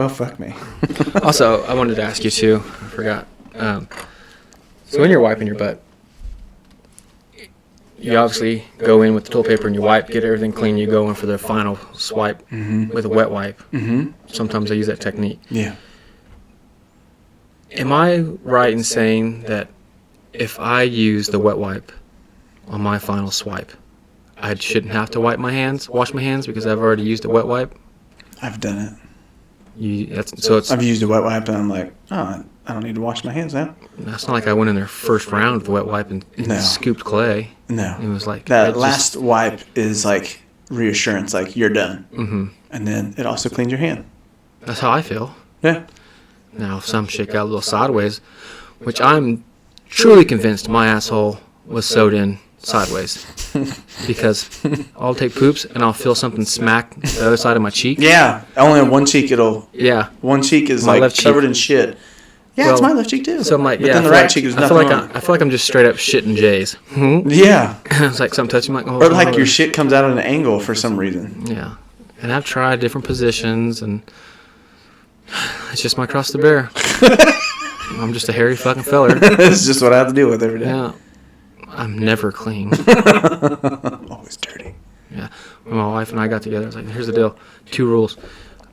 Oh, fuck me. Also, I wanted to ask you too. I forgot. So when you're wiping your butt, you obviously go in with the toilet paper and you wipe, get everything clean. You go in for the final swipe with a wet wipe. Mm-hmm. Sometimes I use that technique. Yeah. Am I right in saying that if I use the wet wipe on my final swipe, I shouldn't have to wash my hands because I've already used a wet wipe? I've done it. So I've used a wet wipe and I'm like, oh, I don't need to wash my hands now. It's not like I went in there first round with the wet wipe and scooped clay. No. It was like that last wipe is like reassurance, like you're done. Mm-hmm. And then it also cleans your hand. That's how I feel. Yeah. Now, if some shit got a little sideways, which I'm truly convinced my asshole was sewed in sideways. Because I'll take poops and I'll feel something smack the other side of my cheek. Yeah. Only on one cheek Yeah. One cheek is my like covered in shit. Yeah, well, it's my left cheek too. So but then the right cheek is nothing I feel like I'm just straight up shitting J's. Yeah. It's like something touching my... or like your shit comes out at an angle for some reason. Yeah. And I've tried different positions and it's just my cross to bear. I'm just a hairy fucking feller. It's just what I have to deal with every day. Yeah. I'm never clean. Always dirty. Yeah. When my wife and I got together, I was like, here's the deal. 2 rules.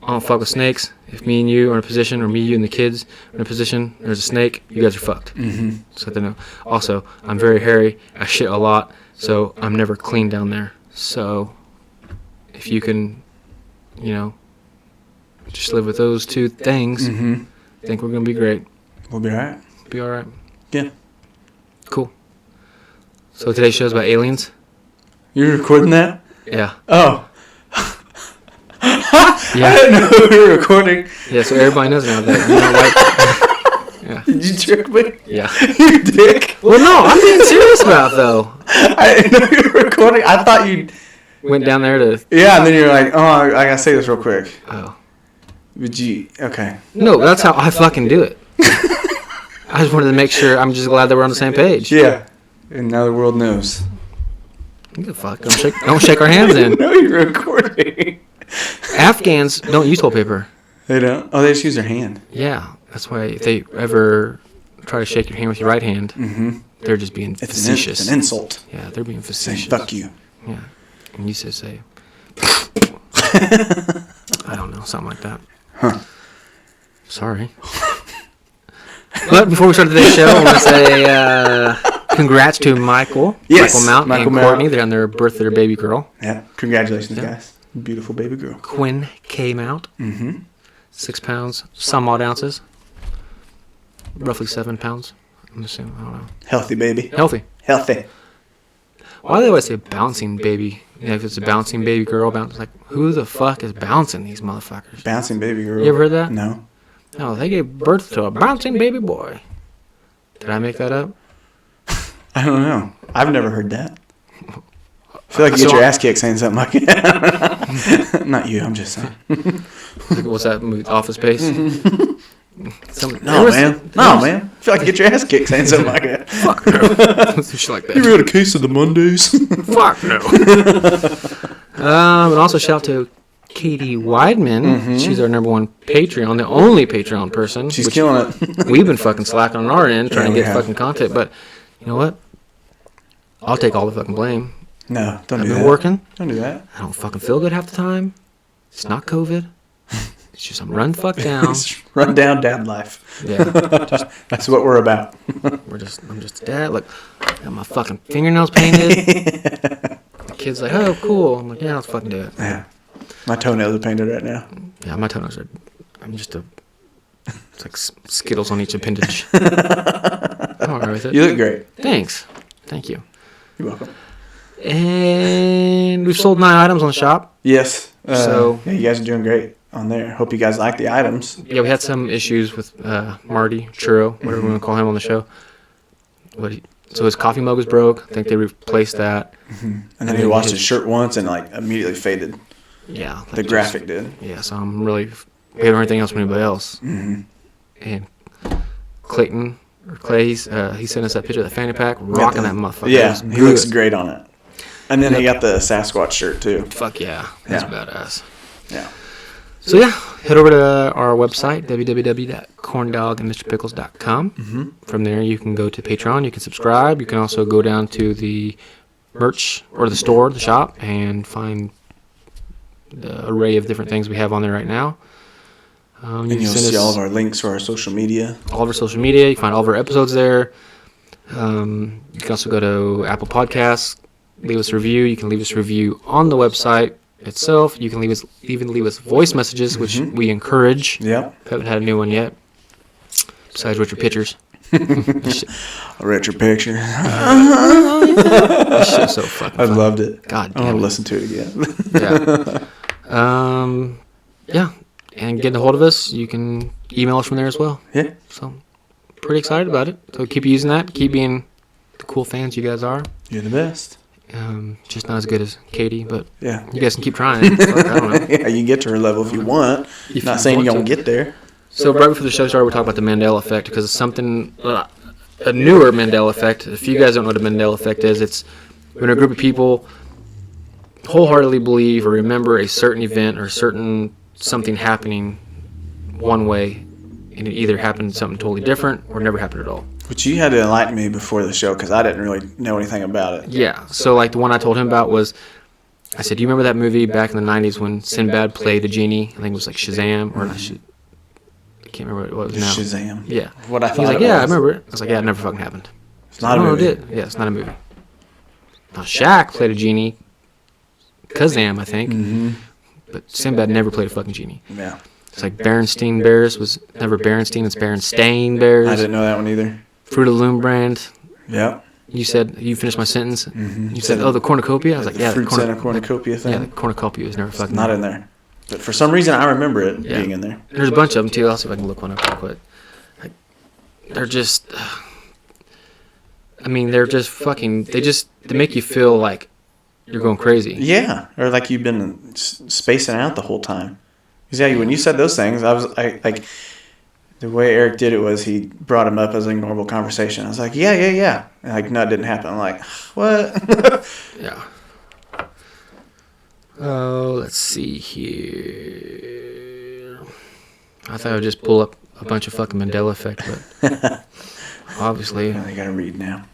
I don't fuck with snakes. If me and you are in a position, or me, you, and the kids are in a position, there's a snake, you guys are fucked. Mm-hmm. So they know. Also, I'm very hairy. I shit a lot, so I'm never clean down there. So if you can, just live with those 2 things, I think we're going to be great. We'll be all right. Be all right. Yeah. Cool. So today's show's about aliens. You're recording that? Yeah. Oh. Yeah. I didn't know we were recording. Yeah, so everybody knows now that, Yeah. Did you trick me? Yeah. You dick. Well, no, I'm being serious about it, though. I didn't know you were recording. I thought you... Went down there to... Yeah, and then you're like, oh, I gotta say this real quick. Oh. Would you... Okay. No, that's how I fucking do it. I just wanted to make sure. I'm just glad that we're on the same page. Yeah. And now the world knows. Who the fuck? Don't shake our hands in. No, you're recording. Afghans don't use toilet paper. They don't? Oh, they just use their hand. Yeah. That's why if they ever try to shake your hand with your right hand, they're just being facetious. It's an insult. Yeah, they're being facetious. Saying, fuck you. Yeah. And you say, I don't know, something like that. Huh. Sorry. But before we start today's show, I want to say congrats to Michael. Yes. Michael Mount and Courtney. They're on their birth of their baby girl. Yeah. Congratulations, guys. Beautiful baby girl. Quinn K. Mount. 6 pounds, some odd ounces. Roughly 7 pounds. I'm assuming. I don't know. Healthy baby. Healthy. Why do they always say bouncing baby? If it's a bouncing baby girl, like, who the fuck is bouncing these motherfuckers? Bouncing baby girl. You ever heard that? No. No, they gave birth to a bouncing baby boy. Did I make that up? I don't know. I've never heard that. I feel like you get your ass kicked saying something like that. Not you, I'm just saying. What's that movie, Office Space? No, man. I feel like you get your ass kicked saying something like that. Fuck no. Shit like that. You ever had a case of the Mondays? Fuck no. And also shout out to Katie Weidman. She's our number 1 Patreon, the only Patreon person. She's killing it. We've been fucking slacking on our end trying to get fucking content, but you know what? I'll take all the fucking blame. No, don't do that. I've been working. Don't do that. I don't fucking feel good half the time. It's not COVID. It's just I'm run fuck down. Run down dad life. Yeah. That's what we're about. I'm just a dad. Look, I got my fucking fingernails painted. The kid's like, oh, cool. I'm like, yeah, let's fucking do it. Yeah. My toenails are painted right now. Yeah, my toenails are... It's like Skittles on each appendage. I'm all right with it. You look great. Thanks. Thank you. You're welcome. And we've sold 9 items on the shop. Yes. So yeah, you guys are doing great on there. Hope you guys like the items. Yeah, we had some issues with Marty Churro, whatever we want to call him on the show. So his coffee mug was broke. I think they replaced that. And then he washed his shirt once and like immediately faded. Yeah. The graphic did. Yeah, so I'm really... We have everything else from anybody else. And Clayton, or Clay, he sent us that picture of the fanny pack, rocking that motherfucker. Yeah, he looks great on it. And then he got the Sasquatch shirt too. Fuck yeah. That's badass. Yeah. So yeah, head over to our website, www.corndogandmrpickles.com. Mm-hmm. From there, you can go to Patreon. You can subscribe. You can also go down to the merch or the store, the shop, and find the array of different things we have on there right now. And you'll see all of our links for our social media. All of our social media. You can find all of our episodes there. You can also go to Apple Podcasts, leave us a review. You can leave us a review on the website itself. You can even leave us voice messages, which we encourage. Yep. Haven't had a new one yet. Besides Richard Pictures. A retro picture. That shit's so fucking I funny. loved it. God I want damn to it. listen to it again. Yeah. And getting a hold of us, you can email us from there as well. Yeah. So, pretty excited about it. So keep using that. Keep being the cool fans you guys are. You're the best. Just not as good as Katie, but Yeah. you guys can keep trying. Fuck, I don't know. Yeah, you can get to her level if you want. If Not you saying want you're going to. to get there. So right before the show started, we talked about the Mandela effect because it's something, a newer Mandela effect. If you guys don't know what a Mandela effect is, it's when a group of people wholeheartedly believe or remember a certain event or something happening one way, and it either happened something totally different or never happened at all. But you had to enlighten me before the show because I didn't really know anything about it. Yeah. So like the one I told him about was, I said, do you remember that movie back in the 90s when Sinbad played the genie? I think it was like Shazam or I can't remember what it was now. Shazam. Yeah. What I He's thought like, it yeah, I was. remember it. I was like, yeah, it never fucking happened. It's not a movie. It did. Yeah, it's not a movie. Now Shaq played a genie, Kazam, I think, but Sinbad never played a fucking genie. Yeah. It's like Berenstein Bears was never Berenstein, it's Berenstain Bears. I didn't know that one either. Fruit of the Loom brand. Yep. You said, you finished my sentence. You said, oh, the cornucopia? I was like, yeah, Fruit Center cornucopia thing. yeah, the cornucopia was never fucking Not in there. But for some reason, I remember it Yeah. being in there. And there's a bunch of them too. I'll see if I can look one up real quick. Like, they're just, I mean, they're just fucking. They make you feel like you're going crazy. Yeah. Or like you've been spacing out the whole time. Because yeah, when you said those things, I like, the way Eric did it was he brought him up as a normal conversation. I was like, yeah. And like, no, it didn't happen. I'm like, what? Yeah. Oh, let's see here. I thought I would just pull up a bunch of fucking Mandela effect, but obviously. I gotta read now.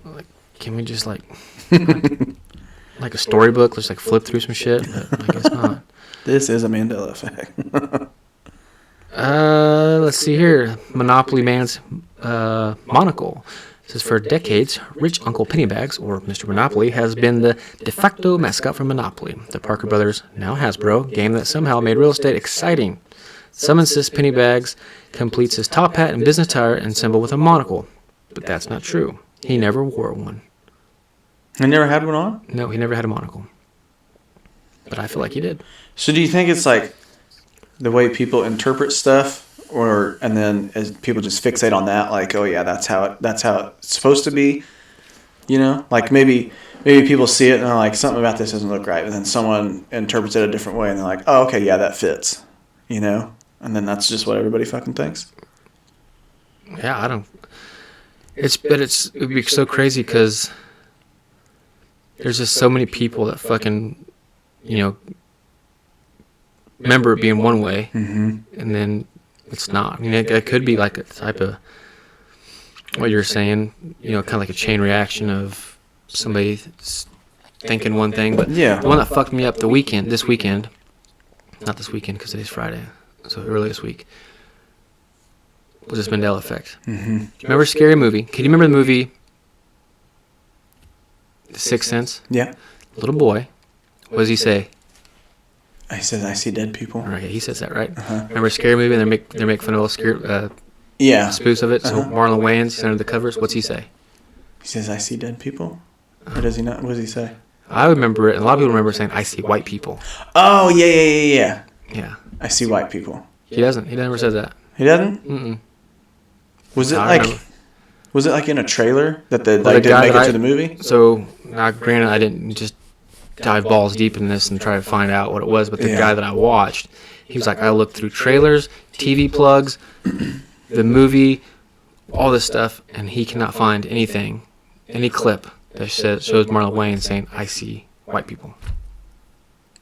Like, can we just like a storybook, just like flip through some shit? But I guess not. This is a Mandela effect. Let's see here. Monopoly Man's monocle. It says, for decades, Rich Uncle Pennybags, or Mr. Monopoly, has been the de facto mascot for Monopoly, the Parker Brothers, now Hasbro, game that somehow made real estate exciting. Some insist Pennybags completes his top hat and business attire and symbol with a monocle, but that's not true. He never wore one. I never had one on? No, he never had a monocle. But I feel like he did. So do you think it's like the way people interpret stuff, and then as people just fixate on that, like, oh yeah, that's how it's supposed to be, you know? Like maybe people see it and they're like, something about this doesn't look right, and then someone interprets it a different way and they're like, oh okay, yeah, that fits, you know? And then that's just what everybody fucking thinks. Yeah, I don't. It would be so crazy because there's just so many people that fucking, remember it being one way, and then it's not. I mean, it could be like a type of what you're saying, kind of like a chain reaction of somebody thinking one thing. But Yeah. the one that fucked me up not this weekend because today's Friday, so early this week, was this Mandela effect. Mm-hmm. Remember Scary Movie? Can you remember the movie The Sixth Sense? Yeah. Little boy, what does he say? He says, I see dead people. Right, he says that, right? Uh-huh. Remember Scary Movie, and they make fun of all Yeah. spoofs of it. So Uh-huh. Marlon Wayans, he's under the covers. What's he say? He says, I see dead people? Or does he not? What does he say? I remember it. And a lot of people remember saying, "I see white people." Oh, yeah. Yeah, I see white people. he doesn't. He never says that. He doesn't? Mm-mm. Was it I remember. in a trailer that they Well, didn't guy make that it to the movie? So, now, granted, I didn't just dive balls deep in this and try to find out what it was, but the Yeah. guy that I watched, he was like, I looked through trailers, TV plugs, the movie, all this stuff, and he cannot find any clip that shows Marlon Wayans saying, "I see white people."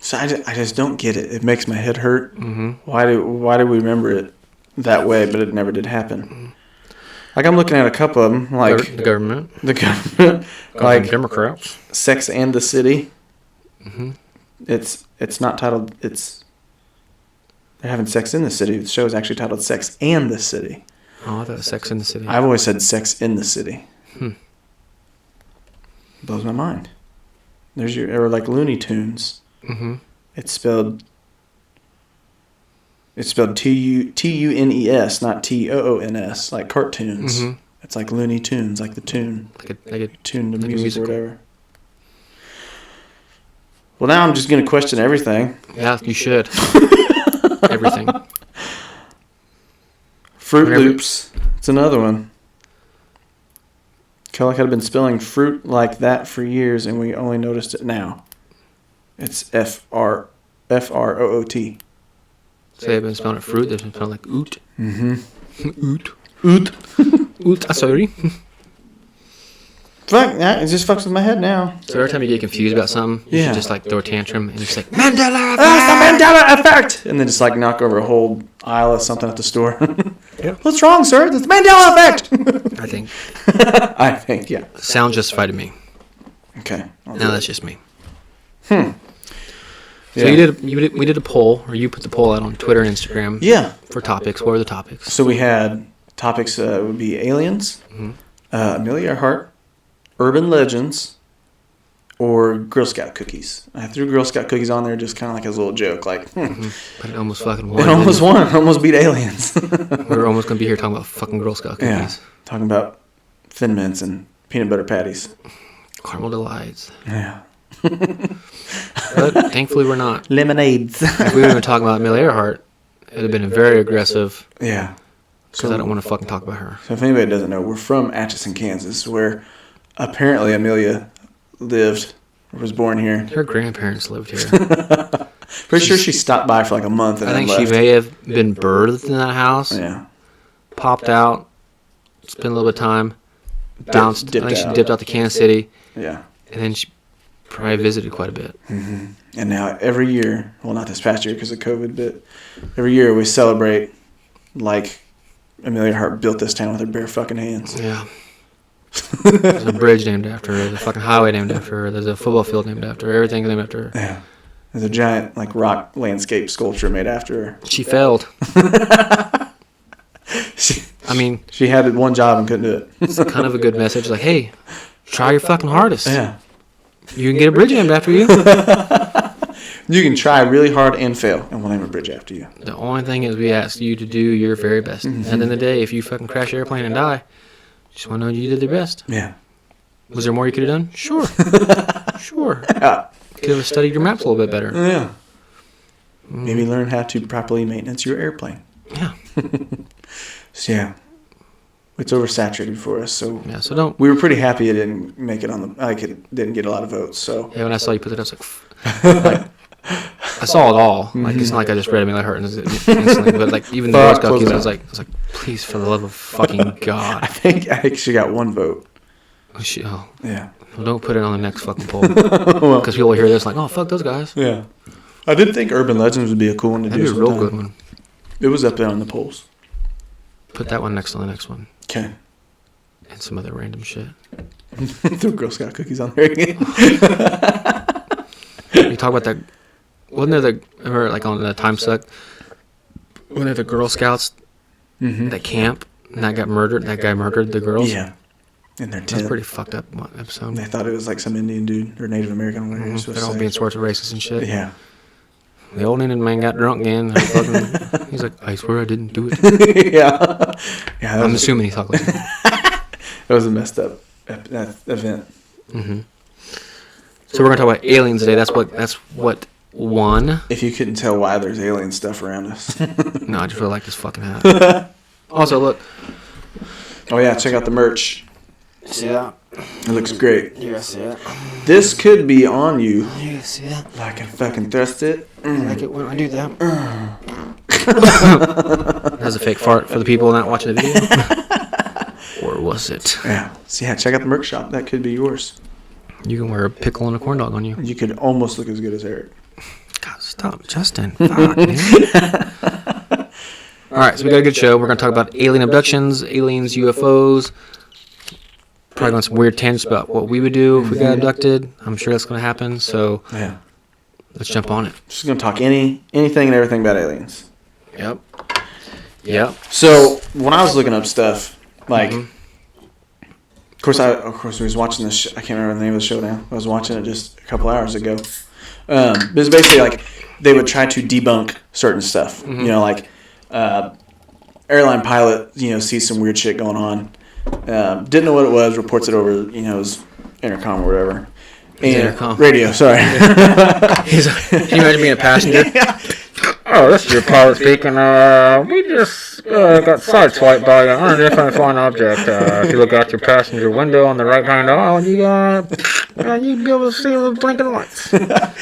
So I just don't get it. It makes my head hurt. Mm-hmm. Why do we remember it that way, but it never did happen? Like, I'm looking at a couple of them, like The government. Like Democrats. Sex and the City. Mm-hmm. It's not titled. They're having sex in the city. The show is actually titled Sex and the City. Oh, I thought it was Sex in the City. I've always said Sex in the City. Hmm. Blows my mind. Or like Looney Tunes. Mm-hmm. It's spelled Tunes, not Toons, like cartoons. Mm-hmm. It's like Looney Tunes, like the tune. Like a Tune to like a music or musical. whatever. Well, now I'm just going to question everything. Yeah, you should. Everything. Fruit Loops. It's another one. Feel like I've been spelling fruit like that for years, and we only noticed it now. It's F-R-O-O-T. Say I've been spelling it fruit. They've been spelling like oot. Mm-hmm. Oot. Oot. Oot. Sorry. Fuck, that, it just fucks with my head now. So every time you get confused about something, you should just like throw a tantrum and just like, Mandela effect! That's the Mandela effect! And then just like knock over a whole aisle of something at the store. Yeah. What's wrong, sir? It's the Mandela effect! I think. I think, yeah. Sounds justified to me. Okay. No, that's just me. Yeah. So we did a poll, or you put the poll out on Twitter and Instagram. Yeah. For topics. What were the topics? So we had topics would be aliens, Amelia Earhart, urban legends, or Girl Scout cookies. I threw Girl Scout cookies on there just kind of like as a little joke, like. But it almost fucking won. It almost won. It almost beat aliens. We were almost gonna be here talking about fucking Girl Scout cookies. Yeah. Talking about Thin Mints and peanut butter patties. Caramel delights. Yeah. But thankfully we're not. Lemonades. If we were even talking about Amelia Earhart, it would have been very aggressive. Yeah. Because I don't want to fucking talk about her. So if anybody doesn't know, we're from Atchison, Kansas, where apparently Amelia lived or was born here. Her grandparents lived here. Pretty sure she stopped by for like a month and I then think left. she may have been birthed in that house. Yeah. Popped out, spent a little bit of time, bounced. Dipped I think out. she dipped out to Kansas City, Yeah. and then she probably visited quite a bit. Mm-hmm. And now every year, well, not this past year because of COVID, but every year we celebrate like Amelia Earhart built this town with her bare fucking hands. Yeah. There's a bridge named after her. There's a fucking highway named after her. There's a football field named after her. Everything's named after her. Yeah. There's a giant like rock landscape sculpture made after her. She failed. I mean, she had one job and couldn't do it. it's kind of a good message. Like, hey, try your fucking hardest. Yeah. You can get a bridge named after you. You can try really hard and fail, and we'll name a bridge after you. The only thing is we ask you to do your very best. At the end of the day, if you fucking crash your airplane and die, just want to know you did your best. Yeah. Was there more you could have done? Sure. Sure. Yeah. Could have studied your maps a little bit better. Yeah. Maybe learn how to properly maintenance your airplane. Yeah. So yeah, it's oversaturated for us. So Yeah, so don't. we were pretty happy it didn't make it on the. Like it didn't get a lot of votes. So Yeah, when I saw you put it up, I was like, I saw it all. Like, it's not like I just read Amelia Earhart instantly, but like even the Girl Scout cookies, I was like, please, for the love of fucking God. I think she got one vote. Oh, Yeah. well, don't put it on the next fucking poll because people will hear this like, oh fuck those guys. Yeah. I did think Urban Legends would be a cool one to That'd do. be a real sometime. good one. It was up there on the polls. Put that one next to the next one. Okay. And some other random shit. Throw Girl Scout cookies on there again. You talk about that. Wasn't there remember like on the time suck? Wasn't there the Girl Scouts that camp and that got murdered? That guy murdered the girls. Yeah. In their That's tent. a pretty fucked up episode. They thought it was like some Indian dude or Native American. Whatever you're supposed They're all to being say. sorts of racist and shit. Yeah. The old Indian man got drunk again. He's like, I swear I didn't do it. Yeah. Yeah. I'm assuming he talked like that. That was a messed up event. So we're gonna talk about aliens today. That's what won. If you couldn't tell why there's alien stuff around us. No, I just really like this fucking hat. Also, look. Oh yeah, check out the merch. See that? It looks great. You guys see it? This could be on you. You guys see that? I can fucking thrust it. I like it when I do that. That's a fake fart for the people not watching the video. Or was it? Yeah. So yeah, check out the merch shop. That could be yours. You can wear a pickle and a corn dog on you. You could almost look as good as Eric. Stop, Justin. Fuck, man. All right, so we got a good show. We're going to talk about alien abductions, aliens, UFOs. Probably on some weird tangents about what we would do if we got abducted. I'm sure that's going to happen. So Yeah. let's jump on it. Just gonna talk anything and everything about aliens. Yep. Yep. So when I was looking up stuff, like, of course I was watching this. I can't remember the name of the show now. I was watching it just a couple hours ago. It was basically like they would try to debunk certain stuff. You know, like airline pilot, sees some weird shit going on. Didn't know what it was. Reports it over, his intercom or whatever. Intercom. Radio, sorry. Can you imagine being a passenger? Oh, this is your pilot speaking. We just got sideswiped by an unidentified flying object. If you look out your passenger window on the right-hand aisle, you'd be able to see the blinking lights. That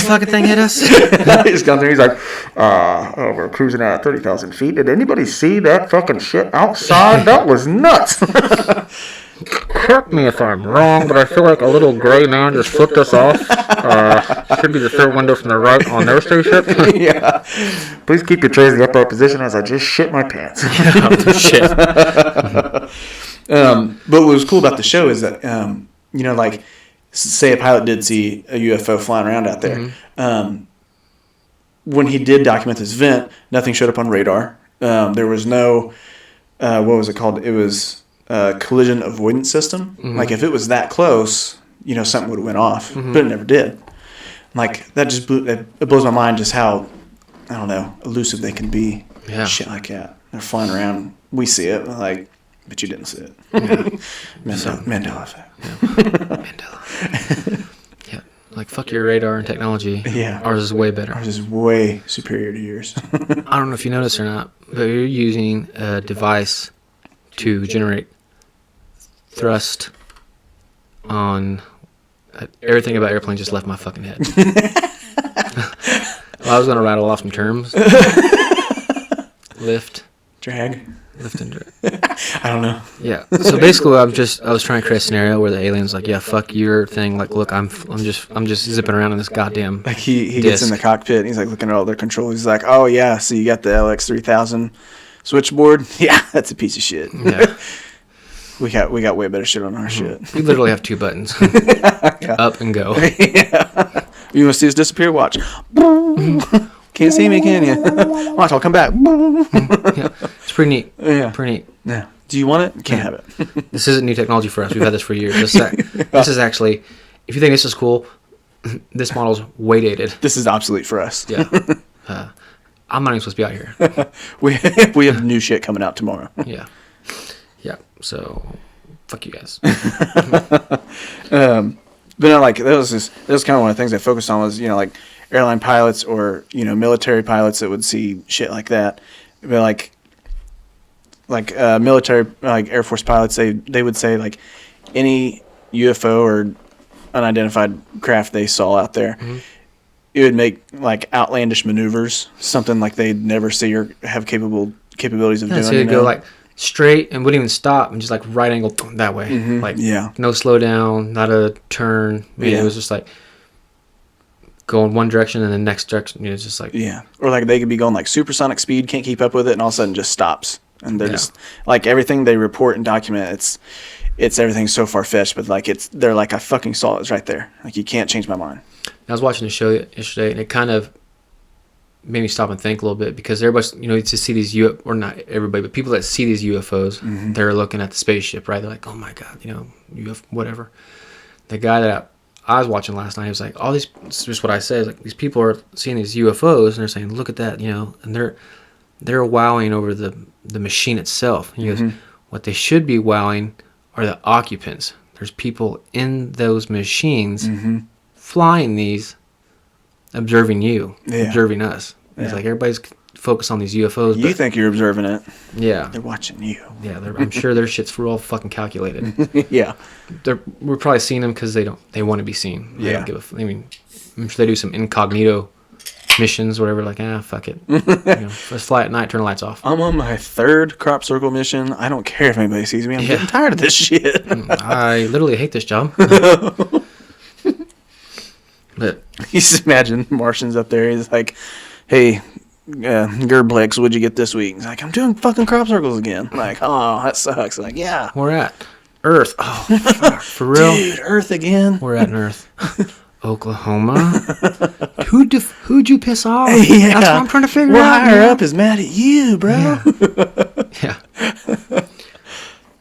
fucking thing hit us? He's gone there. He's like, we're cruising at 30,000 feet. Did anybody see that fucking shit outside? That was nuts. Correct me if I'm wrong, but I feel like a little gray man just flipped us off. Should be the third window from the right on their spaceship. Yeah. Please keep your trays in the upright position as I just shit my pants. Shit. But what was cool about the show is that, like, say a pilot did see a UFO flying around out there. When he did document this event, nothing showed up on radar. There was no, what was it called? It was collision avoidance system. Like, if it was that close, something would have went off, but it never did. Like, that just it blows my mind just how, I don't know, elusive they can be. Yeah. Shit like that. They're flying around. We see it, like, but you didn't see it. Yeah. Mandela effect. Yeah. Mandela. Yeah. Like, fuck your radar and technology. Yeah. Ours is way better. Ours is way superior to yours. I don't know if you noticed or not, but you're using a device to generate thrust on everything about airplanes just left my fucking head. Well, I was going to rattle off some terms. Lift. Drag. Lift and drag. I don't know. Yeah. So basically, I was trying to create a scenario where the alien's like, yeah, fuck your thing. Like, look, I'm just zipping around in this goddamn Like he gets in the cockpit and he's like looking at all their controls. He's like, oh yeah, so you got the LX3000 switchboard? Yeah, that's a piece of shit. Yeah. We got way better shit on our shit. We literally have two buttons. Up and go. Yeah. You want to see us disappear? Watch. Can't see me, can you? Watch, I'll come back. Yeah. It's pretty neat. Yeah. Pretty neat. Yeah. Do you want it? Can't have it. This isn't new technology for us. We've had this for years. This is actually, if you think this is cool, this model's way dated. This is obsolete for us. Yeah. I'm not even supposed to be out here. We have new shit coming out tomorrow. Yeah. Yeah. So, fuck you guys. But no, like that was kind of one of the things I focused on was like airline pilots or military pilots that would see shit like that. But like military, like Air Force pilots, they would say like any UFO or unidentified craft they saw out there, it would make like outlandish maneuvers, something like they'd never see or have capabilities of doing. So you'd go like straight and wouldn't even stop and just like right angle that way. Like no slow down, not a turn. It was just like go in one direction and the next direction. It's just like or like they could be going like supersonic speed, can't keep up with it, and all of a sudden just stops. And they're just like everything they report and document. It's everything so far fetched, but like they're like I fucking saw it. It's right there. Like you can't change my mind. I was watching the show yesterday, and it kind of made me stop and think a little bit because everybody's, to see these or not everybody, but people that see these UFOs, they're looking at the spaceship, right? They're like, oh my God, UFO, whatever. The guy that I was watching last night, he was like, all these, it's just what I said, like these people are seeing these UFOs and they're saying, look at that, and they're wowing over the machine itself. And he goes, what they should be wowing are the occupants. There's people in those machines flying these, observing you, observing us. It's like everybody's focused on these UFOs. You think you're observing it. Yeah. They're watching you. Yeah, I'm sure their shit's all fucking calculated. Yeah. We're probably seeing them because they want to be seen. They don't give I'm sure they do some incognito missions, whatever, like, fuck it. Let's fly at night, turn the lights off. I'm on my third crop circle mission. I don't care if anybody sees me. I'm getting tired of this shit. I literally hate this job. But You just imagine Martians up there. He's like, hey, Gerblex, what'd you get this week? He's like, I'm doing fucking crop circles again. I'm like, oh, that sucks. Like, yeah. We're at Earth. Oh, fuck, for real? Dude, Earth again? We're at Earth. Oklahoma. Who'd you piss off? Yeah. That's what I'm trying to figure well, out. higher up is mad at you, bro. Yeah.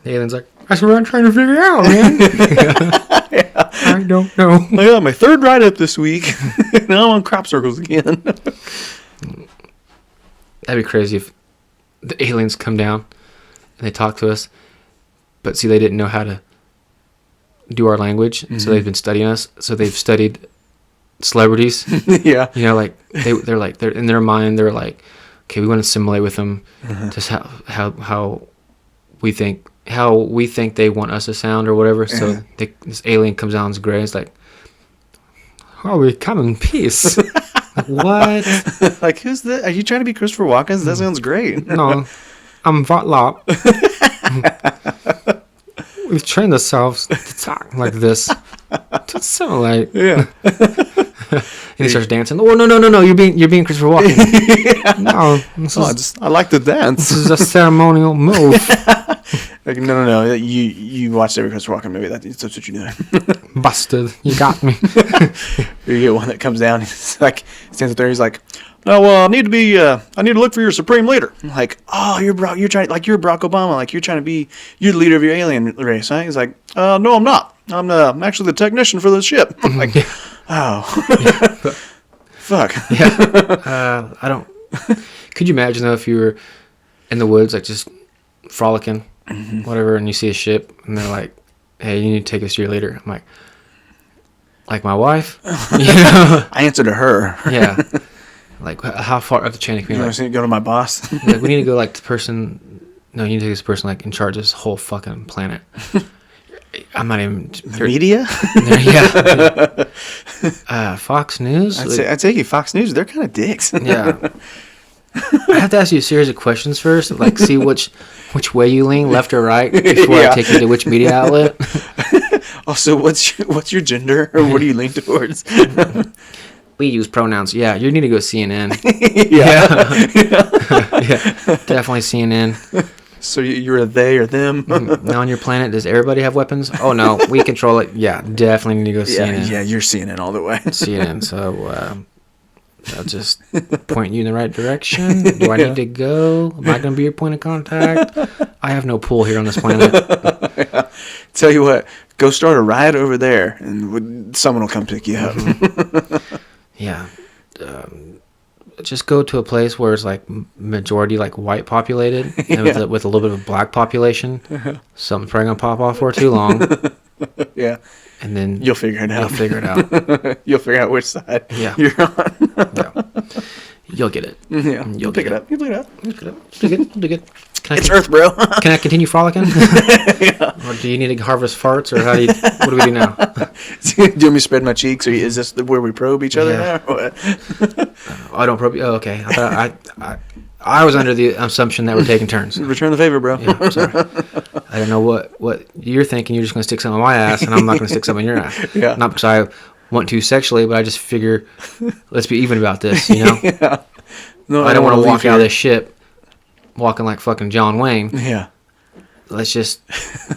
The alien's like, that's what I'm trying to figure out, man. Yeah. I don't know. I got my third ride up this week. Now I'm on crop circles again. That'd be crazy if the aliens come down and they talk to us, but see, they didn't know how to do our language, so they've been studying us. So they've studied celebrities. Yeah. You know, like they're in their mind. They're like, okay, we want to assimilate with them. Just how we think they want us to sound or whatever. So this alien comes down as gray. And it's like, oh, we come in peace. Like, what? Like, who's that? Are you trying to be Christopher Walken? That sounds great. No, I'm Votlop. We've trained ourselves to talk like this, to assimilate. Yeah. And he starts dancing. Oh, no! You're being Christopher Walken. Yeah. No, I like to dance. This is a ceremonial move. Like, no. You watched every Christopher Walken movie. That's what you do. Busted. You got me. You get one that comes down. He's like, stands up there. He's like, no, I need to look for your supreme leader. I'm like, oh, you're trying, like, you're Barack Obama. Like, you're the leader of your alien race, right? He's like, no, I'm not. I'm actually the technician for this ship. I'm like, oh, fuck. Yeah. I don't. Could you imagine though if you were in the woods, like just frolicking, whatever, and you see a ship, and they're like, hey, you need to take us to your leader. I'm like my wife. You know? I answer to her. Yeah. Like, how far up the chain of command? You go to my boss. Like, we need to go, like, the person... No, you need to take this person, like, in charge of this whole fucking planet. I'm not even... Media? Yeah. Fox News? I'd say you Fox News. They're kind of dicks. Yeah. I have to ask you a series of questions first. Like, see which way you lean, left or right, before I take you to which media outlet. Also, what's your gender? Or what do you lean towards? We use pronouns. Yeah, you need to go CNN. Yeah. Yeah, definitely CNN. So you're a they or them? Now on your planet, does everybody have weapons? Oh, no, we control it. Yeah, definitely need to go CNN. Yeah, you're CNN all the way. CNN, so I'll just point you in the right direction. Do I need to go? Am I going to be your point of contact? I have no pull here on this planet. Yeah. Tell you what, go start a riot over there, and someone will come pick you up. Yeah. Just go to a place where it's like majority like white populated and with a little bit of a black population. Something's probably going to pop off for too long. Yeah. And then you'll figure it out. You'll figure out which side you're on. Yeah. You'll get it. Yeah. You'll pick it up. You'll pick it up. Do good. It's Earth, bro. Can I continue frolicking? Yeah. Or do you need to harvest farts, or what do we do now? Do you want me to spread my cheeks, or is this where we probe each other now? Or what? I don't probe you. Oh, okay. I was under the assumption that we're taking turns. Return the favor, bro. Yeah, I'm sorry. I don't know what you're thinking. You're just going to stick something in my ass, and I'm not going to stick something in your ass. Yeah. Not because I want to sexually, but I just figure, let's be even about this, you know? Yeah. No, I don't want to walk out of this ship walking like fucking John Wayne. Yeah. Let's just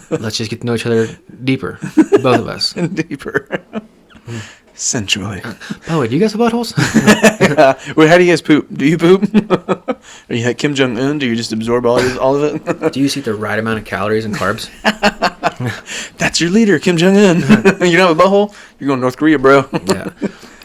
get to know each other deeper, both of us. Deeper. Sensually. By the way, do you guys have buttholes? Wait, how do you guys poop? Do you poop? Are you like Kim Jong-un? Do you just absorb all of it? Do you eat the right amount of calories and carbs? That's your leader, Kim Jong-un. You don't have a butthole? You're going to North Korea, bro. Yeah.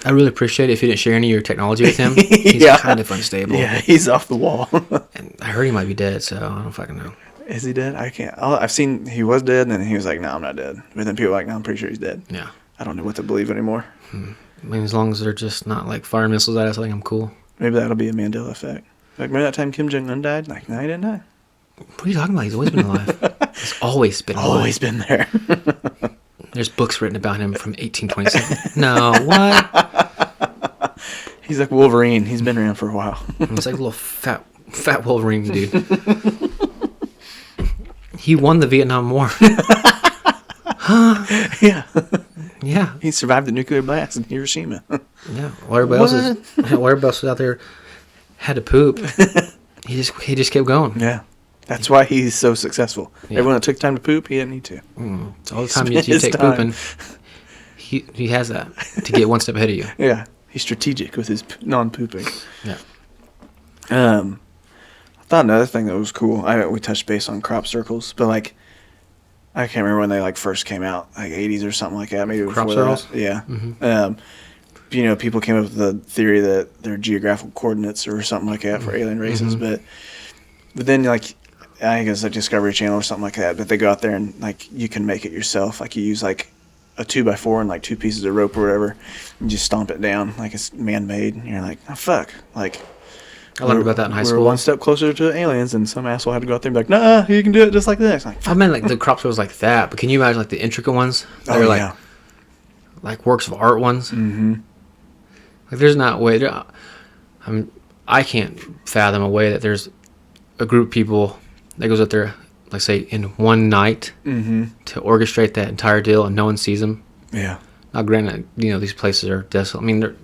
I really appreciate it if you didn't share any of your technology with him. He's kind of unstable. Yeah, he's off the wall. And I heard he might be dead, so I don't fucking know. Is he dead? I can't. I've seen he was dead, and then he was like, no, I'm not dead. But then people are like, no, I'm pretty sure he's dead. Yeah. I don't know what to believe anymore. I mean, as long as they're just not like firing missiles at us, I think I'm cool. Maybe that'll be a Mandela effect. Like, remember that time Kim Jong-un died? Like, no, he didn't die. What are you talking about? He's always been alive. He's always been alive. Always been there. There's books written about him from 1827. No, what? He's like Wolverine. He's been around for a while. He's like a little fat Wolverine dude. He won the Vietnam War. Huh? Yeah. Yeah. He survived the nuclear blast in Hiroshima. Yeah. While everybody else was out there had to poop, he just kept going. Yeah. That's why he's so successful. Yeah. Everyone that took time to poop, he didn't need to. So all the time you take pooping, he has that to get one step ahead of you. Yeah. He's strategic with his non-pooping. Yeah. I thought another thing that was cool. We touched base on crop circles, but like, I can't remember when they like first came out, like 80s or something like that. Maybe Crop before circles? that. Yeah. You know, people came up with the theory that they're geographical coordinates or something like that for alien races, but then like, I guess like Discovery Channel or something like that. But they go out there and like you can make it yourself. Like you use like a 2x4 and like 2 pieces of rope or whatever, and just stomp it down like it's man-made. And you're like, oh fuck, like. I learned about that in high school. We're one step closer to aliens, and some asshole had to go out there and be like, nah, you can do it just like this. Like, I meant like the crop circles like that, but can you imagine like the intricate ones? They're like works of art ones. Mm-hmm. Like there's not a way. I can't fathom a way that there's a group of people that goes out there, like say in one night, to orchestrate that entire deal, and no one sees them. Yeah. Now, granted, you know these places are desolate. I mean, they're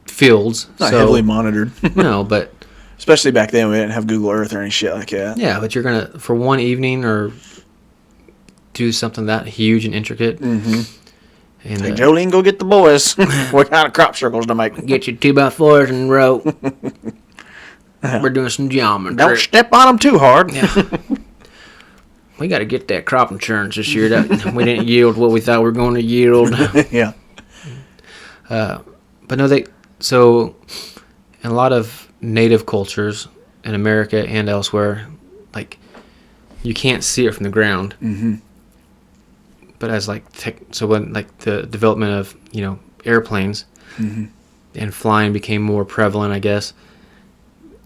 fields, not heavily monitored. No, but especially back then, we didn't have Google Earth or any shit like that. Yeah, but you're gonna for one evening or do something that huge and intricate. Mm-hmm. And hey, Jolene, go get the boys. What kind of crop circles to make? Get your 2x4s and rope. We're doing some geometry. Don't step on them too hard. Yeah. We got to get that crop insurance this year. That we didn't yield what we thought we were going to yield. Yeah. But no, so in a lot of native cultures in America and elsewhere, like you can't see it from the ground. Mm-hmm. But as like so when like the development of airplanes and flying became more prevalent, I guess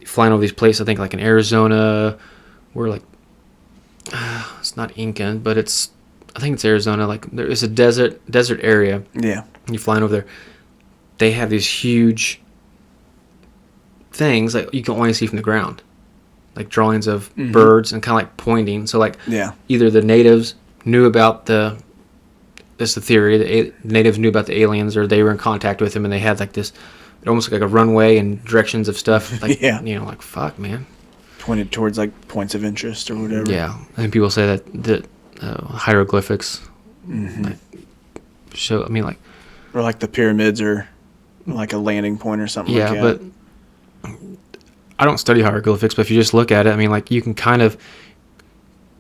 flying over these places, I think like in Arizona, where like it's not Incan, but I think it's Arizona. Like there is a desert area. Yeah, and you're flying over there. They have these huge things like you can only see from the ground, like drawings of birds and kind of like pointing. So like either the natives knew about that's the theory. The natives knew about the aliens, or they were in contact with them, and they had like this, almost like a runway and directions of stuff. Like, like fuck, man. Pointed towards like points of interest or whatever. Yeah, and people say that hieroglyphics like, show. I mean, like, or like the pyramids or like a landing point or something. Yeah, like that. but I don't study hieroglyphics. But if you just look at it, I mean, like you can kind of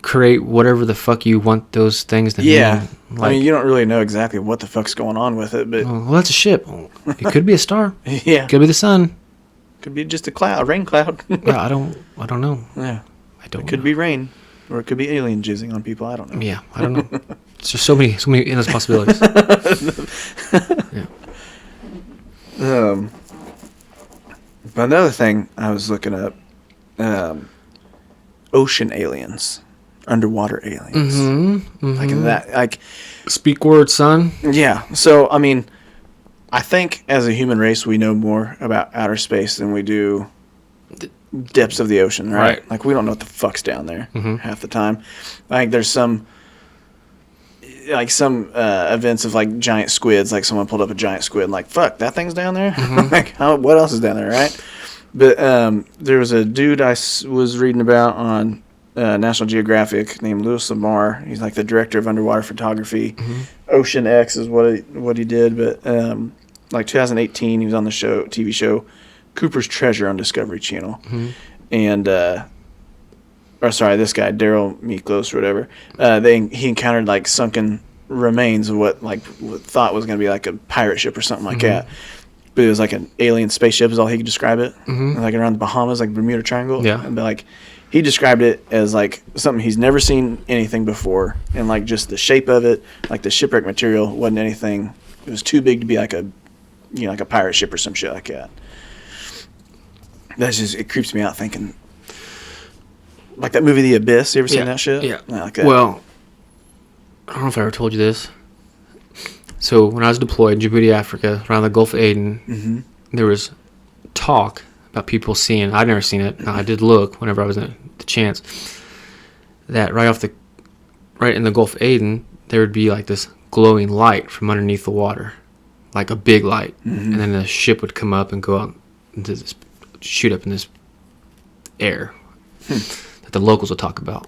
create whatever the fuck you want those things to mean. Like, I mean, you don't really know exactly what the fuck's going on with it, but well, that's a ship. It could be a star. Yeah, it could be the sun. Could be just a rain cloud. Yeah, I don't know. Yeah, I don't. It could be rain, or it could be alien jizzing on people. I don't know. Yeah, I don't know. It's just so many endless possibilities. Yeah. But another thing I was looking up, ocean aliens, underwater aliens, like that, like speak word, son. Yeah. So I mean, I think as a human race, we know more about outer space than we do depths of the ocean, right? Like we don't know what the fuck's down there half the time. I think there's some events of like giant squids, like someone pulled up a giant squid and like, fuck, that thing's down there? Like, what else is down there, right? But there was a dude I was reading about on National Geographic named Louis Lamar. He's like the director of underwater photography. Ocean X is what he did. But like 2018, he was on the TV show Cooper's Treasure on Discovery Channel. And this guy Daryl Miklos or whatever. He encountered like sunken remains of what thought was going to be like a pirate ship or something like that. But it was like an alien spaceship is all he could describe it. Like around the Bahamas, like Bermuda Triangle. Yeah. And like he described it as like something he's never seen anything before, and like just the shape of it, like the shipwreck material wasn't anything. It was too big to be like a pirate ship or some shit like that. It creeps me out thinking. Like that movie The Abyss, you ever seen that shit? Yeah. Like that. Well, I don't know if I ever told you this. So when I was deployed in Djibouti, Africa, around the Gulf of Aden, there was talk about people seeing, I'd never seen it, I did look whenever I was in the chance, that right in the Gulf of Aden, there would be like this glowing light from underneath the water. like a big light, and then the ship would come up and go out into this, shoot up in this air that the locals would talk about.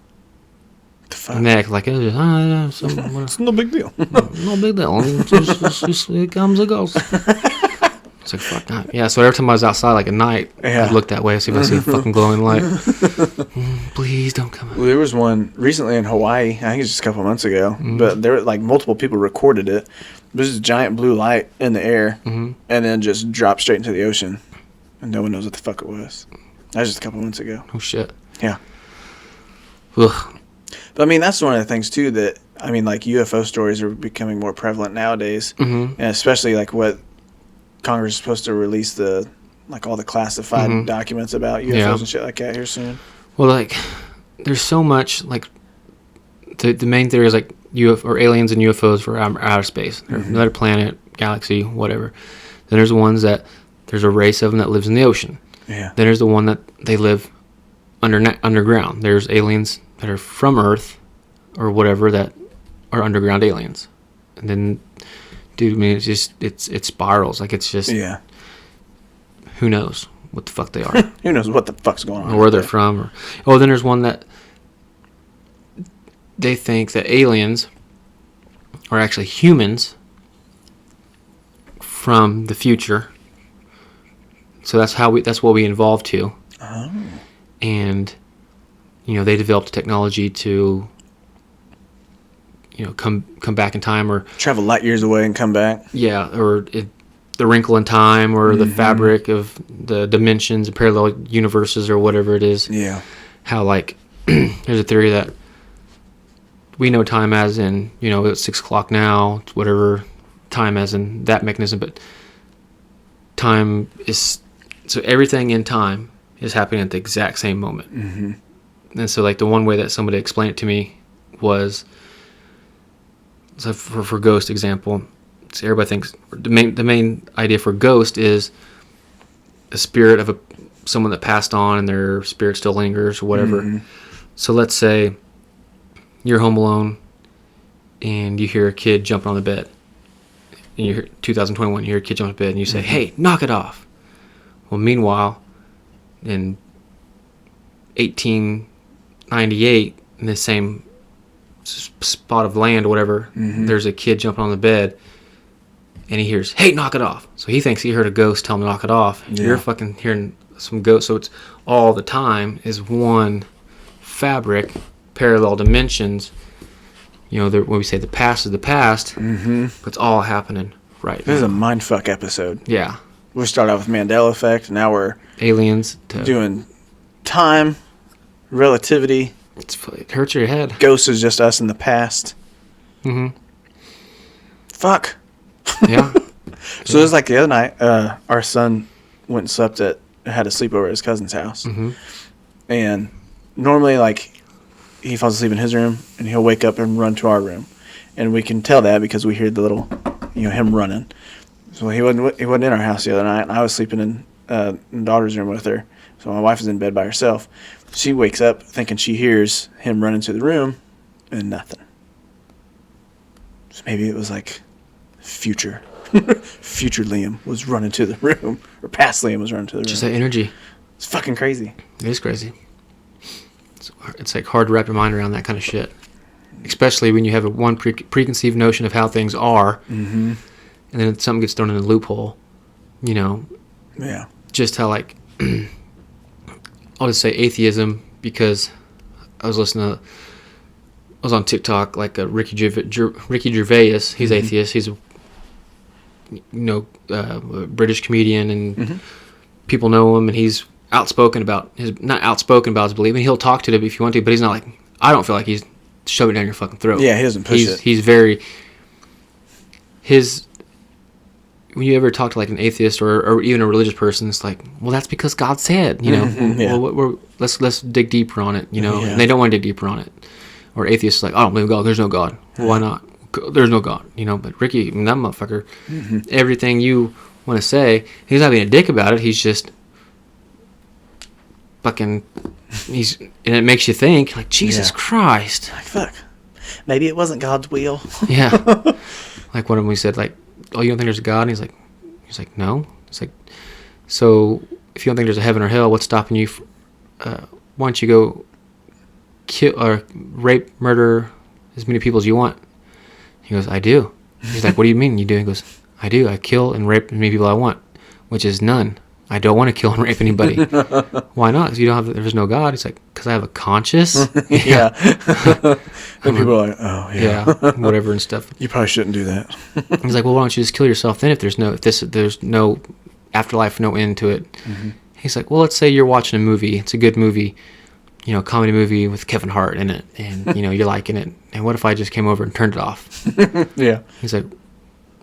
The fuck? And they act like it was just, It's no big deal. no big deal. It's just, it comes and goes. It's like, fuck that. Yeah, so every time I was outside, like at night, I'd look that way, see if I see a fucking glowing light. Please don't come out. Well, there was one recently in Hawaii, I think it was just a couple months ago, but there were like multiple people recorded it. There's this giant blue light in the air, and then just dropped straight into the ocean, and no one knows what the fuck it was. That was just a couple months ago. Oh, shit. Yeah. Ugh. But I mean, that's one of the things too that, I mean, like UFO stories are becoming more prevalent nowadays, and especially like what Congress is supposed to release all the classified documents about UFOs and shit like that here soon. Well, like, there's so much, like, the main theory is like UFO or aliens and UFOs for outer space. They're another planet, galaxy, whatever. Then there's the ones that there's a race of them that lives in the ocean. Yeah. Then there's the one that they live underground. There's aliens that are from Earth or whatever that are underground aliens. And then, dude, I mean, it's just, it spirals. Like, it's just, who knows what the fuck they are. Who knows what the fuck's going on. Or where they're from. Then there's one that they think that aliens are actually humans from the future. So that's what we evolved to. Oh. And, they developed technology to, come back in time, or travel light years away and come back. Yeah, or the wrinkle in time, or the fabric of the dimensions and parallel universes, or whatever it is. Yeah. How, like, there's a theory that we know time as in, it's 6 o'clock now, it's whatever time as in that mechanism, but time is, so everything in time is happening at the exact same moment. Mm-hmm. And so, like, the one way that somebody explained it to me was, so for ghost example, so everybody thinks the main idea for ghost is a spirit of someone that passed on and their spirit still lingers or whatever. Mm-hmm. So let's say you're home alone and you hear a kid jumping on the bed. And you hear 2021, you hear a kid jump on the bed and you say, "Hey, knock it off." Well, meanwhile, in 1898, in the same spot of land or whatever, there's a kid jumping on the bed and he hears, "Hey, knock it off." So he thinks he heard a ghost tell him to knock it off. Yeah. You're fucking hearing some ghost. So it's all the time is one fabric, parallel dimensions. When we say the past is the past, but it's all happening right now. This is a mindfuck episode. Yeah. We started out with Mandela effect. Now we're aliens doing time, relativity. It hurts your head. Ghosts is just us in the past. Fuck. Yeah. So it was like the other night, our son went and had a sleepover at his cousin's house. And normally, like, he falls asleep in his room and he'll wake up and run to our room. And we can tell that because we hear the little, him running. So he wasn't in our house the other night, and I was sleeping in daughter's room with her. So my wife is in bed by herself. She wakes up thinking she hears him run into the room, and nothing. So maybe it was like future Liam was running to the room, or past Liam was running to the room. Just that energy. It's fucking crazy. It is crazy. It's like hard to wrap your mind around that kind of shit, especially when you have one preconceived notion of how things are, and then something gets thrown in a loophole. Yeah. Just how, like, I'll just say atheism, because I was on TikTok, like Ricky Gervais. He's atheist. He's a British comedian, and people know him, and he's not outspoken about his belief, and he'll talk to it if you want to, but he's not like, I don't feel like he's shoving it down your fucking throat. Yeah, he doesn't push it. He's very, when you ever talk to like an atheist or even a religious person, it's like, well, that's because God said, Yeah. well, let's dig deeper on it, and they don't want to dig deeper on it. Or atheists like, I don't believe in God, there's no God. Well, why not? There's no God, but Ricky, that motherfucker, everything you want to say, he's not being a dick about it, he's just fucking, and it makes you think, like, Jesus Christ. Like, fuck. Maybe it wasn't God's will. Yeah. Like when we said, like, "Oh, you don't think there's a God?" And he's like, "No." It's like, so if you don't think there's a heaven or hell, what's stopping you? Why don't you go kill or rape, murder as many people as you want? He goes, "I do." He's like, "What do you mean you do?" He goes, "I do. I kill and rape as many people I want," which is none. I don't want to kill and rape anybody. Why not? Because there's no God. He's like, because I have a conscience. Yeah. And people are like, oh yeah, whatever and stuff. You probably shouldn't do that. He's like, well, why don't you just kill yourself then? If there's no afterlife, no end to it. Mm-hmm. He's like, well, let's say you're watching a movie. It's a good movie, comedy movie with Kevin Hart in it, and you're liking it. And what if I just came over and turned it off? Yeah. He's like,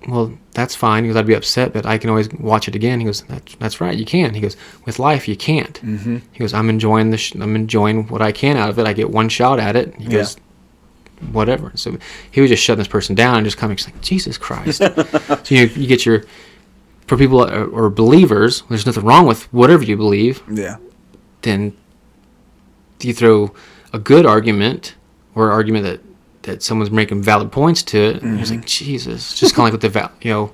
well, that's fine. He goes, I'd be upset, but I can always watch it again. He goes, that's right, you can. He goes, with life, you can't. Mm-hmm. He goes, I'm enjoying I'm enjoying what I can out of it. I get one shot at it. He goes, whatever. So he was just shutting this person down and just kind of like, Jesus Christ. So you get for people or believers, there's nothing wrong with whatever you believe. Yeah. Then you throw a good argument or an argument that someone's making valid points to it, and it's like, Jesus. Just kind of like with the,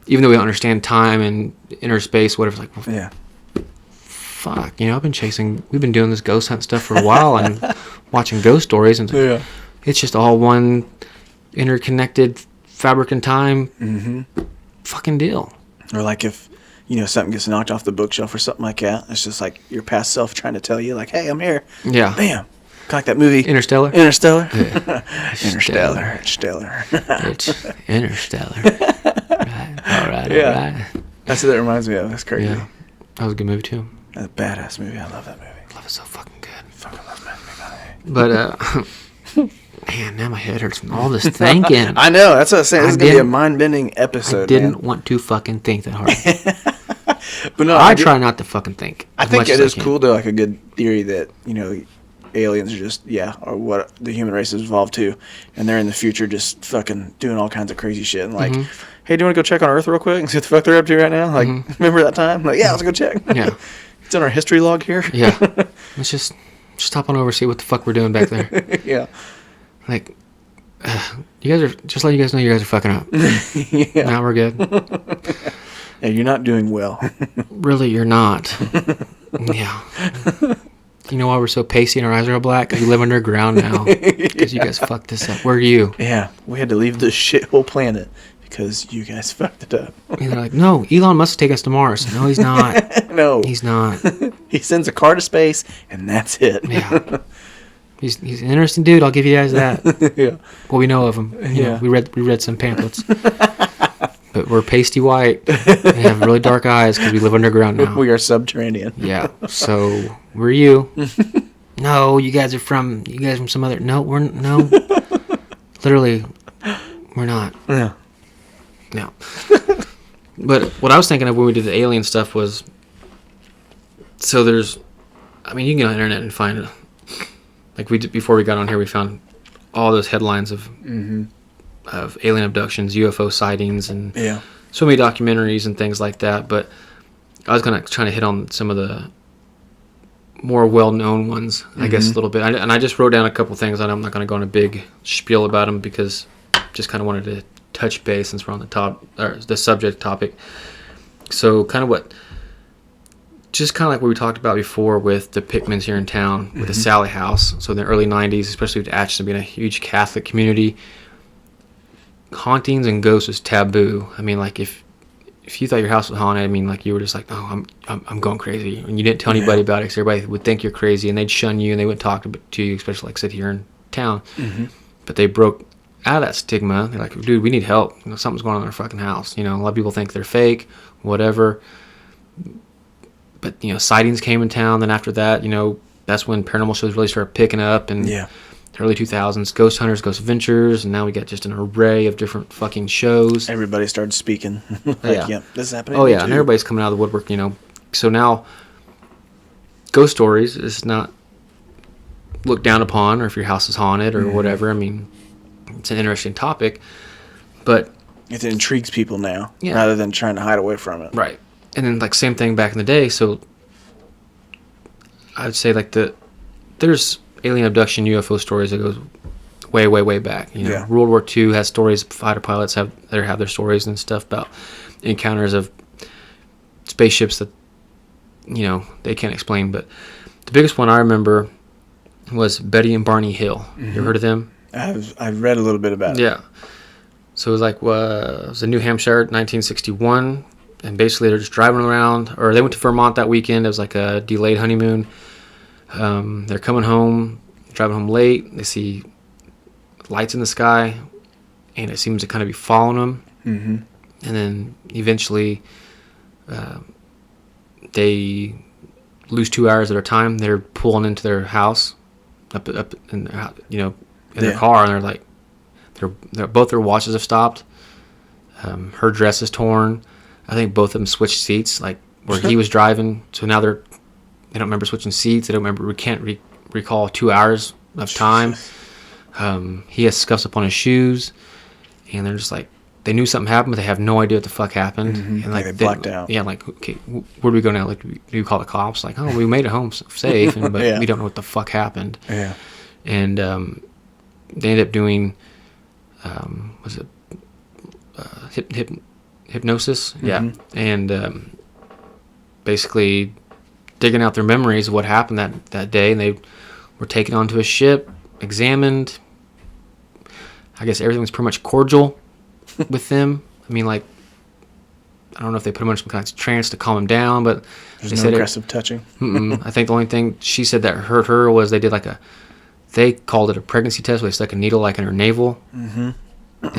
even though we don't understand time and inner space, whatever, it's like, well, yeah. Fuck, we've been doing this ghost hunt stuff for a while and watching ghost stories, and it's just all one interconnected fabric and time fucking deal. Or like if, something gets knocked off the bookshelf or something like that, it's just like your past self trying to tell you, like, hey, I'm here. Yeah. Bam. Kind of like that movie. Interstellar? Yeah. Interstellar. It's Interstellar. Right. All right. Yeah. That's what that reminds me of. That's crazy. Yeah. That was a good movie, too. That's a badass movie. I love that movie. I love it so fucking good. Fucking love that movie. But, man, now my head hurts from all this thinking. I know. That's what I was saying. This is going to be a mind-bending episode, I didn't want to fucking think that hard. But no, I try not to fucking think. I think it is cool, though, like a good theory that, aliens are just, or what the human race has evolved to, and they're in the future just fucking doing all kinds of crazy shit, and like, hey, do you want to go check on Earth real quick and see what the fuck they're up to right now? Like, remember that time? Like, yeah, let's go check. Yeah. It's in our history log here. Yeah. Let's just hop on over, see what the fuck we're doing back there. Yeah. Like, you guys are, just letting you guys know you guys are fucking up. Yeah. Now we're good. Yeah, you're not doing well. Really, you're not. Yeah. You know why we're so pasty and our eyes are all black? Because we live underground now. Because you guys fucked this up. Where are you? Yeah, we had to leave this shithole planet because you guys fucked it up. And they're like, no, Elon Musk take us to Mars. No, he's not. No. He's not. He sends a car to space, and that's it. Yeah. He's an interesting dude. I'll give you guys that. Yeah. Well, we know of him. Yeah. We read some pamphlets. But we're pasty white and have really dark eyes because we live underground now. We are subterranean. Yeah. So, where are you? No, you guys from some other... No, no. Literally, we're not. Yeah. No. But what I was thinking of when we did the alien stuff was... So there's... I mean, you can get on the internet and find it. Like, before we got on here, we found all those headlines of... of alien abductions, UFO sightings, and so many documentaries and things like that. But I was trying to hit on some of the more well-known ones, I guess, a little bit. And I just wrote down a couple things. I'm not going to go on a big spiel about them because just kind of wanted to touch base since we're on the subject topic. So kind of like what we talked about before with the Pickmans here in town, with the Sally House. So in the early 90s, especially with Atchison being a huge Catholic community, hauntings and ghosts was taboo. I mean, like if you thought your house was haunted, I mean, like you were just like, oh, I'm going crazy, and you didn't tell anybody about it because everybody would think you're crazy, and they'd shun you and they wouldn't talk to you, especially like sit here in town. But they broke out of that stigma. They're like, dude, we need help. Something's going on in our fucking house. A lot of people think they're fake, whatever. But sightings came in town. Then after that, that's when paranormal shows really started picking up, and early 2000s, Ghost Hunters, Ghost Adventures, and now we got just an array of different fucking shows. Everybody started speaking. Like, this is happening. Oh, yeah, and everybody's coming out of the woodwork, So now, ghost stories is not looked down upon, or if your house is haunted, or whatever. I mean, it's an interesting topic, but... It intrigues people now, rather than trying to hide away from it. Right. And then, like, same thing back in the day, so I would say, like, there's... alien abduction UFO stories that goes way, way, way back. You know, Yeah. World War II has stories. Fighter pilots have their stories and stuff about encounters of spaceships that, you know, they can't explain. But the biggest one I remember was Betty and Barney Hill. You ever heard of them? I've read a little bit about it. Yeah. So it was like, it was in New Hampshire, 1961. And basically they're just driving around, or they went to Vermont that weekend. It was like a delayed honeymoon. They're coming home, driving home late. They see lights in the sky, and it seems to kind of be following them. Mm-hmm. And then eventually they lose 2 hours of their time. They're pulling into their house, up in their, you know, in their car, and they're like, they're both their watches have stopped. Her dress is torn. I think both of them switched seats, like where he was driving. So now they don't remember switching seats. They don't remember. We can't recall 2 hours of time. He has scuffs up on his shoes, and they're just like, they knew something happened, but they have no idea what the fuck happened. Mm-hmm. And like they blacked out. Yeah, like, okay, where do we go now? Like, do you call the cops? Like, oh, we made it home safe, but we don't know what the fuck happened. Yeah. And they ended up doing, was it hypnosis? Mm-hmm. Yeah. And basically digging out their memories of what happened that day, and they were taken onto a ship, examined. I guess everything was pretty much cordial with them. I mean, like, I don't know if they put them in some kind of trance to calm them down, but there's no aggressive touching. I think the only thing she said that hurt her was they did like they called it a pregnancy test, where they stuck a needle like in her navel. Mm-hmm.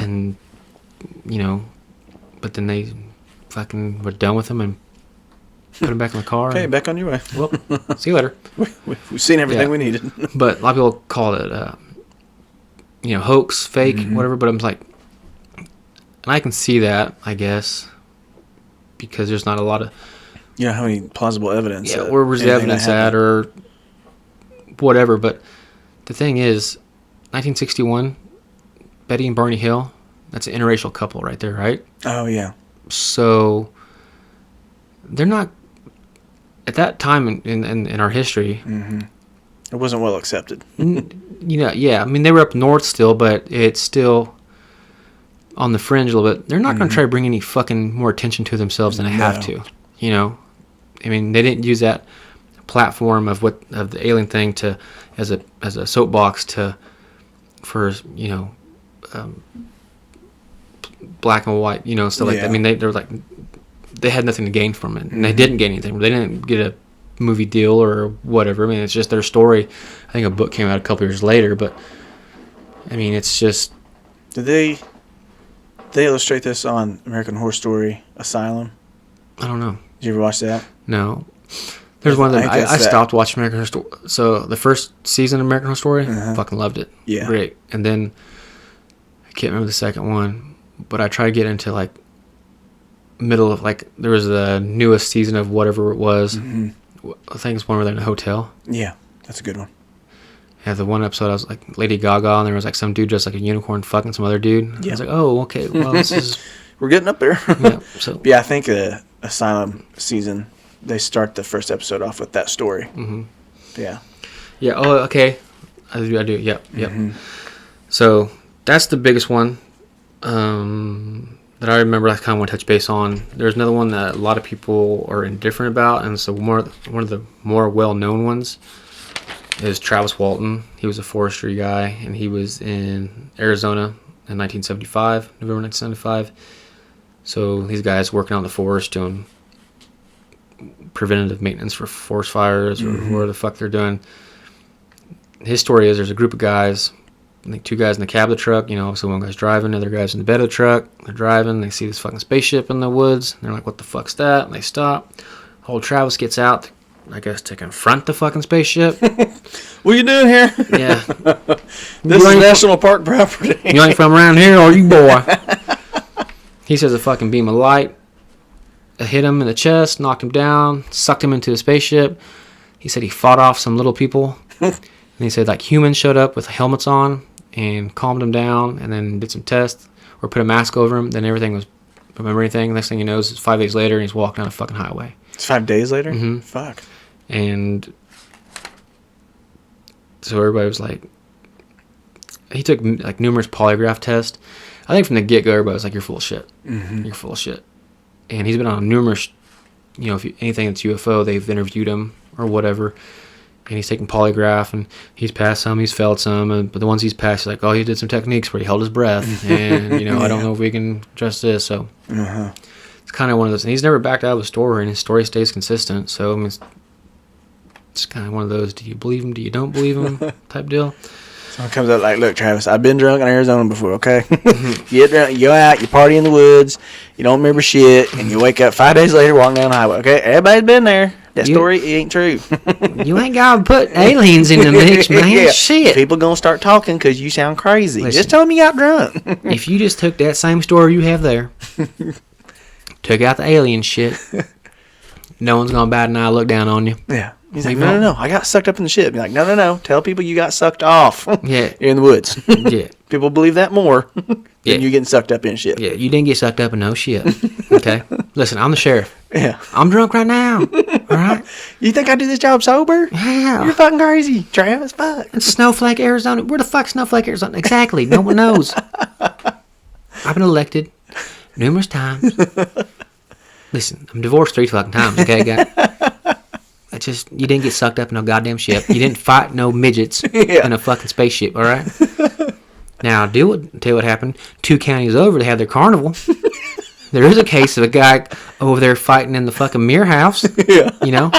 And, you know, but then they fucking were done with him and put him back in the car. Okay, back on your way. Well, see you later. We've seen everything we needed. But a lot of people call it, you know, hoax, fake, whatever. But I'm like, and I can see that, I guess, because there's not a lot of... You don't have any plausible evidence. Yeah, where's the evidence at, or whatever. But the thing is, 1961, Betty and Barney Hill, that's an interracial couple right there, right? Oh, yeah. So they're not... At that time in our history... Mm-hmm. It wasn't well accepted. You know, yeah. I mean, they were up north still, but it's still on the fringe a little bit. They're not going to try to bring any fucking more attention to themselves than they have to. You know, I mean, they didn't use that platform of the alien thing to as a soapbox for you know, black and white, you know, stuff like that. I mean, they're like, they had nothing to gain from it, and they didn't gain anything. They didn't get a movie deal or whatever. I mean, it's just their story. I think a book came out a couple years later, but I mean, it's just... Did they illustrate this on American Horror Story Asylum? I don't know. Did you ever watch that? No. There's one of them. I stopped watching American Horror Story. So the first season of American Horror Story, fucking loved it. Yeah. Great. And then I can't remember the second one, but I tried to get into like middle of, like, there was the newest season of whatever it was. I think it's one where they're in a hotel. Yeah, that's a good one. Yeah, the one episode I was like Lady Gaga, and there was like some dude dressed like a unicorn fucking some other dude. Yeah. I was like, oh, okay, well, this is... We're getting up there. Yeah, I think Asylum season, they start the first episode off with that story. Mm-hmm. Yeah. Yeah, oh, okay. I do, yep. So, that's the biggest one that I remember I kind of want to touch base on. There's another one that a lot of people are indifferent about, and so one of the more well-known ones is Travis Walton. He was a forestry guy, and he was in Arizona in 1975, November 1975. So these guys working out in the forest doing preventative maintenance for forest fires or whatever the fuck they're doing. His story is there's a group of guys, I think 2 guys in the cab of the truck, you know, so one guy's driving, the other guy's in the bed of the truck. They're driving, they see this fucking spaceship in the woods. They're like, what the fuck's that? And they stop. Old Travis gets out, I guess, to confront the fucking spaceship. What are you doing here? Yeah. This is national park property. You ain't from around here, are you, boy? He says a fucking beam of light hit him in the chest, knocked him down, sucked him into the spaceship. He said he fought off some little people. And he said, like, humans showed up with helmets on and calmed him down, and then did some tests or put a mask over him. Then everything was, remember anything? Next thing he knows, it's 5 days later, and he's walking down a fucking highway. It's 5 days later? Mm-hmm. Fuck. And so everybody was like, he took like numerous polygraph tests. I think from the get-go, everybody was like, "You're full of shit. Mm-hmm. You're full of shit." And he's been on numerous, if anything that's UFO, they've interviewed him or whatever. And he's taken polygraph, and he's passed some, he's failed some, but the ones he's passed, like, he did some techniques where he held his breath, and I don't know if we can trust this. So it's kind of one of those. And he's never backed out of the story, and his story stays consistent. So I mean, it's kind of one of those: do you believe him? Do you don't believe him? Type deal. Someone comes up like, "Look, Travis, I've been drunk in Arizona before, okay? You get drunk, you go out, you party in the woods, you don't remember shit, and you wake up 5 days later walking down the highway, okay? Everybody's been there. That story ain't true." You ain't got to put aliens in the mix, man. Yeah. Shit. People going to start talking because you sound crazy. Listen, just tell them you got drunk. If you just took that same story you have there, took out the alien shit, no one's going to bat an eye, look down on you. Yeah. He's like, no, I got sucked up in the shit. Be like, no. Tell people you got sucked off. Yeah. In the woods. Yeah. People believe that more than you getting sucked up in shit. Yeah, you didn't get sucked up in no shit. Okay? Listen, I'm the sheriff. Yeah. I'm drunk right now. All right? You think I do this job sober? Yeah. You're fucking crazy, Travis. Fuck. It's Snowflake, Arizona. Where the fuck Snowflake, Arizona? Exactly. No one knows. I've been elected numerous times. Listen, I'm divorced 3 fucking times, okay, guy? You didn't get sucked up in no goddamn ship. You didn't fight no midgets in a fucking spaceship, all right? Now, tell you what happened. 2 counties over, they had their carnival. There is a case of a guy over there fighting in the fucking mirror house. Yeah.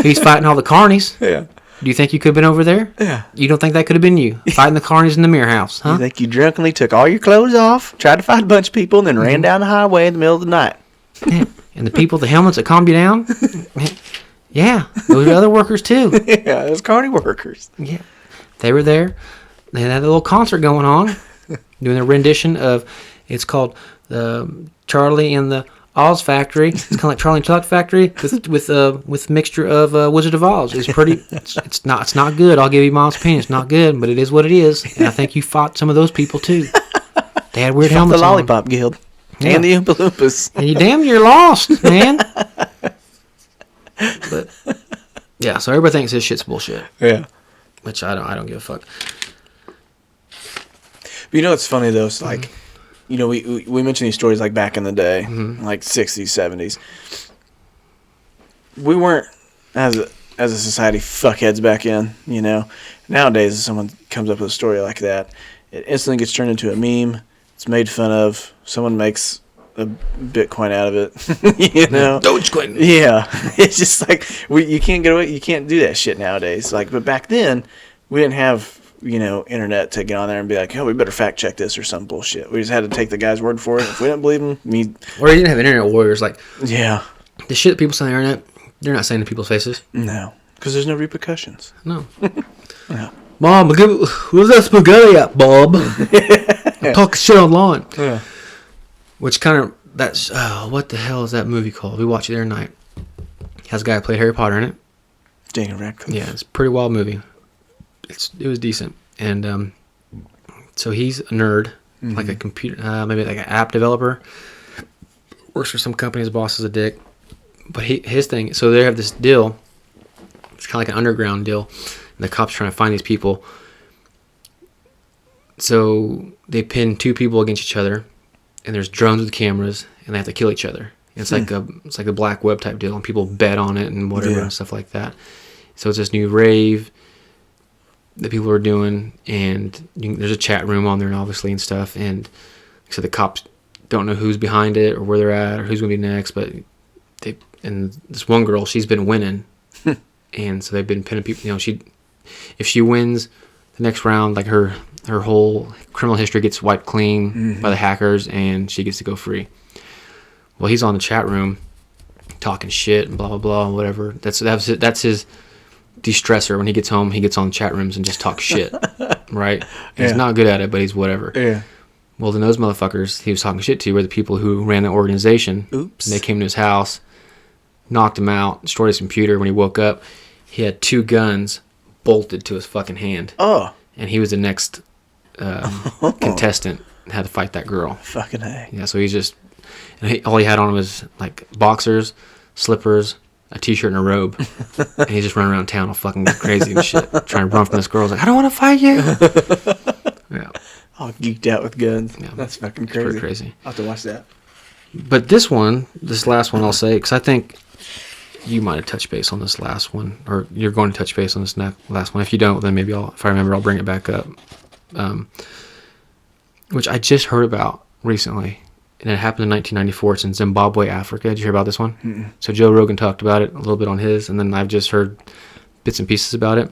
He's fighting all the carnies. Yeah. Do you think you could have been over there? Yeah. You don't think that could have been you? Fighting the carnies in the mirror house, huh? You think you drunkenly took all your clothes off, tried to fight a bunch of people, and then ran down the highway in the middle of the night? Yeah. And the people with the helmets that calmed you down? Yeah, those are other workers too. Yeah, those carny workers. Yeah, they were there. They had a little concert going on, doing a rendition of. It's called Charlie and the Oz Factory. It's kind of like Charlie and Chocolate Factory with mixture of Wizard of Oz. It's pretty. It's not good. I'll give you my opinion. It's not good, but it is what it is. And I think you fought some of those people too. They had weird helmets. The Lollipop Guild and the Oompa Loompas. And you damn near lost, man. But yeah, so everybody thinks this shit's bullshit. Yeah, which I don't give a fuck. But it's funny though. It's like, we mentioned these stories like back in the day, like 60s, 70s. We weren't as a society fuckheads back in. Nowadays, if someone comes up with a story like that, it instantly gets turned into a meme. It's made fun of. Someone makes a Bitcoin out of it, Dogecoin. Yeah, it's just like you can't get away. You can't do that shit nowadays. Like, but back then, we didn't have internet to get on there and be like, we better fact check this or some bullshit. We just had to take the guy's word for it. If we didn't believe him, or you didn't have internet warriors. Like, yeah, the shit that people say on the internet, they're not saying to people's faces. No, because there's no repercussions. No. Yeah. Mom, where's that spaghetti at, Bob? I'm talking shit online. Yeah. Which kind of, that's, what the hell is that movie called? We watched it the other night. Has a guy who played Harry Potter in it. Daniel Radcliffe. Yeah, it's a pretty wild movie. It was decent. And so he's a nerd, like a computer, maybe like an app developer. Works for some company, his boss is a dick. But his thing, so they have this deal. It's kind of like an underground deal. And the cops trying to find these people. So they pin 2 people against each other. And there's drones with cameras, and they have to kill each other. And it's like a black web type deal, and people bet on it and whatever and stuff like that. So it's this new rave that people are doing, and there's a chat room on there, obviously, and stuff. And so the cops don't know who's behind it or where they're at or who's going to be next. But and this one girl, she's been winning, and so they've been pinning people. If she wins the next round, like her whole criminal history gets wiped clean by the hackers, and she gets to go free. Well, he's on the chat room talking shit and blah blah blah and whatever. That's his de-stressor. When he gets home, he gets on the chat rooms and just talks shit, right? He's not good at it, but he's whatever. Yeah. Well, then those motherfuckers he was talking shit to were the people who ran the organization. Oops. And they came to his house, knocked him out, destroyed his computer. When he woke up, he had 2 guns bolted to his fucking hand. Oh. And he was the next contestant and had to fight that girl. Fucking A. Yeah, so he's just... all he had on him was like boxers, slippers, a t-shirt, and a robe. And he's just running around town all fucking crazy and shit, trying to run from this girl. He's like, I don't want to fight you. Yeah. all geeked out with guns. Yeah. That's fucking It's pretty crazy. crazy. I'll have to watch that. But this last one I'll say, because I think you might have touched base on this last one, or you're going to touch base on this last one. If you don't, then maybe if I remember, I'll bring it back up. Which I just heard about recently, and it happened in 1994. It's in Zimbabwe, Africa. Did you hear about this one? Mm-mm. So Joe Rogan talked about it a little bit on his, and then I've just heard bits and pieces about it.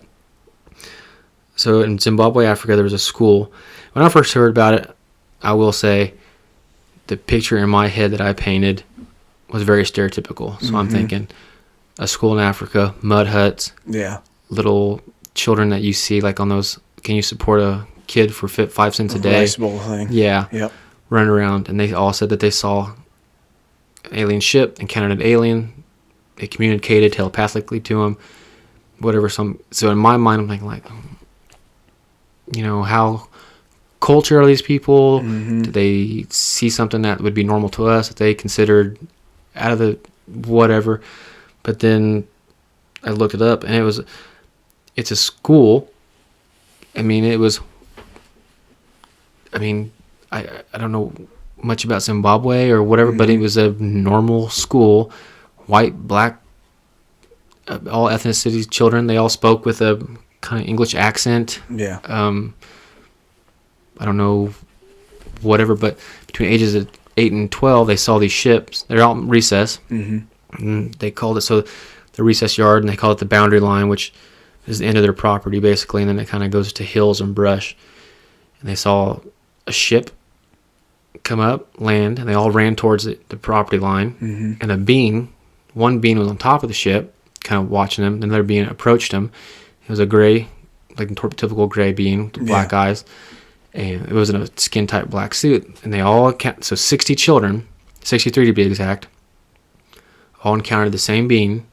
So in Zimbabwe, Africa, there was a school. When I first heard about it, I will say the picture in my head that I painted was very stereotypical. So I'm thinking a school in Africa, mud huts, little children that you see like on those, can you support a kid for 5 cents a day? Rice bowl thing. Yeah. Yep. Running around. And they all said that they saw an alien ship, encountered an alien. They communicated telepathically to them. Whatever. So in my mind, I'm thinking like, how culture are these people? Mm-hmm. Do they see something that would be normal to us that they considered out of the whatever? But then I looked it up, and it's a school. I don't know much about Zimbabwe or whatever, but it was a normal school, white, black, all ethnicities, children. They all spoke with a kind of English accent. Yeah. I don't know, whatever, but between ages of 8 and 12, they saw these ships. They're out in recess. Mm-hmm. And they called it, so the recess yard, and they call it the boundary line, which is the end of their property, basically, and then it kind of goes to hills and brush. And they saw a ship come up, land, and they all ran towards the property line. Mm-hmm. And one being was on top of the ship, kind of watching them. Another being approached them. It was a gray, like a typical gray being with black eyes. And it was in a skin-tight black suit. And they all, so 60 children, 63 to be exact, all encountered the same being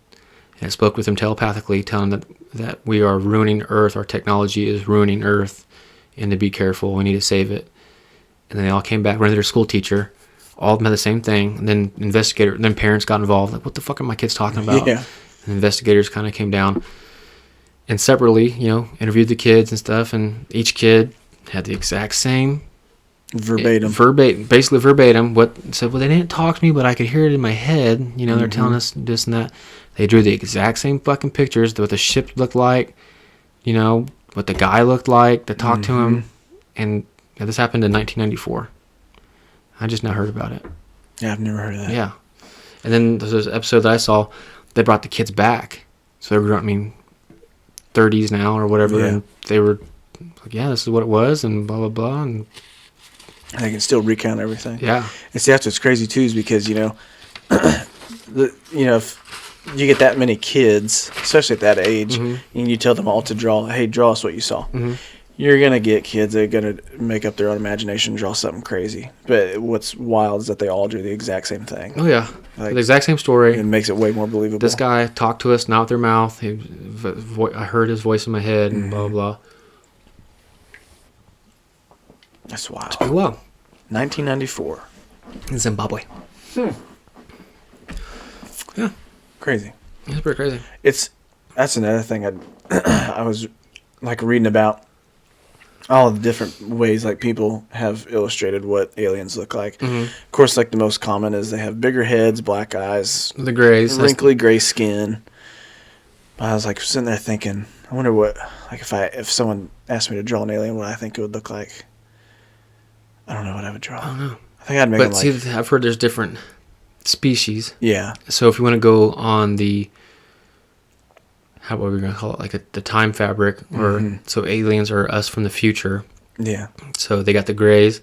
and spoke with them telepathically, telling them that we are ruining Earth, our technology is ruining Earth, and to be careful, we need to save it. And then they all came back, ran to their school teacher, all of them had the same thing, and then parents got involved, like, what the fuck are my kids talking about? Yeah. And investigators kind of came down and separately, interviewed the kids and stuff, and each kid had the exact same basically verbatim. Said, well, they didn't talk to me, but I could hear it in my head. They're telling us this and that. They drew the exact same fucking pictures, what the ship looked like, what the guy looked like that talked to him. And this happened in 1994. I just now heard about it. Yeah, I've never heard of that. Yeah. And then there's this episode that I saw, they brought the kids back. So they were, 30s now or whatever. Yeah. And they were like, yeah, this is what it was, and blah, blah, blah. And they can still recount everything. Yeah. And see, that's what's crazy, too, is because, if you get that many kids, especially at that age, and you tell them all to draw, hey, draw us what you saw. Mm-hmm. You're going to get kids that are going to make up their own imagination and draw something crazy. But what's wild is that they all drew the exact same thing. Oh, yeah. The exact same story. It makes it way more believable. This guy talked to us, not with their mouth. I heard his voice in my head, and blah, blah. That's wild. It's pretty wild. 1994. In Zimbabwe. Yeah. Crazy. It's pretty crazy. That's another thing I was reading about all the different ways people have illustrated what aliens look like. Mm-hmm. Of course, the most common is they have bigger heads, black eyes, the grays, wrinkly gray skin. But I was sitting there thinking, I wonder what if someone asked me to draw an alien, what I think it would look like. I don't know what I would draw. I don't know. I think I'd make But see, I've heard there's different species. Yeah. So if you want to go on the, what are we going to call it? The time fabric, or so aliens are us from the future. Yeah. So they got the grays.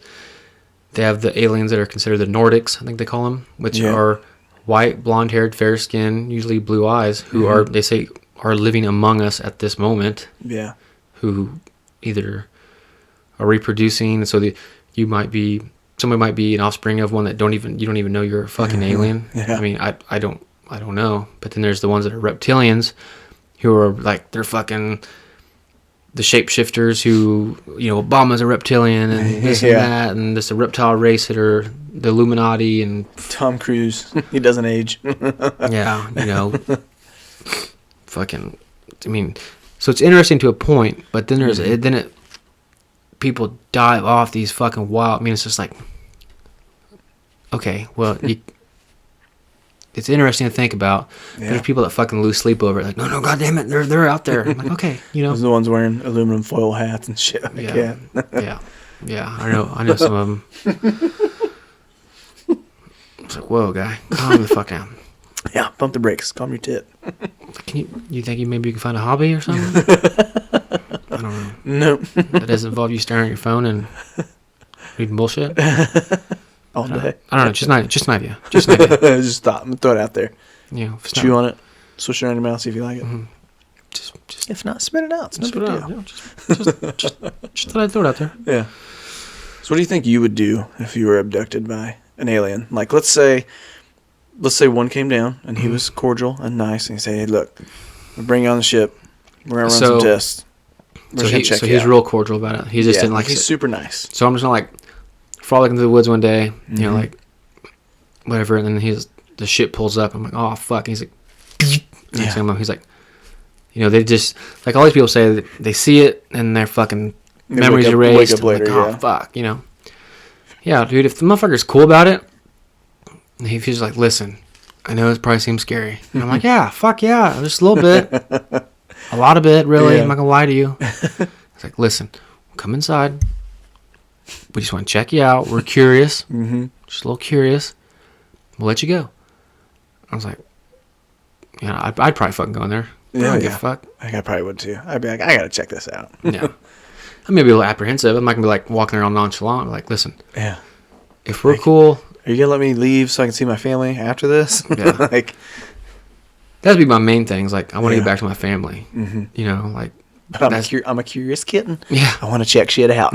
They have the aliens that are considered the Nordics, I think they call them, which are white, blonde-haired, fair skin, usually blue eyes, who are, they say, are living among us at this moment. Yeah. Who either are reproducing, so somebody might be an offspring of one that you don't even know you're a fucking alien. Yeah. I mean, I don't know. But then there's the ones that are reptilians, who are they're fucking the shapeshifters who, Obama's a reptilian and this and that, and this a reptile race that are the Illuminati and Tom Cruise. He doesn't age. Yeah, fucking. I mean, so it's interesting to a point, but then people dive off these fucking wild. I mean, it's just like, okay, well, it's interesting to think about. Yeah. There's people that fucking lose sleep over it. Like, no, God damn it, they're out there. I'm like, okay, you know. Those are the ones wearing aluminum foil hats and shit. Yeah. Yeah. I know some of them. It's like, whoa, guy, calm the fuck down. Yeah, pump the brakes, calm your tit. You think maybe you can find a hobby or something? I don't know. Nope. That doesn't involve you staring at your phone and reading bullshit. All day. I don't know. Just an idea. Just an idea. Just stop and throw it out there. You know, Chew on it. Swish it around your mouth. See if you like it. Mm-hmm. Just if not, spit it out. It's no big deal. Just thought I'd throw it out there. Yeah. So what do you think you would do if you were abducted by an alien? Like, let's say one came down and he was cordial and nice and he said, "Hey, look, we'll bring you on the ship. We're gonna run some tests." So he's real cordial about it. He just didn't like it. He's super nice. So I'm just gonna like frolicking through the woods one day, you know, like whatever, and then the ship pulls up. I'm like, oh fuck. And he's like, he's like, you know, they just like all these people say that they see it and their fucking memories erased. Wake up later, like, oh fuck, you know. Yeah, dude, if the motherfucker's cool about it, if he's like, listen, I know it probably seems scary. And I'm like, yeah, fuck yeah, just a little bit. A lot of it, really. Yeah. I'm not going to lie to you. It's like, listen, come inside. We just want to check you out. We're curious. Just a little curious. We'll let you go. I was like, yeah, I'd probably fucking go in there. I don't give a fuck. I think I probably would too. I'd be like, I got to check this out. Yeah. I may be a little apprehensive. I'm not going to be like walking around nonchalant. Like, listen. Yeah. If we're cool. Are you going to let me leave so I can see my family after this? Yeah. Like. That'd be my main thing. Is like, I want to get back to my family. You know, like. But I'm a curious kitten. Yeah. I want to check shit out.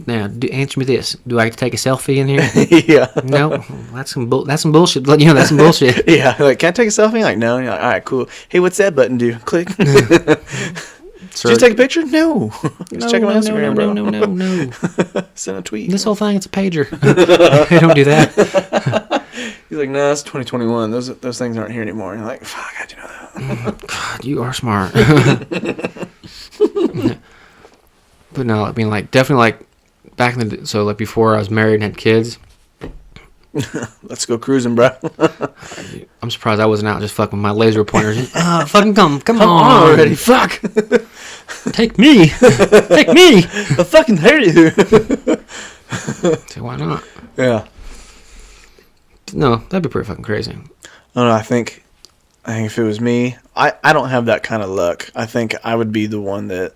Now, answer me this: do I get to take a selfie in here? Yeah. No, that's some bullshit. You know, that's some bullshit. Yeah. Like, can I take a selfie? Like, no. You're like, all right, cool. Hey, what's that button do? Click. Did you take a picture? No. Just checking my Instagram, bro. No. Send a tweet. This whole thing, it's a pager. I don't do that. He's like, no, it's 2021. Those things aren't here anymore. And you're like, fuck, how'd you know that? God, you are smart. But no, I mean, like, definitely, like, back in the... So, like, before I was married and had kids... Let's go cruising, bro. I'm surprised I wasn't out just fucking with my laser pointers. Fucking come on already. Fuck. Take me. Take me. I fucking hate you. So why not? Yeah. No, that'd be pretty fucking crazy. I don't know. I think if it was me, I don't have that kind of luck. I think I would be the one that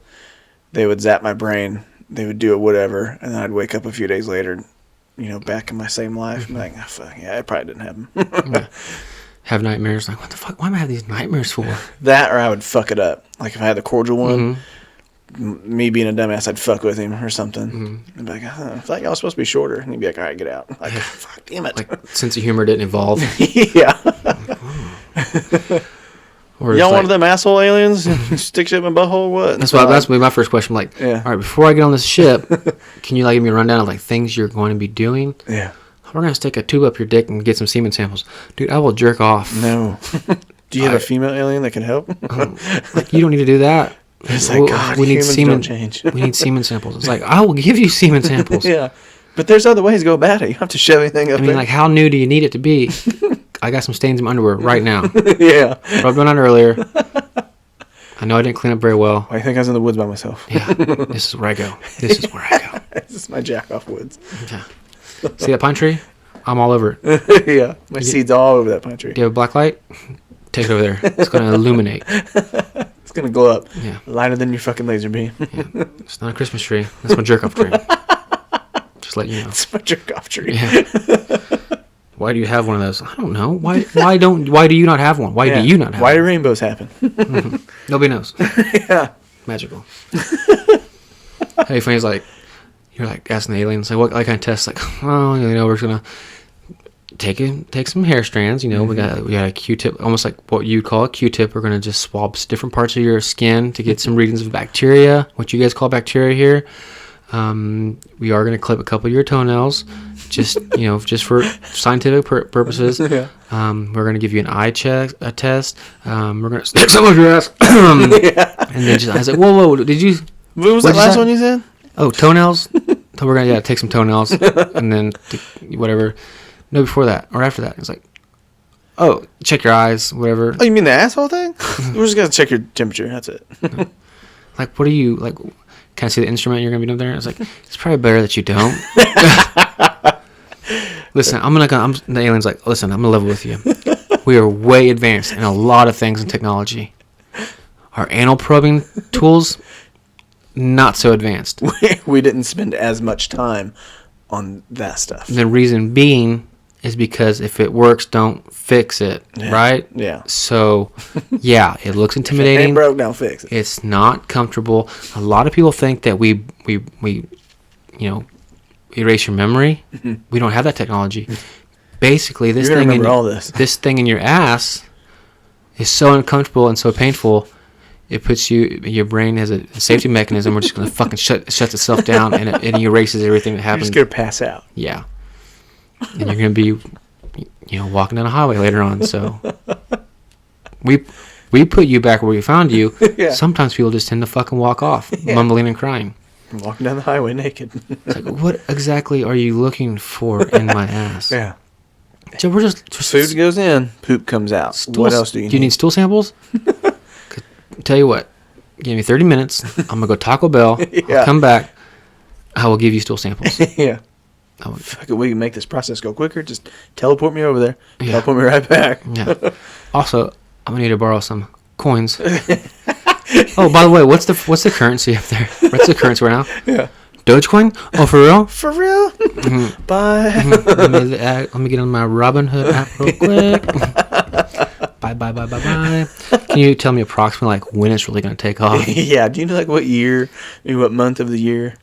they would zap my brain. They would do it, whatever, and then I'd wake up a few days later, you know, back in my same life. I'm like, oh, fuck, yeah, it probably didn't happen. Yeah. Have nightmares. Like, what the fuck? Why am I having these nightmares for? That, or I would fuck it up. Like, if I had the cordial one, me being a dumbass, I'd fuck with him or something. I'd be like, I thought y'all was supposed to be shorter. And he'd be like, all right, get out. Like, fuck, damn it. Like, sense of humor didn't evolve. Yeah. Or y'all like, one of them asshole aliens? Stick shit in my butthole? What? That's my first question. I'm like, all right, before I get on this ship, can you like give me a rundown of like things you're going to be doing? Yeah. We're going to stick a tube up your dick and get some semen samples. Dude, I will jerk off. No. Do you have a female alien that can help? Like, you don't need to do that. It's like, God, we need semen. Don't change. We need semen samples. It's like, I will give you semen samples. Yeah. But there's other ways to go about it. You don't have to shove anything up there. Like, how new do you need it to be? I got some stains in my underwear right now. Yeah. Rubbed one on earlier. I know I didn't clean up very well. Why do you think I was in the woods by myself? Yeah. This is where I go. This is where I go. This is my jack-off woods. Yeah. See that pine tree? I'm all over it. Yeah. My seed's all over that pine tree. Do you have a black light? Take it over there. It's going to illuminate. It's going to glow up. Yeah. Lighter than your fucking laser beam. Yeah. It's not a Christmas tree. That's my jerk-off tree. Just let you know. It's my jerk-off tree. Yeah. Why do you have one of those? I don't know. Why do you not have one? Why do you not have one? Why do one? rainbows happen? Nobody knows. Yeah. Magical. Hey, funny, like, you're like asking the aliens, like, what kind of tests? Like, oh, you know, we're gonna take some hair strands. You know, we got a Q-tip, almost like what you'd call a Q-tip. We're gonna just swab different parts of your skin to get some readings of bacteria, what you guys call bacteria here. We are gonna clip a couple of your toenails, just for scientific purposes. Yeah. We're gonna give you an eye test. We're gonna stick some of your ass. And then I was like, whoa, did you What was What'd that you last say? one you said? Oh, toenails. So we're gonna take some toenails and then whatever. No, before that or after that, it's like, oh, check your eyes, whatever. Oh, you mean the asshole thing? We're just gonna check your temperature. That's it. Like, what are you like? Can I see the instrument you're gonna be doing there? It's like, it's probably better that you don't. Listen, the alien's like, listen, I'm gonna level with you. We are way advanced in a lot of things in technology. Our anal probing tools, not so advanced. We didn't spend as much time on that stuff. The reason being is because if it works, don't fix it, right? Yeah. So, yeah, it looks intimidating. If it ain't broke, don't fix it. It's not comfortable. A lot of people think that we erase your memory. Mm-hmm. We don't have that technology. Basically, this thing in your ass is so uncomfortable and so painful. It puts your brain has a safety mechanism. We're just gonna fucking shuts itself down and it erases everything that happened. You're just gonna pass out. Yeah, and you're gonna be, walking down a highway later on. So we put you back where we found you. Yeah. Sometimes people just tend to fucking walk off, mumbling and crying. I'm walking down the highway naked. It's like, what exactly are you looking for in my ass? Yeah. So we're just food goes in, poop comes out. What else do you need? Do you need stool samples? Tell you what, give me 30 minutes. I'm gonna go Taco Bell. I'll come back. I will give you stool samples. Yeah. Fuck it, we can make this process go quicker. Just teleport me over there. Yeah. Teleport me right back. Yeah. Also, I'm gonna need to borrow some coins. Oh, by the way, what's the currency up there? What's the currency right now? Yeah. Dogecoin? Oh, for real? For real? Mm-hmm. Bye. Mm-hmm. Let me get on my Robinhood app real quick. Bye. Can you tell me approximately like when it's really going to take off? Yeah. Do you know like what year, maybe what month of the year?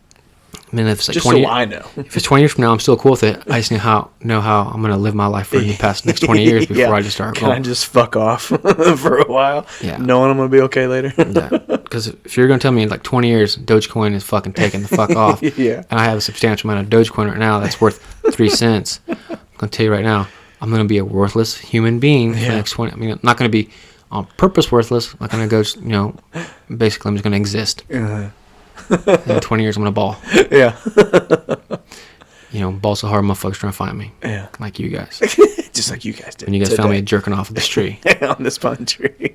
I mean, if it's like just 20, so I know. If it's 20 years from now, I'm still cool with it. I just know how I'm going to live my life for the past next 20 years before I just start. Can I just fuck off for a while? Yeah. Knowing I'm going to be okay later. Yeah. Because if you're going to tell me in like 20 years, Dogecoin is fucking taking the fuck off. Yeah. And I have a substantial amount of Dogecoin right now that's worth 3 cents. I'm going to tell you right now, I'm going to be a worthless human being for the next 20. I mean, I'm not going to be on purpose worthless. I'm not going to go, basically I'm just going to exist. Uh-huh. In 20 years, I'm going to ball. Yeah. Ball so hard, motherfuckers trying to find me. Yeah. Like you guys. Just like you guys did. And you guys found me jerking off of this tree. On this pine tree.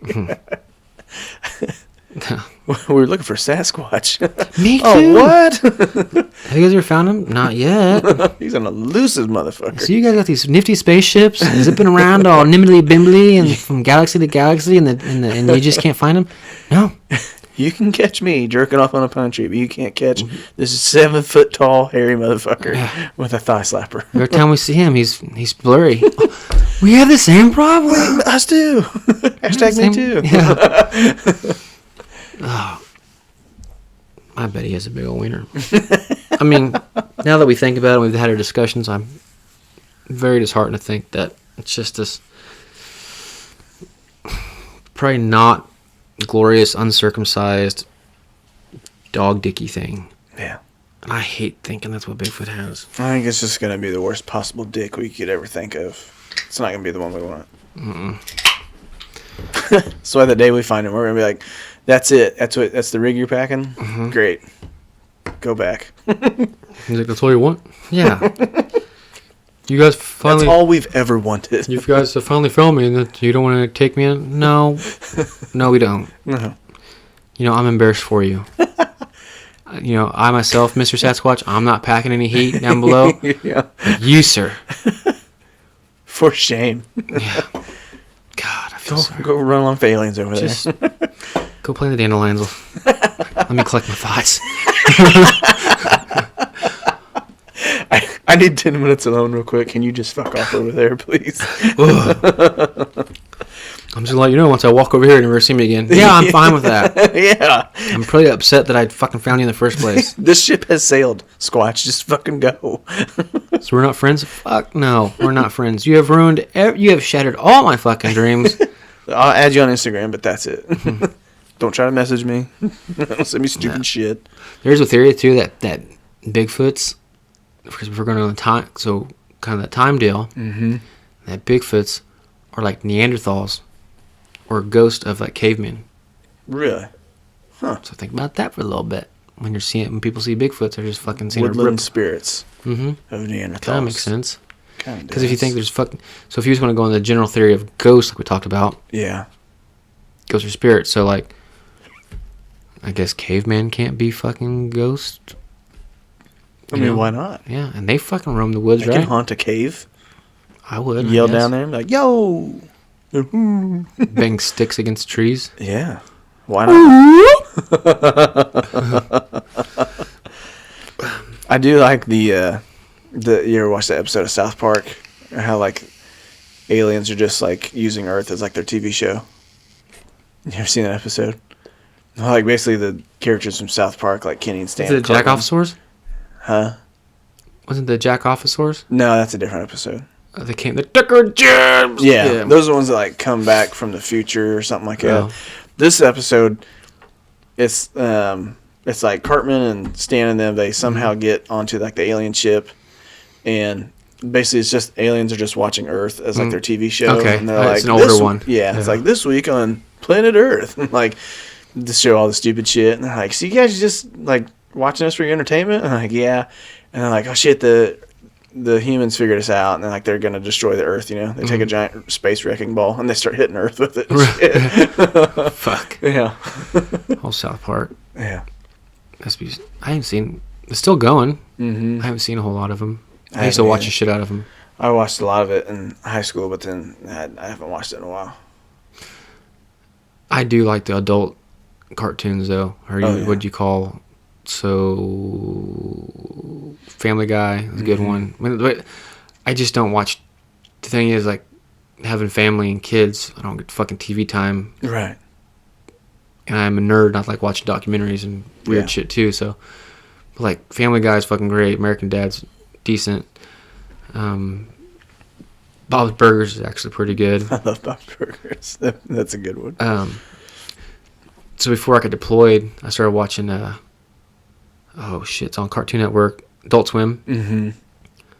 We were looking for Sasquatch. Me too. Oh, what? Have you guys ever found him? Not yet. He's an elusive motherfucker. So you guys got these nifty spaceships zipping around all nimbly bimbly and from galaxy to galaxy, and you just can't find him? No. You can catch me jerking off on a pine tree, but you can't catch this 7 foot tall hairy motherfucker with a thigh slapper. Every time we see him, he's blurry. We have the same problem. Us too. Hashtag me too. Yeah. Oh, I bet he has a big old wiener. I mean, now that we think about it, we've had our discussions, I'm very disheartened to think that it's just this probably not glorious, uncircumcised dog dicky thing. Yeah. And I hate thinking that's what Bigfoot has. I think it's just going to be the worst possible dick we could ever think of. It's not going to be the one we want. So the day we find him, we're going to be like, that's it. That's the rig you're packing? Mm-hmm. Great. Go back. He's like, that's all you want? Yeah. You guys finally... That's all we've ever wanted. You guys have finally found me and that you don't want to take me in? No. No, we don't. Uh-huh. I'm embarrassed for you. I myself, Mr. Sasquatch, I'm not packing any heat down below. Yeah. You, sir. For shame. Yeah. God, I feel sorry. Go run along for aliens over there. Go play in the dandelions. Let me collect my thoughts. I need 10 minutes alone real quick. Can you just fuck off over there, please? I'm just going to let you know once I walk over here and you never see me again. Yeah, I'm fine with that. Yeah. I'm pretty upset that I fucking found you in the first place. This ship has sailed, Squatch. Just fucking go. So we're not friends? Fuck no, we're not friends. You have shattered all my fucking dreams. I'll add you on Instagram, but that's it. Don't try to message me. Don't send me stupid shit. There's a theory, too, that Bigfoots, because if we're going on time, so kind of that time deal, that Bigfoots are like Neanderthals or ghosts of like cavemen. Really? Huh. So think about that for a little bit. when people see Bigfoots, they're just fucking seeing woodland spirits of Neanderthals. Kind of makes sense. Kind of because if you think there's fucking, so if you just want to go on the general theory of ghosts, like we talked about, ghosts are spirits. So like, I guess caveman can't be fucking ghosts. I mean, why not? Yeah, and they fucking roam the woods, they right? can haunt a cave. I would yell down there and be like, "Yo!" Bang sticks against trees. Yeah, why not? I do like the you ever watch the episode of South Park? How like aliens are just like using Earth as like their TV show. You ever seen that episode? Like basically the characters from South Park, like Kenny and Stan. Is it the Jack-Offisaurs? Huh? Wasn't the Jack-Offisaurs? No, that's a different episode. They came the Dicker Jams. Yeah, those are the ones that like come back from the future or something like that. Oh. This episode, it's like Cartman and Stan and them. They somehow get onto like the alien ship, and basically it's just aliens are just watching Earth as like their TV show. Okay, and they're it's an older one. Yeah, it's like this week on Planet Earth, like to show all the stupid shit. And they're like, so you guys just like watching us for your entertainment? And I'm like, yeah. And they're like, oh shit, the humans figured us out, and they're gonna destroy the Earth. You know, they take a giant space wrecking ball and they start hitting Earth with it. Fuck. Yeah. Whole South Park. Yeah. I haven't seen. It's still going. I haven't seen a whole lot of them. I used to watch the shit out of them. I watched a lot of it in high school, but then I haven't watched it in a while. I do like the adult cartoons though. What'd you call? So Family Guy is a good one. I just don't watch. The thing is, like, having family and kids, I don't get fucking TV time. Right. And I'm a nerd. I like watching documentaries and weird shit too. So, but like, Family Guy is fucking great. American Dad's decent. Bob's Burgers is actually pretty good. I love Bob's Burgers. That's a good one. So before I got deployed, I started watching. It's on Cartoon Network, Adult Swim. Mm-hmm.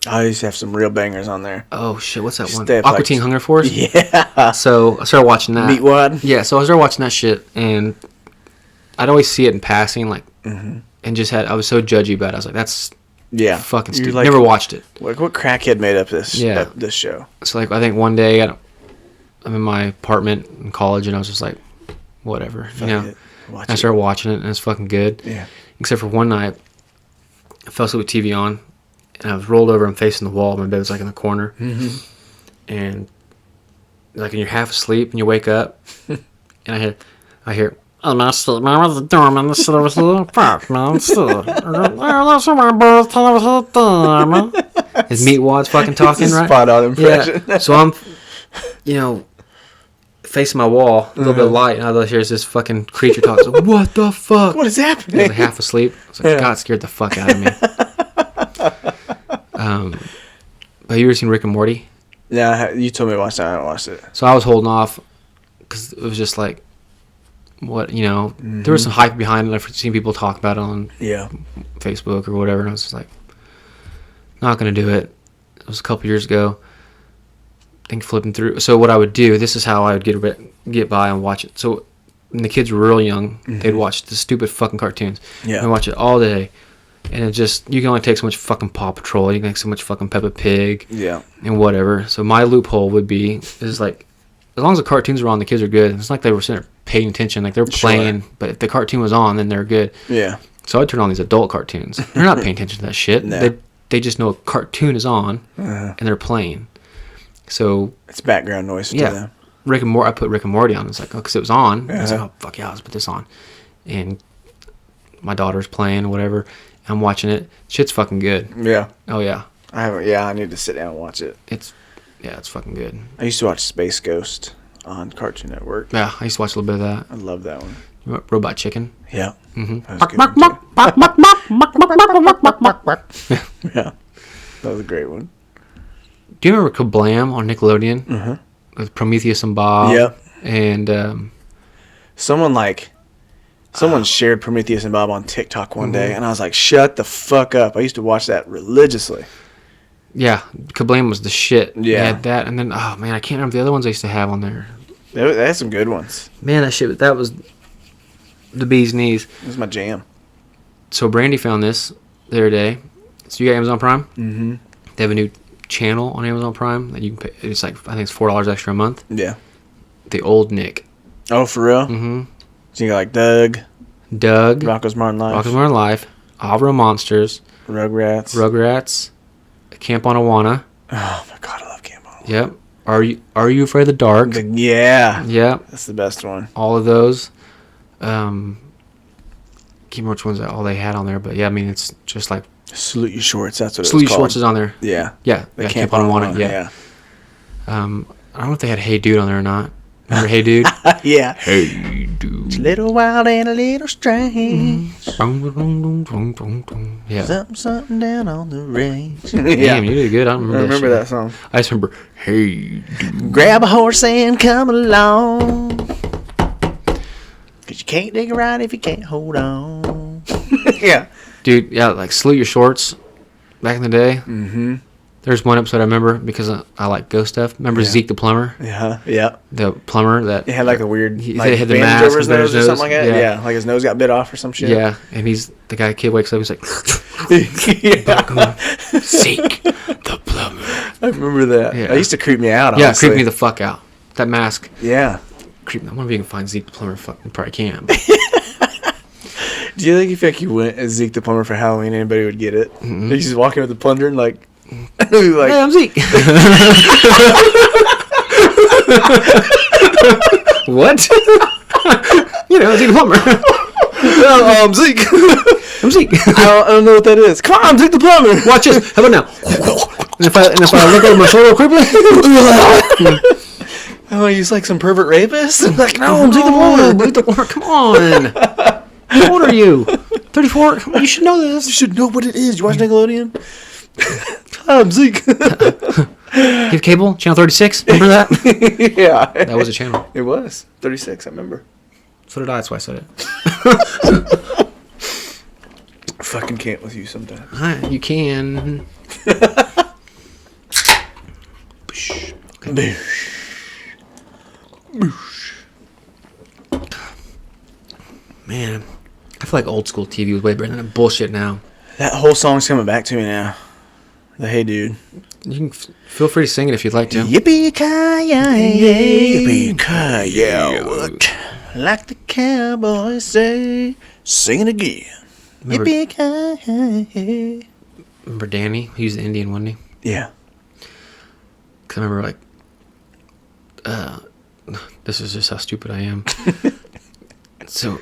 I used to have some real bangers on there. Oh shit, what's that one? Steph, Aqua Teen Hunger Force. Yeah. So I started watching that. Meatwad. Yeah, so I started watching that shit, and I'd always see it in passing, like, and I was so judgy about it. I was like, that's fucking stupid. Like, never watched it. Like, what crackhead made up this show? So like, I think one day I'm in my apartment in college, and I was just like, whatever, I started watching it, and it's fucking good. Yeah. Except for one night, I fell asleep with TV on, and I was rolled over and facing the wall. My bed was like in the corner, and like, when you're half asleep and you wake up, and I hear. I'm not still. My mother's dorm and the city was a fuck, man. Still. That's my birthday was a dorm. His Meatwad's fucking talking, right? Spot on impression. Yeah. So I'm, facing my wall, a little bit of light, and I hear this fucking creature talk. So, what the fuck? What is happening? I was like half asleep. I was like, God, scared the fuck out of me. But you ever seen Rick and Morty? Yeah, you told me to watch that. I haven't watched it. So I was holding off because it was just like, there was some hype behind it. I've seen people talk about it on Facebook or whatever, and I was just like, not going to do it. It was a couple years ago. I think flipping through. So what I would do, this is how I would get by and watch it. So when the kids were real young, they'd watch the stupid fucking cartoons. Yeah. And watch it all day. And it just, you can only take so much fucking Paw Patrol. You can take so much fucking Peppa Pig. Yeah. And whatever. So my loophole would be, is like, as long as the cartoons were on, the kids are good. It's like they were sitting there paying attention. Like, they were playing, but if the cartoon was on, then they're good. Yeah. So I'd turn on these adult cartoons. They're not paying attention to that shit. No. They just know a cartoon is on, and they're playing. So it's background noise to them. Rick and Morty. I put Rick and Morty on. It's like, because it was on. I was like, oh fuck yeah, let's put this on. And my daughter's playing or whatever. I'm watching it. Shit's fucking good. Yeah. Oh yeah. I haven't. Yeah, I need to sit down and watch it. It's fucking good. I used to watch Space Ghost on Cartoon Network. Yeah, I used to watch a little bit of that. I love that one. Robot Chicken. Yeah. Mm-hmm. Yeah. That was a great one. Do you remember Kablam on Nickelodeon? Mm-hmm. With Prometheus and Bob? Yep. And someone shared Prometheus and Bob on TikTok one day, and I was like, shut the fuck up. I used to watch that religiously. Yeah, Kablam was the shit. Yeah. They had that, and then, oh man, I can't remember the other ones I used to have on there. They had some good ones. Man, that was the bee's knees. It was my jam. So Brandy found this the other day. So you got Amazon Prime? Mm-hmm. They have a new channel on Amazon Prime that you can pay. It's like, I think it's $4 extra a month. Yeah. The Old Nick. Oh, for real? Mm-hmm. So you got like Doug, Rocko's Modern Life, Avra Monsters, Rugrats, Camp on Awana. Oh my god, I love Camp on Awana. Yep. Are you Afraid of the Dark? Yeah. Yep. That's the best one. All of those. Can't remember which ones all they had on there, but yeah, I mean it's just like Salute Your Shorts. That's what Salute it's Your called. Shorts is on there. Yeah. Yeah. The Camp on Awana. Yeah. I don't know if they had Hey Dude on there or not. Remember Hey Dude? Yeah. Hey Dude. It's a little wild and a little strange. Yeah. Something down on the range. Damn, you did good. I don't remember that song. I just remember Hey Dude. Grab a horse and come along. 'Cause you can't dig a ride if you can't hold on. Yeah. Dude, yeah, like Salute Your Shorts back in the day. Mm-hmm. There's one episode I remember because I like ghost stuff. Remember Zeke the plumber? Yeah. Yeah. The plumber that... He had like a weird they had the bandage mask over his nose or something like that. Yeah. Yeah. Like his nose got bit off or some shit. Yeah, and the kid wakes up, he's like... Yeah. Zeke the plumber. I remember that. Yeah. That used to creep me out, Yeah, honestly. creep me the fuck out. That mask. Yeah. Creep me. I wonder if you can find Zeke the plumber. Fuck, you probably can. Do you think if you went as Zeke the plumber for Halloween, anybody would get it? Mm-hmm. He's just walking with the plunger and like... Hey, I'm Zeke. What? You know, Zeke the plumber. No, I'm Zeke. I'm Zeke. I don't know what that is. Come on, Zeke the plumber. Watch this. How about now? And if I look over my shoulder quickly. Oh, he's like some pervert rapist? Like, no, I'm Zeke the plumber. Zeke the plumber. Come on. How old are you? 34? Come on, you should know this. You should know what it is. You watch Nickelodeon? I'm Zeke. You have cable? Channel 36? Remember that? Yeah. That was a channel. It was. 36, I remember. So did I. That's why I said it. I fucking can't with you sometimes. Hi, you can. Okay. Man, I feel like old school TV was way better than that bullshit now. That whole song's coming back to me now. The Hey Dude. You can feel free to sing it if you'd like to. Yippee-ki-yay, yippee-ki-yay, what? Like the cowboys say, sing it again. Yippee-ki-yay. Remember Danny? He was the Indian, wasn't he? Yeah. Because I remember, this is just how stupid I am. So,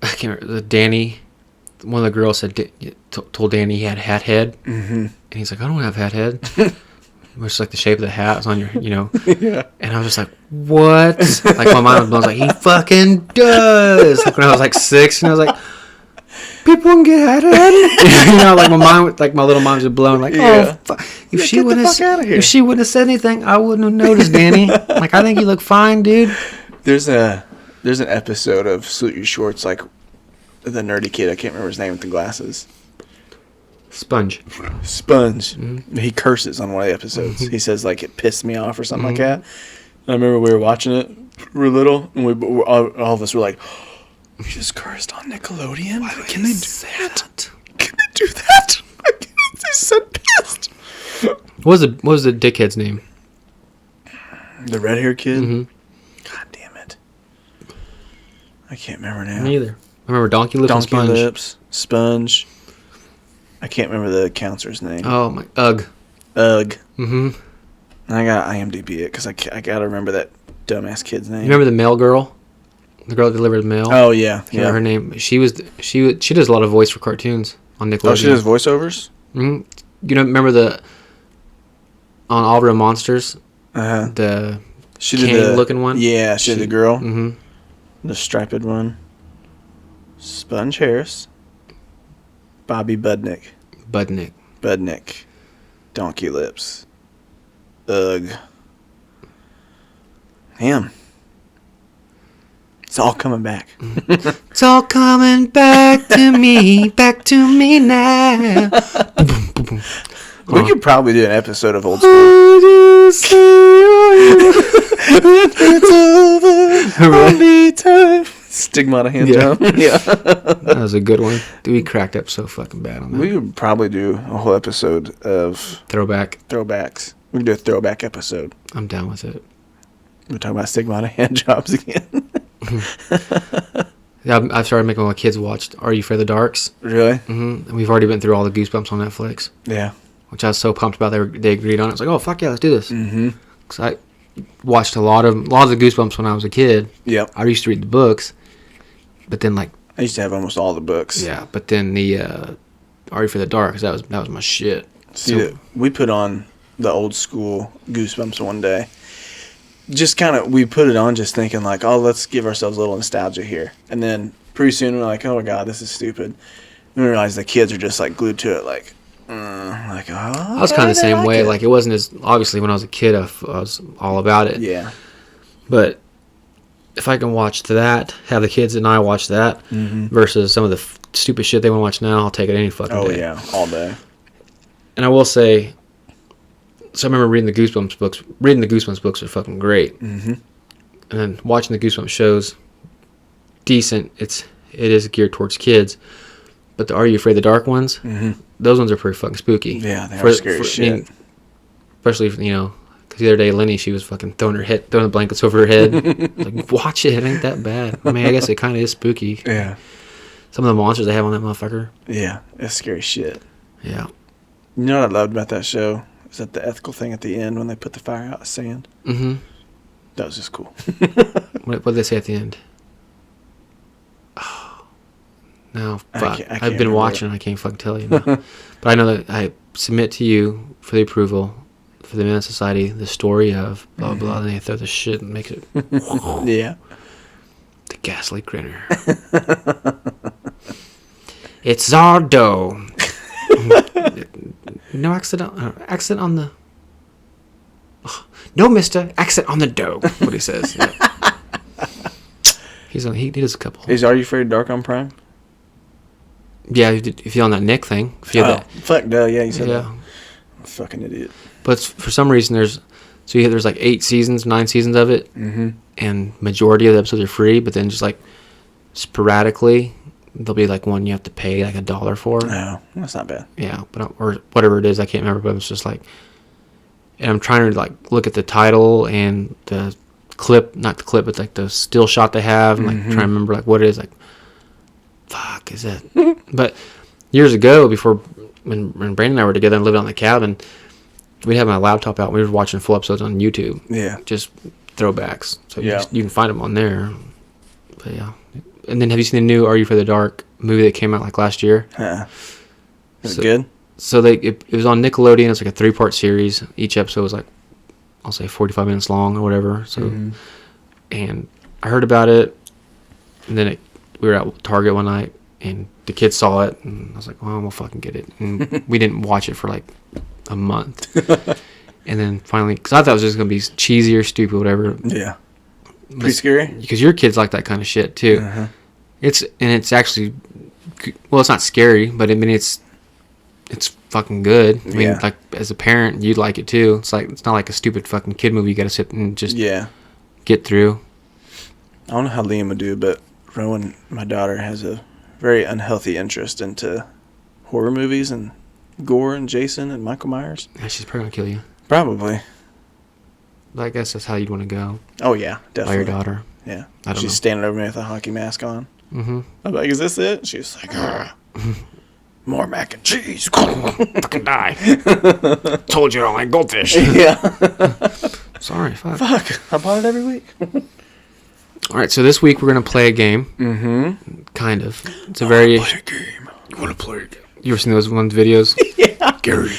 I can't remember. Danny, one of the girls told Danny he had hat head. Mm-hmm. And he's like, I don't have hat head. Which is like the shape of the hat. It's on your, Yeah. And I was just like, what? Like, my mind was blown. I was like, he fucking does. Like, when I was like 6, and I was like, people can get hat head. Like, my mind, like, my little mind was blown. Like, Yeah. oh, fuck. If she wouldn't have said anything, I wouldn't have noticed, Danny. Like, I think you look fine, dude. There's an episode of Salute Your Shorts, like, the nerdy kid, I can't remember his name with the glasses. Sponge. Mm-hmm. He curses on one of the episodes. He says, like, it pissed me off or something like that. And I remember we were watching it. We were little, and all of us were like, we just cursed on Nickelodeon? Can they do that? Can they do that? They said pissed. What was the dickhead's name? The red-haired kid? Mm-hmm. God damn it. I can't remember now. Me either. I remember Donkey Lips and Sponge. Donkey Lips, Sponge. I can't remember the counselor's name. Oh, my. Ugh. Mm-hmm. I got IMDb it because I got to remember that dumbass kid's name. You remember the mail girl? The girl that delivered the mail? Oh, yeah. Yeah. Her name. She does a lot of voice for cartoons on Nickelodeon. Oh, she does voiceovers? Mm-hmm. You know, remember on All Real Monsters? Uh-huh. The she did the looking one? Yeah, she did the girl. Mm-hmm. The striped one. Sponge Harris. Bobby Budnick. Budnick. Donkey Lips. Ugh. Damn. It's all coming back. It's all coming back to me now. We could probably do an episode of Old School. It's over. Only time. Stigmata hand Yeah. job. Yeah. That was a good one. Dude, we cracked up so fucking bad on that. We would probably do a whole episode of Throwback. throwbacks. We could do a throwback episode. I'm down with it. We're talking about stigmata hand jobs again. Yeah, I've started making my kids watch Are You Afraid of the Darks? Really? Mm-hmm. And we've already been through all the Goosebumps on Netflix, Yeah. which I was so pumped about. They agreed on it. I was like, oh, fuck yeah, let's do this. Mm-hmm. Because I watched a lot of the Goosebumps when I was a kid. Yep. I used to read the books, but then like, I used to have almost all the books. yeah, but then the Are You Afraid of the Dark? 'Cause that was my shit. See, we put on the old school Goosebumps one day. Just kind of, we put it on just thinking like, oh, let's give ourselves a little nostalgia here. And then pretty soon we're like, oh my God, this is stupid. And we realize the kids are just like glued to it, like, oh. I was kind of the same way. Like, it wasn't as, obviously when I was a kid, I was all about it. Yeah. But if I can watch that, have the kids and I watch that, versus some of the stupid shit they want to watch now, I'll take it any fucking day. Oh yeah, all day. And I will say, so I remember reading the Goosebumps books. Reading the Goosebumps books are fucking great. Mm-hmm. And then watching the Goosebumps shows, decent. It is geared towards kids. But the Are You Afraid of the Dark ones, those ones are pretty fucking spooky. Yeah, they are scary as shit. I mean, especially, because the other day Lenny, she was fucking throwing the blankets over her head. Like, watch it. It ain't that bad. I mean, I guess it kind of is spooky. Yeah. Some of the monsters they have on that motherfucker. Yeah, it's scary shit. Yeah. You know what I loved about that show? Is that the ethical thing at the end when they put the fire out of sand? Mm-hmm. That was just cool. What did they say at the end? Oh, no, fuck. I can't I've been remember. watching. I can't fucking tell you now. But I know that I submit to you for the approval for the Men's Society the story of blah blah. And they throw the shit and make it Yeah. the ghastly grinner. It's our dough. No accident on the. Oh, no, mister, accident on the dough. What he says. Yeah. He does a couple. Is Are You Afraid of Dark on Prime? Yeah, if you're on that Nick thing. If you're that, fuck no, yeah, you said yeah. that. I'm a fucking idiot. But for some reason there's 9 seasons of it, and majority of the episodes are free. But then just like sporadically, there'll be like one you have to pay like $1 for. No, that's not bad. Yeah, but or whatever it is, I can't remember. But it's just like, and I'm trying to like look at the title and the clip, not the clip, but like the still shot they have, and like trying to remember like what it is. Like, fuck, is that? But years ago, before when Brandon and I were together and living on the cabin, we'd have my laptop out. And we were watching full episodes on YouTube. Yeah, just throwbacks. So yeah, you can find them on there. But yeah. And then have you seen the new Are You Afraid of the Dark movie that came out like last year? Is it good? So it was on Nickelodeon. It's like a 3-part series. Each episode was like, I'll say 45 minutes long or whatever. So, and I heard about it, and then we were at Target one night, and the kids saw it, and I was like, well, we'll fucking get it. And we didn't watch it for like a month. And then finally, because I thought it was just going to be cheesy or stupid, whatever. Yeah. Pretty scary? Because your kids like that kind of shit, too. It's actually, well, it's not scary, but I mean, it's fucking good. I mean, like, as a parent, you'd like it, too. It's not like a stupid fucking kid movie you got to sit and just get through. I don't know how Liam would do, but Rowan, my daughter, has a very unhealthy interest into horror movies and gore and Jason and Michael Myers. Yeah, she's probably going to kill you. Probably. But I guess that's how you'd want to go. Oh, yeah, definitely. By your daughter. Yeah. I don't know. She's standing over me with a hockey mask on. I'm like, is this it? She's like, more mac and cheese. Fucking die. Told you I don't like goldfish. Yeah. Sorry, fuck. Fuck. I bought it every week. All right, so this week we're going to play a game. Kind of. It's a very... Play a game. You want to play a game? You ever seen those ones videos? Yeah. Gary.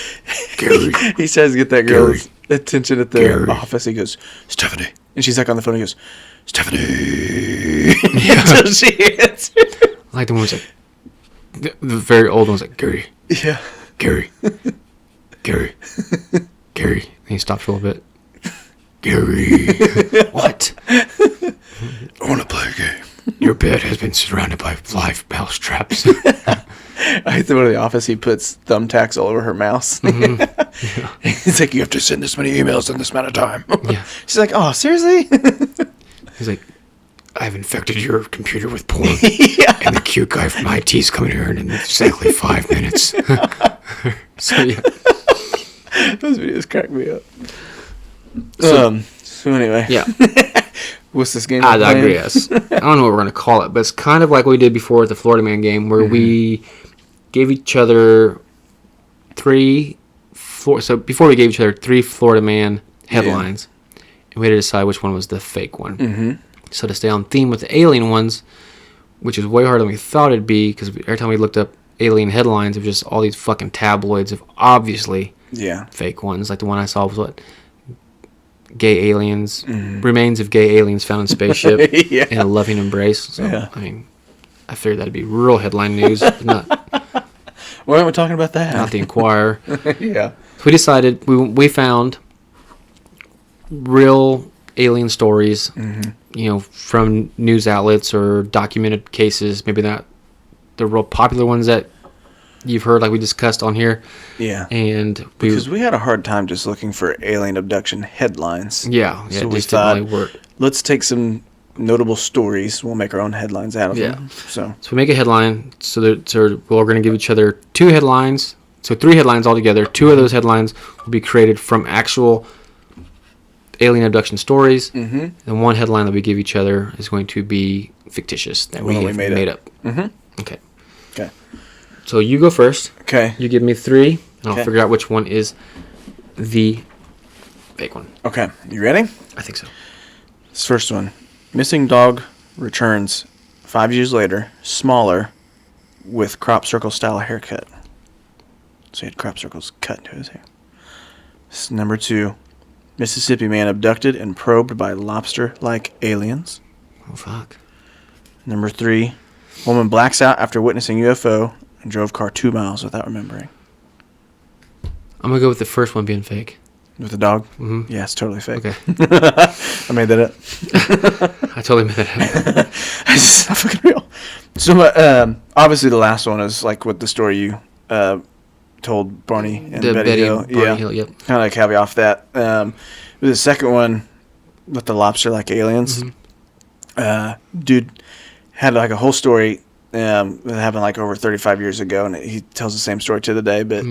He tries to get that girl's attention at the office. He goes, Stephanie. And she's like on the phone. He goes, Stephanie. Yeah. So she answers. I like the ones like... The very old ones like, Gary. Yeah. Gary. Gary. And he stops for a little bit. Gary. What? I want to play a game. Your bed has been surrounded by live mouse traps. I hate the one in the office. He puts thumbtacks all over her mouse. He's like, you have to send this many emails in this amount of time. Yeah. She's like, oh, seriously? He's like, I've infected your computer with porn. Yeah. And the cute guy from IT's coming here in exactly 5 minutes. So, yeah. Those videos crack me up. So anyway. Yeah. What's this game? I digress. I don't know what we're going to call it, but it's kind of like what we did before with the Florida Man game, where we gave each other so before we gave each other 3 Florida Man headlines, and we had to decide which one was the fake one. Mm-hmm. So to stay on theme with the alien ones, which is way harder than we thought it'd be, because every time we looked up alien headlines, it was just all these fucking tabloids of obviously fake ones. Like the one I saw was what? Gay aliens, remains of gay aliens found in spaceship in a loving embrace. So, I mean, I figured that'd be real headline news, but not. Why aren't we talking about that? Not the Inquirer. Yeah. So we decided we found real alien stories, from news outlets or documented cases. Maybe not the real popular ones that you've heard, like we discussed on here. Yeah. And because we had a hard time just looking for alien abduction headlines. Yeah. So we thought, let's take some notable stories. We'll make our own headlines out of them. So we make a headline. So we're going to give each other 2 headlines. So 3 headlines altogether. 2 of those headlines will be created from actual alien abduction stories. Mm-hmm. And 1 headline that we give each other is going to be fictitious that we made up. Mm-hmm. Okay. So you go first. Okay. You give me 3, and I'll figure out which one is the fake one. Okay. You ready? I think so. This first one. Missing dog returns 5 years later, smaller, with crop circle style haircut. So he had crop circles cut into his hair. This is number 2. Mississippi man abducted and probed by lobster-like aliens. Oh, fuck. Number 3. Woman blacks out after witnessing UFO and drove car 2 miles without remembering. I'm going to go with the first one being fake. With the dog? Mm-hmm. Yeah, it's totally fake. Okay. I made that up. I totally made that up. It's not fucking real. So, obviously the last one is like what the story you told Barney and Betty Hill. Barney Hill, yep. Kind of like caveat off that. The second one with the lobster-like aliens, dude had like a whole story that happened like over 35 years ago, and he tells the same story to the day, but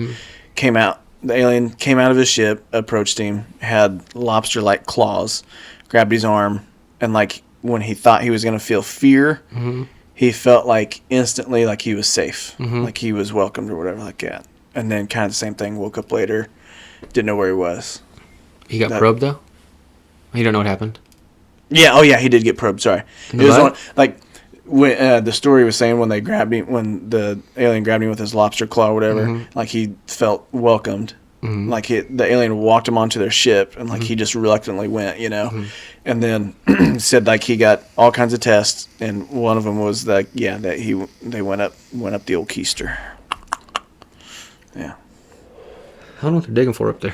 the alien came out of his ship, approached him, had lobster-like claws, grabbed his arm, and like when he thought he was going to feel fear, he felt like instantly like he was safe, like he was welcomed or whatever like that. And then kind of the same thing, woke up later, didn't know where he was. He got probed though? You don't know what happened? Yeah, oh yeah, he did get probed, sorry. It was one, like when the story was saying when they grabbed him, when the alien grabbed him with his lobster claw or whatever, like he felt welcomed. Like the alien walked him onto their ship, and like he just reluctantly went, and then said like he got all kinds of tests, and one of them was that they went up the old keister. Yeah. I don't know what they're digging for up there.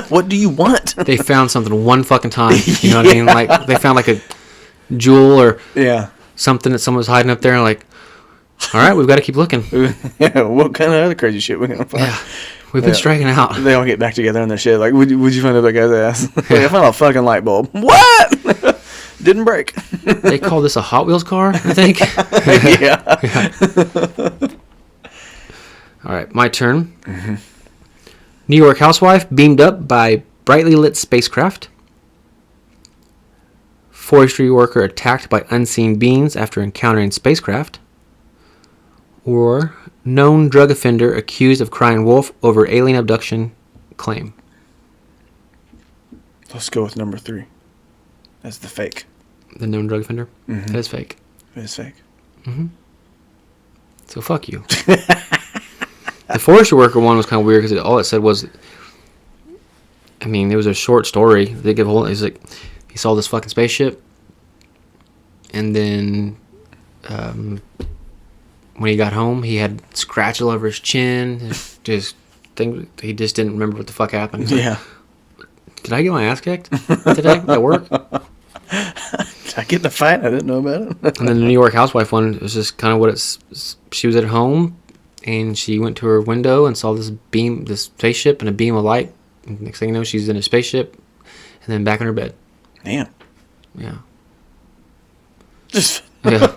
What do you want? They found something one fucking time. You know what I mean? Like they found like a jewel or something that someone was hiding up there, and like, all right, we've got to keep looking. Yeah, what kind of other crazy shit we gonna find? Yeah, we've been striking out. They all get back together on their shit. Like, would you find out that guy's ass? Like, I found a fucking light bulb. What? Didn't break. They call this a Hot Wheels car, I think. Yeah. All right, my turn. New York housewife beamed up by brightly lit spacecraft. Forestry worker attacked by unseen beings after encountering spacecraft. Or known drug offender accused of crying wolf over alien abduction claim. Let's go with number 3. That's the fake. The known drug offender? That is fake. It is fake. So fuck you. The forestry worker one was kind of weird because all it said was, I mean, it was a short story. They give a whole. He's like, he saw this fucking spaceship, and then when he got home, he had scratch all over his chin. Just thing, he just didn't remember what the fuck happened. Yeah. Did I get my ass kicked today at work? Did I get in a fight? I didn't know about it. And then the New York housewife one was just kind of what it's. She was at home. And she went to her window and saw this spaceship and a beam of light. And next thing you know, she's in a spaceship and then back in her bed. Damn. Yeah. Just Yeah.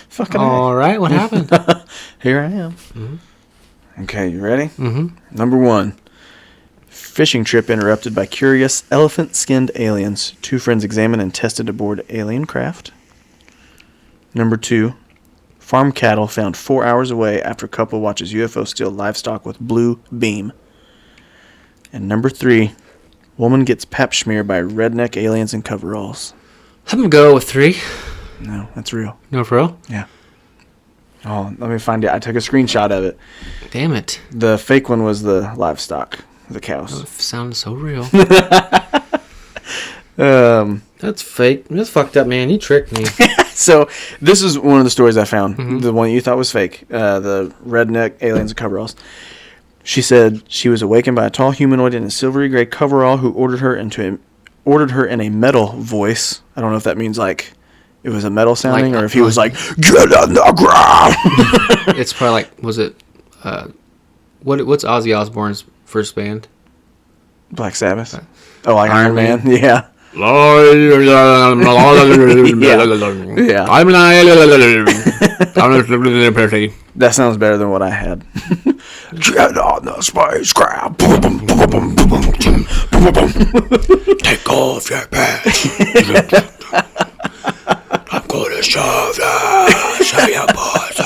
fucking All right, what happened? Here I am. Mm-hmm. Okay, you ready? Mm-hmm. Number 1. Fishing trip interrupted by curious elephant-skinned aliens. 2 friends examined and tested aboard alien craft. Number 2. Farm cattle found 4 hours away after couple watches UFO steal livestock with blue beam. And number 3. Woman gets pap smear by redneck aliens in coveralls. I'm gonna go with 3. No, that's real. No, for real? Yeah. Oh, let me find it. I took a screenshot of it. Damn it. The fake one was the livestock, the cows. That sounds so real. That's fake. That's fucked up, man. You tricked me. So this is one of the stories I found. Mm-hmm. The one you thought was fake. The redneck aliens in coveralls. She said she was awakened by a tall humanoid in a silvery gray coverall who ordered her in a metal voice. I don't know if that means like it was a metal sounding or if he was like, "Get on the ground." It's probably like, was it? What's Ozzy Osbourne's first band? Black Sabbath. Oh, like Iron Man. Yeah. Yeah. That sounds better than what I had. Get on the spacecraft. Take off your pants. I'm gonna shove your pussy.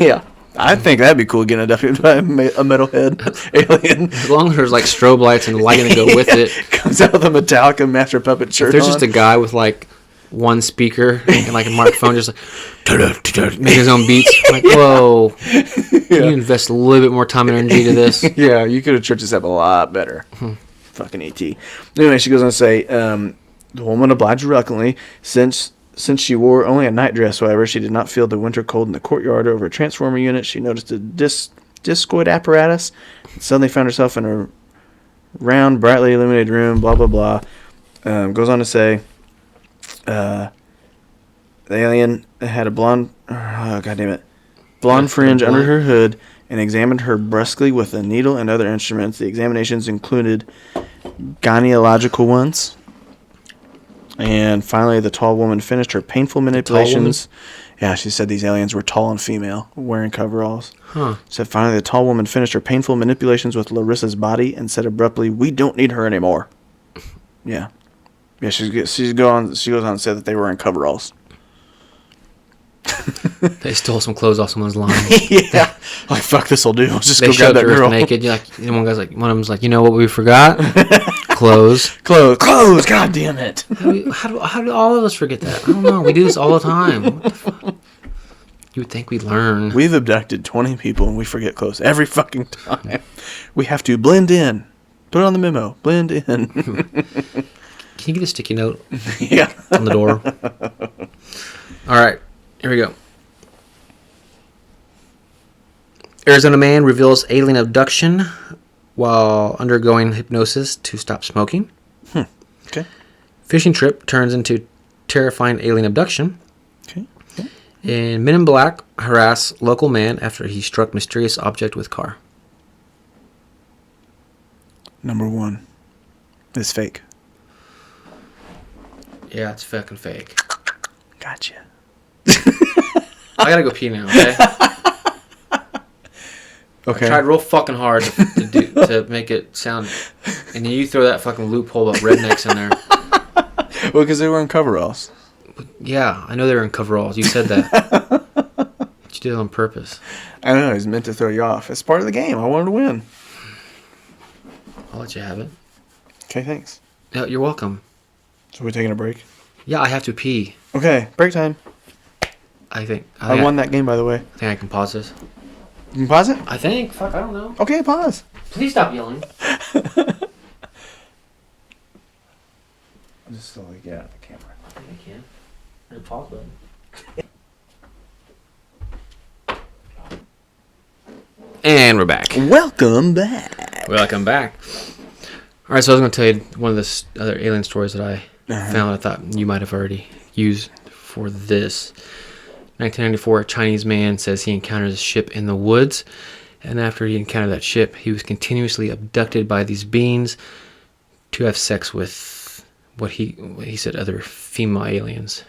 Yeah. I think that'd be cool getting abducted by a metalhead alien. As long as there's like strobe lights and lighting to go with it. Comes out with a Metallica Master Puppet shirt. If there's on. just a guy with like one speaker and like a microphone just like making his own beats. I'm like, whoa. Can you invest a little bit more time and energy to this? Yeah, you could have tricked us up a lot better. Fucking ET. Anyway, she goes on to say, the woman obliged reluctantly since she wore only a nightdress. However, she did not feel the winter cold in the courtyard. Over a transformer unit, she noticed a discoid apparatus and suddenly found herself in a round, brightly illuminated room, blah, blah, blah. Goes on to say, the alien had a blonde fringe under her hood and examined her brusquely with a needle and other instruments. The examinations included gynecological ones. And finally, the tall woman finished her painful manipulations. Yeah, she said these aliens were tall and female, wearing coveralls. Huh. Said finally, the tall woman finished her painful manipulations with Larissa's body and said abruptly, "We don't need her anymore." Yeah. Yeah, she goes on and said that they were in coveralls. They stole some clothes off someone's line. Yeah. Like, fuck, this'll do. Let's just They go grab showed that her girl. naked. You're like, one of them's like, you know what we forgot? Clothes. Clothes. God damn it. How do all of us forget that? I don't know. We do this all the time. What the fuck? You would think we'd learn. We've abducted 20 people and we forget clothes every fucking time. We have to blend in. Put it on the memo. Blend in. Can you get a sticky note? Yeah. On the door. All right. Here we go. Arizona man reveals alien abduction while undergoing hypnosis to stop smoking. Okay. Fishing trip turns into terrifying alien abduction. Okay. And men in black harass local man after he struck mysterious object with car. Number 1 is fake. Yeah, it's fucking fake. Gotcha. I gotta go pee now, okay? Okay. I tried real fucking hard to make it sound, and then you throw that fucking loophole about rednecks in there. Well, because they were in coveralls. Yeah, I know they were in coveralls. You said that. You did it on purpose. I know, he's meant to throw you off. It's part of the game. I wanted to win. I'll let you have it. Okay, thanks. Yeah, you're welcome. So we're taking a break? Yeah, I have to pee. Okay, break time. I won that game, by the way. I think I can pause this. You can pause it? I think. Fuck, I don't know. Okay, pause. Please stop yelling. I'll just slowly get out of the camera. I think I can. There's a pause button. And we're back. Welcome back. Welcome back. All right, so I was going to tell you one of the other alien stories that I found. I thought you might have already used for this. 1994, a Chinese man says he encounters a ship in the woods, and after he encountered that ship, he was continuously abducted by these beings to have sex with what he said other female aliens.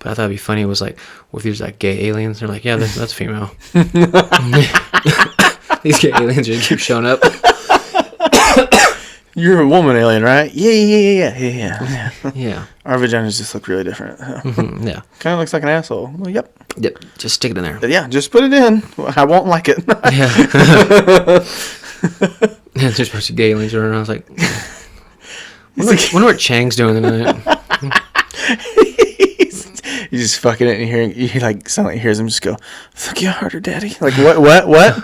But I thought it'd be funny. It was like, what if these like gay aliens? They're like, yeah, that's female. These gay aliens just keep showing up. You're a woman alien, right? Yeah. Yeah. Our vaginas just look really different. Mm-hmm, yeah. Kind of looks like an asshole. Well, yep. Just stick it in there. But yeah, just put it in. I won't like it. Yeah. There's a bunch of gay aliens around. I was like, wonder what Chang's doing tonight. He's just fucking it and he like suddenly hears him just go, "Fuck you harder, daddy." Like what? What?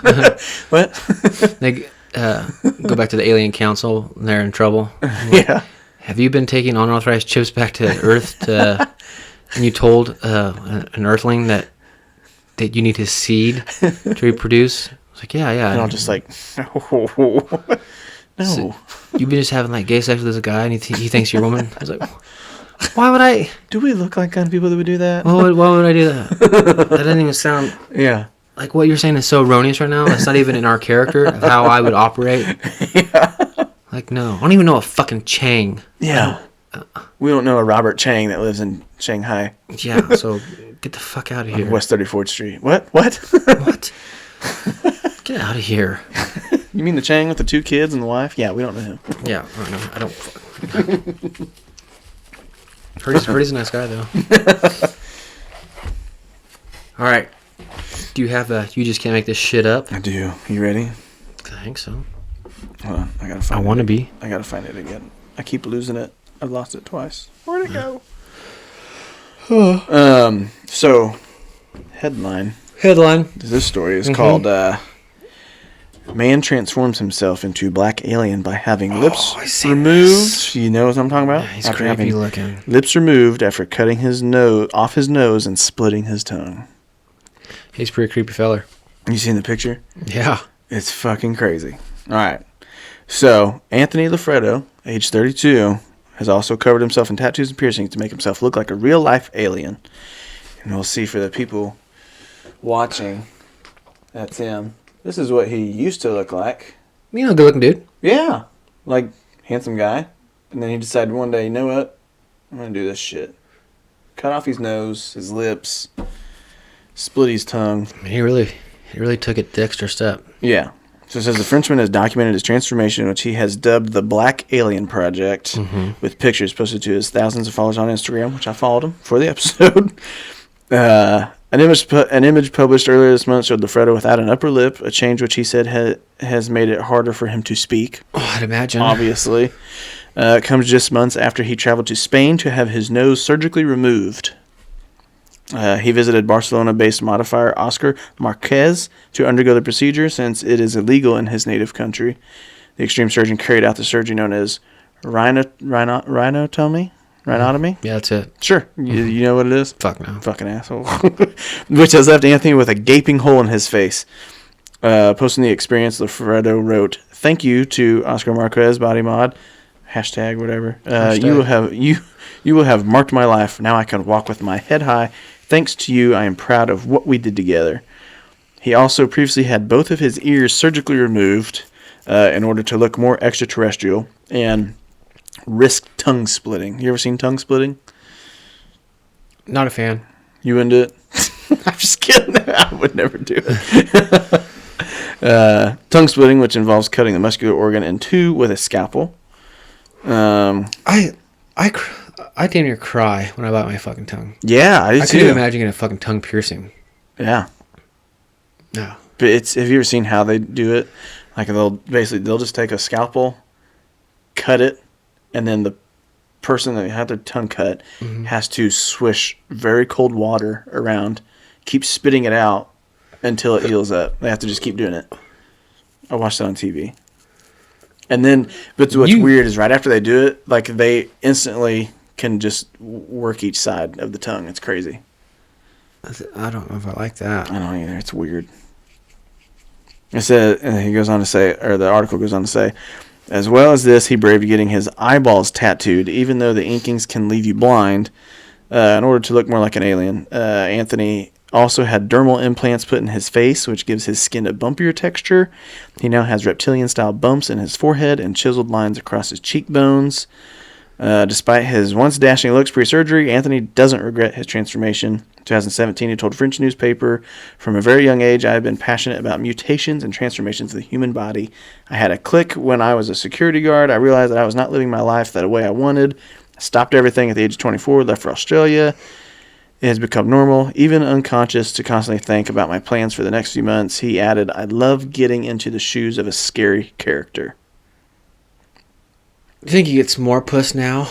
They go back to the alien council and they're in trouble. Yeah. Have you been taking unauthorized chips back to Earth and you told an Earthling that you need his seed to reproduce? I was like, yeah. And I'm just like, no. So, you've been just having like gay sex with this guy and he thinks you're a woman? I was like, why would I? Do we look like kind of people that would do that? Why would I do that? That doesn't even sound... Yeah. Like what you're saying is so erroneous right now. That's not even in our character of how I would operate. Yeah. Like, no. I don't even know a fucking Chang. Yeah. We don't know a Robert Chang that lives in Shanghai. Yeah, so get the fuck out of here. West 34th Street. What? What? Get out of here. You mean the Chang with the 2 kids and the wife? Yeah, we don't know him. Yeah, I don't. Heard he's a nice guy, though. All right. Do you have you just can't make this shit up? I do. You ready? I think so. Hold on. I gotta find it. I want to be. I gotta find it again. I keep losing it. I've lost it twice. Where'd it go? So, headline. This story is called Man Transforms Himself into Black Alien by having lips removed. This. You know what I'm talking about? Yeah, he's creepy looking. Lips removed after cutting his nose off his nose and splitting his tongue. He's a pretty creepy feller. You seen the picture? Yeah. It's fucking crazy. All right. So, Anthony Lafredo, age 32, has also covered himself in tattoos and piercings to make himself look like a real-life alien. And we'll see for the people watching, that's him. This is what he used to look like. You know, good-looking dude. Yeah. Like, handsome guy. And then he decided one day, you know what? I'm going to do this shit. Cut off his nose, his lips, split his tongue. He really took it the extra step. Yeah. So it says the Frenchman has documented his transformation, which he has dubbed the Black Alien Project, with pictures posted to his thousands of followers on Instagram, which I followed him for the episode. An image published earlier this month showed Lafredo without an upper lip, a change which he said has made it harder for him to speak. Oh, I'd imagine. Obviously. It comes just months after he traveled to Spain to have his nose surgically removed. He visited Barcelona-based modifier Oscar Marquez to undergo the procedure since it is illegal in his native country. The extreme surgeon carried out the surgery known as rhinotomy? Rhinotomy? Yeah, that's it. Sure. You know what it is? Fuck no. Fucking asshole. Which has left Anthony with a gaping hole in his face. Posting the experience, Lafredo wrote, "Thank you to Oscar Marquez, body mod, hashtag whatever. You will have marked my life. Now I can walk with my head high. Thanks to you, I am proud of what we did together." He also previously had both of his ears surgically removed in order to look more extraterrestrial and risked tongue splitting. You ever seen tongue splitting? Not a fan. You into it? I'm just kidding. I would never do it. Tongue splitting, which involves cutting the muscular organ in two with a scalpel. I damn near cry when I bite my fucking tongue. Yeah, I do too. I couldn't even imagine getting a fucking tongue piercing. Yeah. No. But have you ever seen how they do it? Like they'll just take a scalpel, cut it, and then the person that had their tongue cut has to swish very cold water around, keep spitting it out until it heals up. They have to just keep doing it. I watched it on TV. And then, but what's weird is right after they do it, like they instantly can just work each side of the tongue. It's crazy. I don't know if I like that. I don't either. It's weird. It said, he goes on to say, or the article goes on to say, as well as this, he braved getting his eyeballs tattooed, even though the inkings can leave you blind, in order to look more like an alien. Anthony also had dermal implants put in his face, which gives his skin a bumpier texture. He now has reptilian-style bumps in his forehead and chiseled lines across his cheekbones. Despite his once dashing looks pre-surgery, Anthony doesn't regret his transformation. In 2017, he told French newspaper, "From a very young age, I have been passionate about mutations and transformations of the human body. I had a click when I was a security guard. I realized that I was not living my life the way I wanted. I stopped everything at the age of 24, left for Australia. It has become normal, even unconscious, to constantly think about my plans for the next few months." He added, "I love getting into the shoes of a scary character." Do you think he gets more puss now?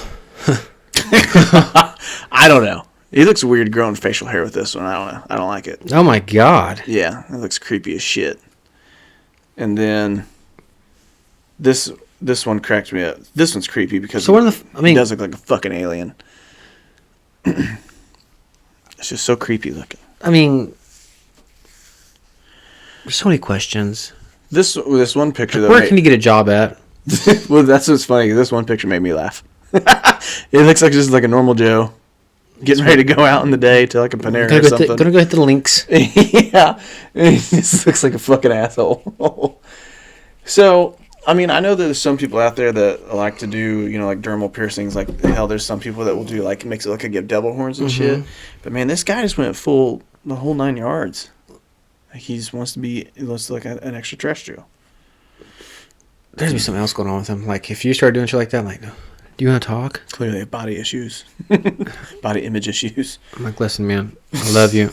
I don't know. He looks weird growing facial hair with this one. I don't know. I don't like it. Oh my god. Yeah, it looks creepy as shit. And then this one cracked me up. This one's creepy because he does look like a fucking alien. It's just so creepy looking. I mean, there's so many questions. This one picture though. Where can you get a job at? Well, that's what's funny. This one picture made me laugh. It looks like just like a normal Joe getting ready to go out in the day to like a Panera or something. Gonna go hit the links. Yeah, he just looks like a fucking asshole. So, I mean, I know that there's some people out there that like to do, like dermal piercings. Like, hell, there's some people that will do, like, makes it look like you have devil horns and shit. But, man, this guy just went full, the whole 9 yards. Like, he looks like an extraterrestrial. There's be something else going on with him. Like, if you start doing shit like that, I'm like, no. Do you want to talk? Clearly, they have body issues. Body image issues. I'm like, listen, man, I love you.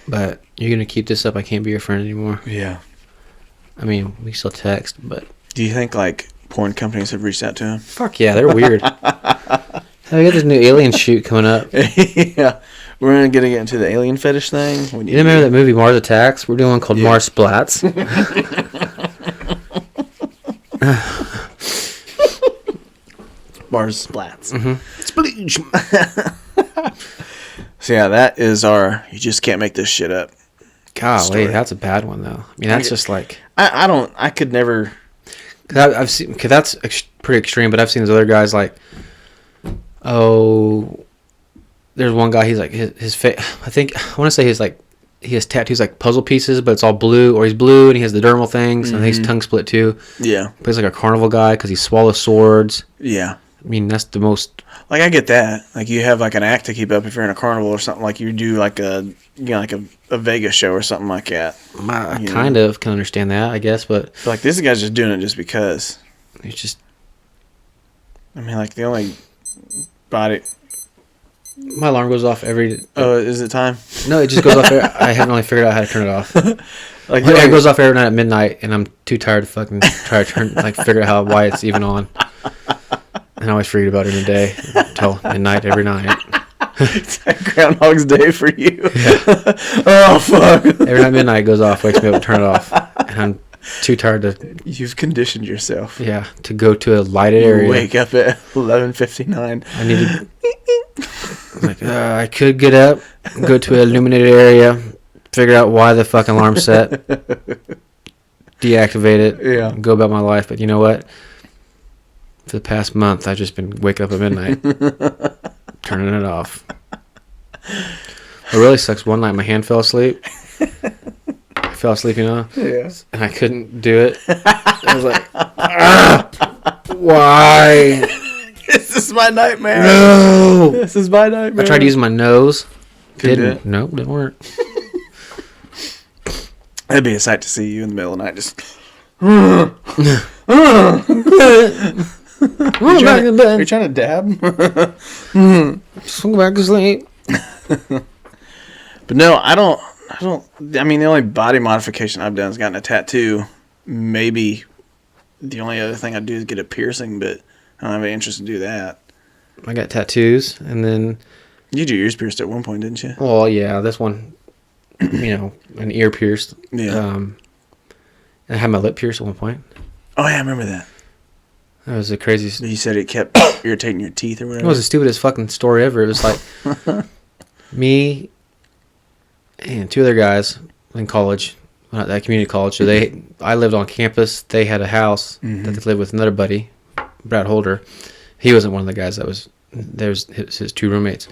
But you're going to keep this up. I can't be your friend anymore. Yeah. I mean, we still text, but... Do you think, like, porn companies have reached out to him? Fuck yeah, they're weird. Hey, we got this new alien shoot coming up. Yeah. We're going to get into the alien fetish thing. You remember that movie Mars Attacks? We're doing one called Mars Splats. Mars Splats. Splooge. So, yeah, that is our... You just can't make this shit up. Golly, that's a bad one, though. I mean, that's just like... I could never... Cause I've seen... Cause that's pretty extreme, but I've seen those other guys like... Oh... There's one guy, he's like... His face... I want to say he's like... He has tattoos like puzzle pieces, but it's all blue. Or he's blue, and he has the dermal things, and he's tongue split, too. Yeah. But he's like a carnival guy, because he swallows swords. Yeah. I mean, that's the most... Like, I get that. Like, you have, like, an act to keep up if you're in a carnival or something. Like, you do, like, a Vegas show or something like that. I kind of can understand that, I guess, but... Like, this guy's just doing it just because. It's just... I mean, like, the only body... My alarm goes off every... Oh, is it time? No, it just goes off. I haven't really figured out how to turn it off. Like, it goes off every night at midnight, and I'm too tired to fucking try to figure out why it's even on. And I always forget about it in a day until midnight every night. It's like Groundhog's Day for you. Yeah. Oh, fuck. Every night midnight it goes off, wakes me up, turn it off. And I'm too tired to... You've conditioned yourself. Yeah, to go to a lighted area. Wake up at 11:59. I need to... Like, I could get up, go to an illuminated area, figure out why the fucking alarm's set, deactivate it, and go about my life. But you know what? For the past month, I've just been waking up at midnight, turning it off. It really sucks. One night, my hand fell asleep. I fell asleep, Yeah. And I couldn't do it. I was like, why? This is my nightmare. No. This is my nightmare. I tried using my nose. Didn't. Nope, didn't work. That'd be a sight to see you in the middle of the night. Just. Are you trying to dab? Just go back to sleep. But no, I don't. I mean, the only body modification I've done is gotten a tattoo. Maybe the only other thing I'd do is get a piercing, but I don't have any interest to do that. I got tattoos, and then... You had your ears pierced at one point, didn't you? Well, yeah, this one, an ear pierced. Yeah. And I had my lip pierced at one point. Oh, yeah, I remember that. That was the craziest... You said it kept irritating your teeth or whatever? It was the stupidest fucking story ever. It was like me and two other guys in college, not that community college. So I lived on campus. They had a house that they lived with another buddy, Brad Holder. He wasn't one of the guys that was... There's his two roommates.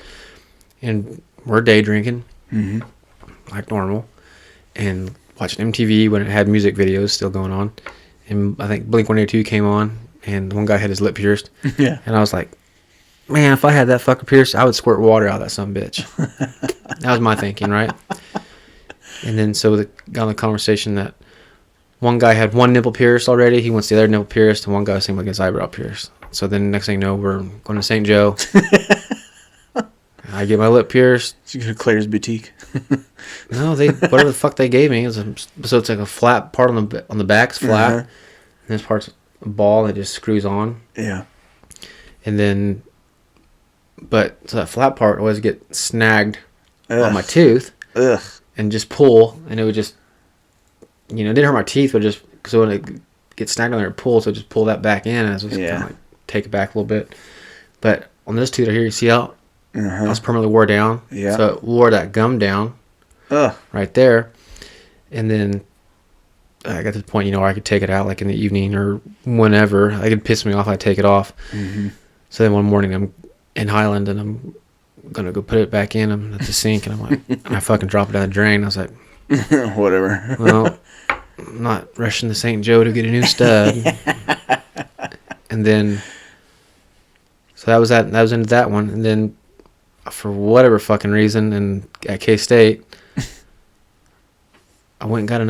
And we're day drinking, like normal, and watching MTV when it had music videos still going on. And I think Blink-182 came on, and one guy had his lip pierced. Yeah. And I was like, man, if I had that fucker pierced, I would squirt water out of that son of a bitch. That was my thinking, right? And then so got on the conversation that one guy had one nipple pierced already. He wants the other nipple pierced, and one guy was saying like his eyebrow pierced. So then next thing you know, we're going to St. Joe. I get my lip pierced. Did you go to Claire's Boutique? No, whatever the fuck they gave me. So it's like a flat part on the back. It's flat. And this part's a ball that just screws on. Yeah. And then, so that flat part always get snagged on my tooth. Ugh. And just pull, and it would just, it didn't hurt my teeth, but just, so when it gets snagged on there, it pulls, so just pull that back in, and I was just kind of like, take it back a little bit. But on this tooth right here, you see how I was permanently wore down? Yeah. So it wore that gum down right there. And then I got to the point, where I could take it out like in the evening or whenever. I could piss me off, I'd take it off. Mm-hmm. So then one morning I'm in Highland and I'm going to go put it back in. I'm at the sink and I'm like, and I fucking drop it down the drain. I was like, whatever. Well, I'm not rushing to St. Joe to get a new stud. And then, so that was into that one. And then for whatever fucking reason, and at K-State, I went and got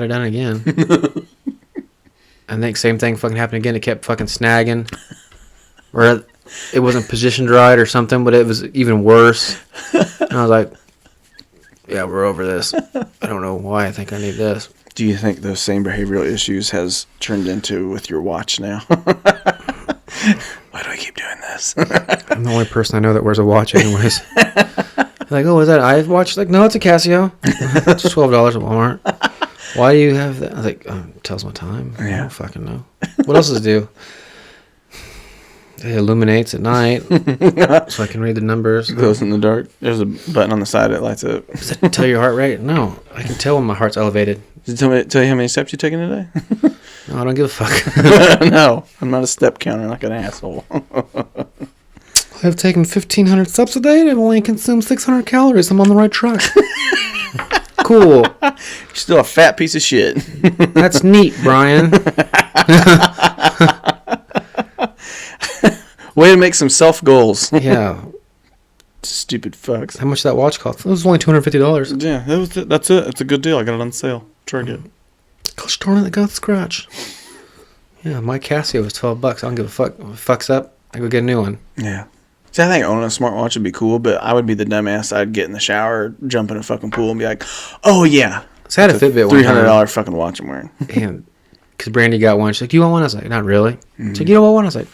it done again. I think same thing fucking happened again. It kept fucking snagging, or it wasn't positioned right or something, but it was even worse. And I was like, yeah, we're over this. I don't know why I think I need this. Do you think those same behavioral issues has turned into with your watch now? Why do I keep doing this? I'm the only person I know that wears a watch anyways. Like, oh, is that an iWatch? Like, no, it's a Casio. It's $12 at Walmart. Why do you have that? I was like, it tells my time. I don't fucking know. What else does it do? It illuminates at night so I can read the numbers. It glows in the dark. There's a button on the side that lights up. Does that tell your heart rate? No. I can tell when my heart's elevated. Does it tell you how many steps you've taken today? No, I don't give a fuck. No, I'm not a step counter like an asshole. I've taken 1,500 steps a day and I've only consumed 600 calories. I'm on the right track. Cool. You're still a fat piece of shit. That's neat, Brian. Way to make some self-goals. Yeah. Stupid fucks. How much did that watch cost? It was only $250. Yeah, that's it. It's a good deal. I got it on sale. Tried it. Gosh darn it, I got the scratch. Yeah, my Casio was $12. I don't give a fuck. If it fucks up, I go get a new one. Yeah. See, I think owning a smartwatch would be cool, but I would be the dumbass. I'd get in the shower, jump in a fucking pool, and be like, oh, yeah. So I had a Fitbit one time. $300 fucking watch I'm wearing. And because Brandy got one. She's like, you want one? I was like, not really. Mm-hmm. She's like, you don't want one? I was like,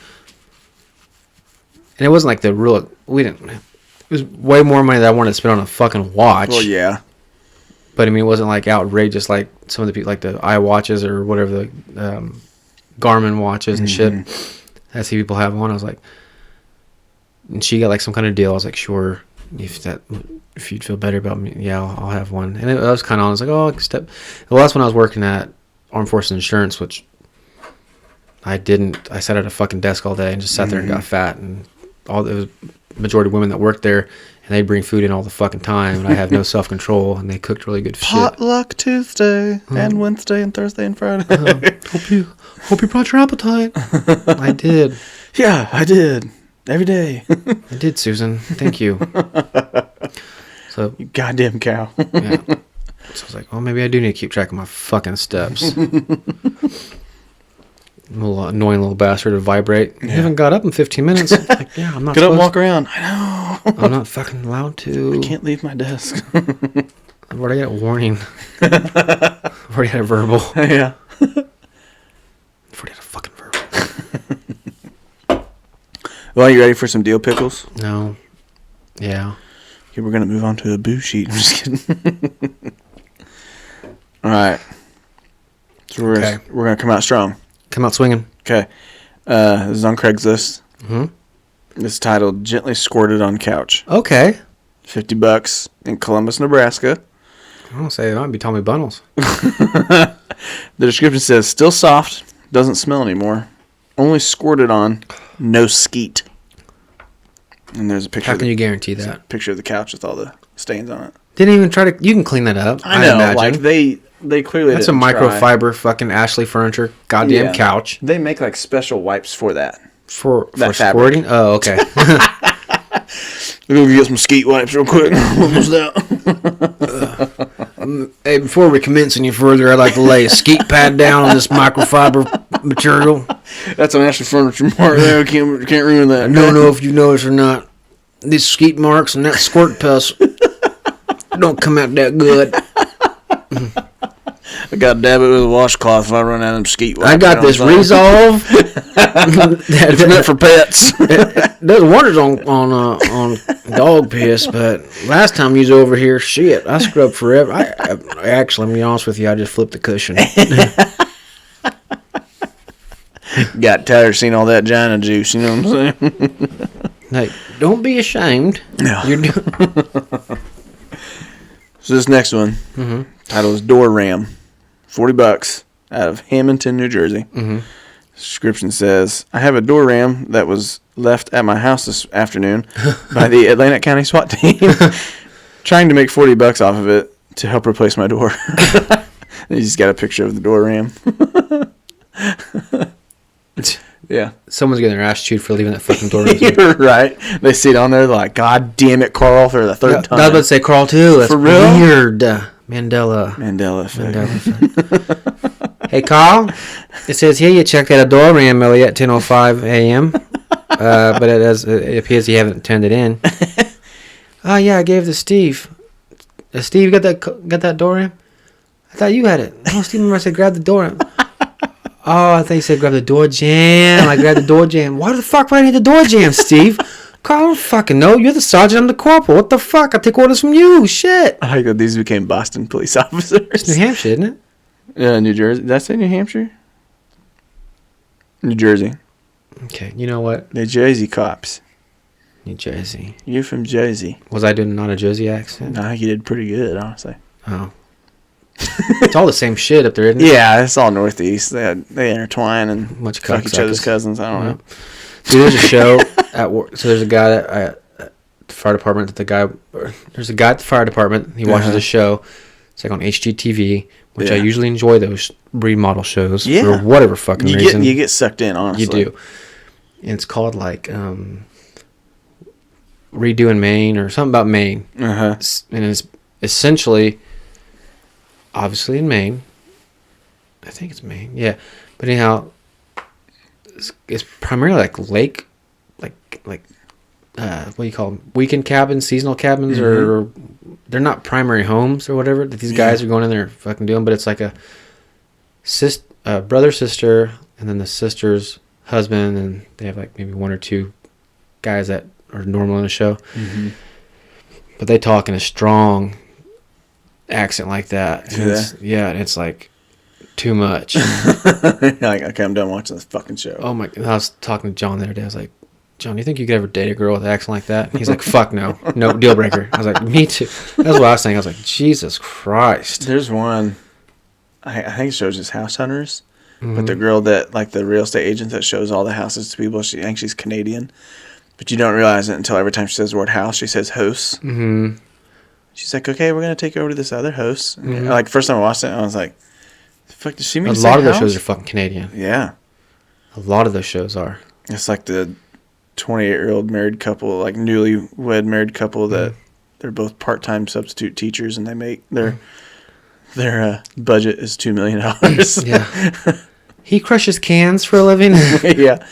and it wasn't like the real, it was way more money that I wanted to spend on a fucking watch. Well, yeah. But I mean, it wasn't like outrageous like some of the people, like the iWatches or whatever, the Garmin watches and shit. I see people have one. I was like, and she got like some kind of deal. I was like, sure, if you'd feel better about me, yeah, I'll have one. And I was kind of, I was like, oh, I can step. Well, that's when I was working at Armed Forces Insurance, which I didn't. I sat at a fucking desk all day and just sat there and got fat, and it was majority of women that worked there, and they bring food in all the fucking time, and I have no self control, and they cooked really good shit. Potluck Tuesday and Wednesday and Thursday and Friday. Hope you brought your appetite. I did. Yeah, I did. Every day. I did, Susan. Thank you. So, you goddamn cow. Yeah. So I was like, well, maybe I do need to keep track of my fucking steps. Little annoying little bastard to vibrate. You haven't got up in 15 minutes. Like, yeah, I'm not. Get up and walk around. I know. I'm not fucking allowed to. I can't leave my desk. I've already got a warning. I've already had a verbal. Yeah. I've already had a fucking verbal. Well, are you ready for some deal pickles? No. Yeah. Okay, we're gonna move on to a boo sheet. I'm just kidding. All right. So we're gonna come out strong. Come out swinging. Okay. This is on Craigslist. Mm-hmm. It's titled "Gently Squirted on Couch." Okay. $50 in Columbus, Nebraska. I don't say it might be Tommy Bunnels. The description says, "Still soft, doesn't smell anymore. Only squirted on, no skeet." And there's a picture. How can you guarantee that? Picture of the couch with all the stains on it. Didn't even try to. You can clean that up. I know. imagine. Like they clearly. That's a microfiber fucking Ashley furniture goddamn couch. They make like special wipes for that. For fabric. squirting? Oh, okay. We're gonna get some skeet wipes real quick. Almost out. Hey, before we commence any further, I'd like to lay a skeet pad down on this microfiber material. That's an Ashley Furniture mark there. Can't ruin that. I don't know if you noticed or not. These skeet marks and that squirt pus don't come out that good. I gotta dab it with a washcloth if I run out of them skeet wipes. I got this Resolve. It's meant for pets. There's wonders on dog piss, but last time you was over here, shit, I scrubbed forever. I actually, I'm gonna be honest with you, I just flipped the cushion. Got tired of seeing all that Gina juice, you know what I'm saying? Hey, don't be ashamed. No. You're doing. So this next one, title is Door Ram, $40 out of Hamilton, New Jersey. Description says, I have a door ram that was left at my house this afternoon by the Atlantic County SWAT team, trying to make $40 off of it to help replace my door. He's got a picture of the door ram. Yeah. Someone's getting their ass chewed for leaving that fucking door. You're right. They see it on there, they're like, God damn it, Carl, for the third time. I was about to say Carl, too. That's for real? Weird. Mandela effect. Hey, Carl. It says here you checked out a door ram earlier at 10:05 a.m. But it appears you haven't turned it in. Oh, yeah, I gave it to Steve. Steve got that door ram? I thought you had it. Oh, Steve, remember I said grab the door ram. Oh, I thought you said grab the door jam. I grabbed the door jam. Why the fuck would I need the door jam, Steve? Carl, I don't fucking know. You're the sergeant. I'm the corporal. What the fuck? I take orders from you. Shit. I like that these became Boston police officers. It's New Hampshire, isn't it? Yeah, New Jersey. Did I say New Hampshire? New Jersey. Okay, you know what? The Jersey cops. New Jersey. You're from Jersey. Was I doing not a Jersey accent? No, you did pretty good, honestly. Oh. It's all the same shit up there, isn't it? Yeah, it's all Northeast. They intertwine and fuck each other's cousins. I don't know. Dude, there's a show at work. So there's a guy at the fire department there's a guy at the fire department. He watches a show. It's like on HGTV, which I usually enjoy those remodel shows for whatever fucking reason. You get sucked in, honestly. You do. And it's called like Redoing Maine or something about Maine. And it's essentially, obviously in Maine. I think it's Maine. Yeah. But anyhow, it's primarily like lake, like what do you call them? Weekend cabins, seasonal cabins, or they're not primary homes or whatever that these guys are going in there fucking doing. But it's like a brother, sister, and then the sister's husband, and they have like maybe one or two guys that are normal in the show. But they talk in a strong accent like that. And it's like too much. Like, okay, I'm done watching this fucking show. Oh my God. I was talking to John the other day. I was like, John, do you think you could ever date a girl with an accent like that? And he's like, fuck no. No, deal breaker. I was like, me too. That's what I was saying. I was like, Jesus Christ. There's one, I think it shows just house hunters. But the girl that, like the real estate agent that shows all the houses to people, I think she's Canadian. But you don't realize it until every time she says the word house, she says house. She's like, okay, we're going to take you over to this other house. Like, first time I watched it, I was like, the fuck, does she mean a lot of those shows are fucking Canadian. Yeah. A lot of those shows are. It's like the 28-year-old married couple, like newlywed married couple that they're both part-time substitute teachers, and they make their budget is $2 million. Yeah. He crushes cans for a living. Yeah.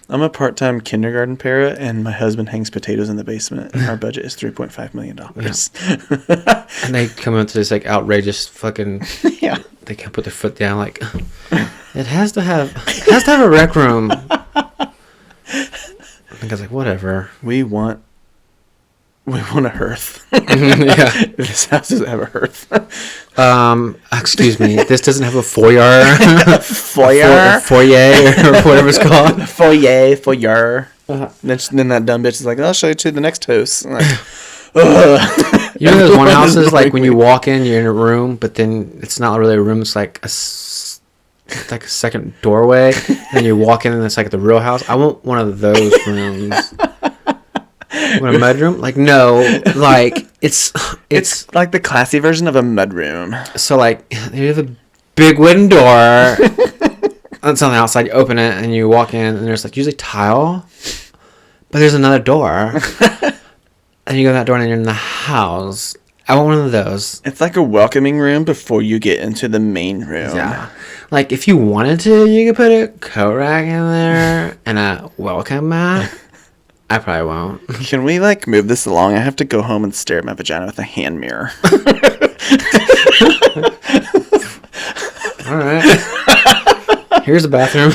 I'm a part-time kindergarten parent, and my husband hangs potatoes in the basement, and our budget is $3.5 million. Yeah. And they come into this like outrageous fucking. Yeah. They can put their foot down like. It has to have a rec room. I think I was like, whatever. We want a hearth. Yeah. This house doesn't have a hearth. Excuse me. This doesn't have a foyer. Foyer, or whatever it's called. Foyer. Then that dumb bitch is like, I'll show you to the next house. Like, you know, there's one house is like when you walk in, you're in a room, but then it's not really a room. It's like a second doorway, and you walk in, and it's like the real house. I want one of those rooms. Want a mudroom? Like, no. Like, it's like the classy version of a mudroom. So, like, you have a big wooden door. it's on the outside. You open it and you walk in, and there's like usually tile, but there's another door, and you go in that door and you're in the house. I want one of those. It's like a welcoming room before you get into the main room. Yeah. Like, if you wanted to, you could put a coat rack in there and a welcome mat. I probably won't. Can we, like, move this along? I have to go home and stare at my vagina with a hand mirror. All right. Here's the bathroom.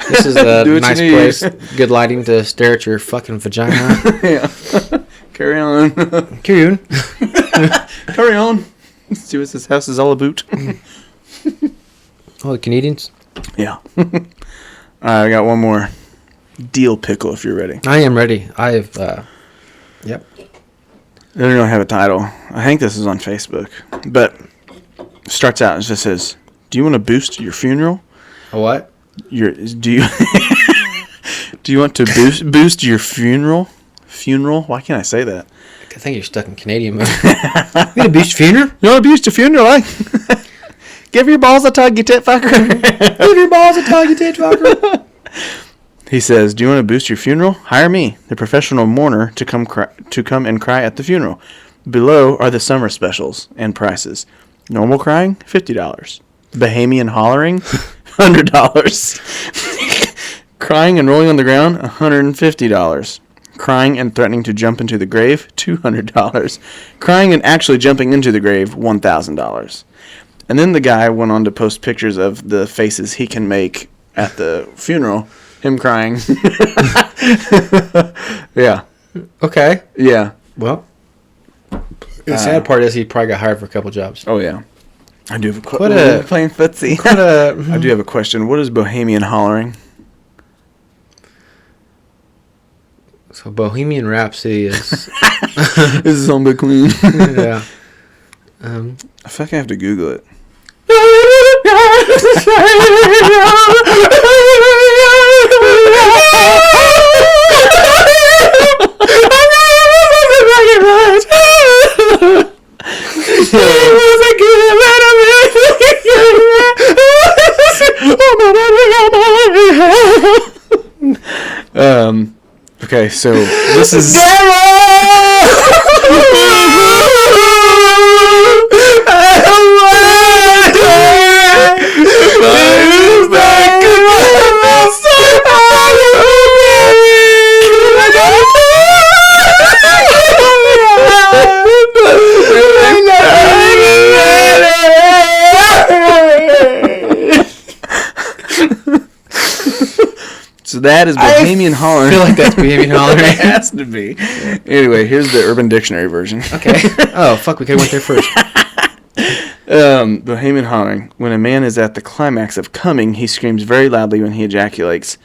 This is a nice place. Good lighting to stare at your fucking vagina. Yeah. Carry on. Carry on. Carry on. Let's see what this house is all about. Oh, the Canadians? Yeah. All right, I got one more. Deal pickle if you're ready. I am ready. I have, yep. I don't really have a title. I think this is on Facebook. But it starts out and it just says, do you want to boost your funeral? A what? Do you want to boost your funeral? Funeral? Why can't I say that? I think you're stuck in Canadian mode. You want to boost your funeral? You want to boost your funeral, eh? Give your balls a tug, you tit fucker. Give your balls a tug, you tit fucker. He says, do you want to boost your funeral? Hire me, the professional mourner, to come and cry at the funeral. Below are the summer specials and prices. Normal crying, $50. Bohemian hollering, $100. Crying and rolling on the ground, $150. Crying and threatening to jump into the grave, $200. Crying and actually jumping into the grave, $1,000. And then the guy went on to post pictures of the faces he can make at the funeral. Him crying. Yeah. Okay. Yeah. Well, the sad part is he probably got hired for a couple jobs. Oh, yeah. I do have a Playing footsie. I do have a question. What is Bohemian hollering? So Bohemian Rhapsody is... This is on Big Queen. Yeah. I feel like I have to Google it. Okay, so this is... So that is Bohemian hollering. I feel like that's Bohemian hollering. It has to be. Anyway, here's the Urban Dictionary version. Okay. Oh, fuck, we could have went there first. Bohemian hollering. When a man is at the climax of coming, he screams very loudly when he ejaculates.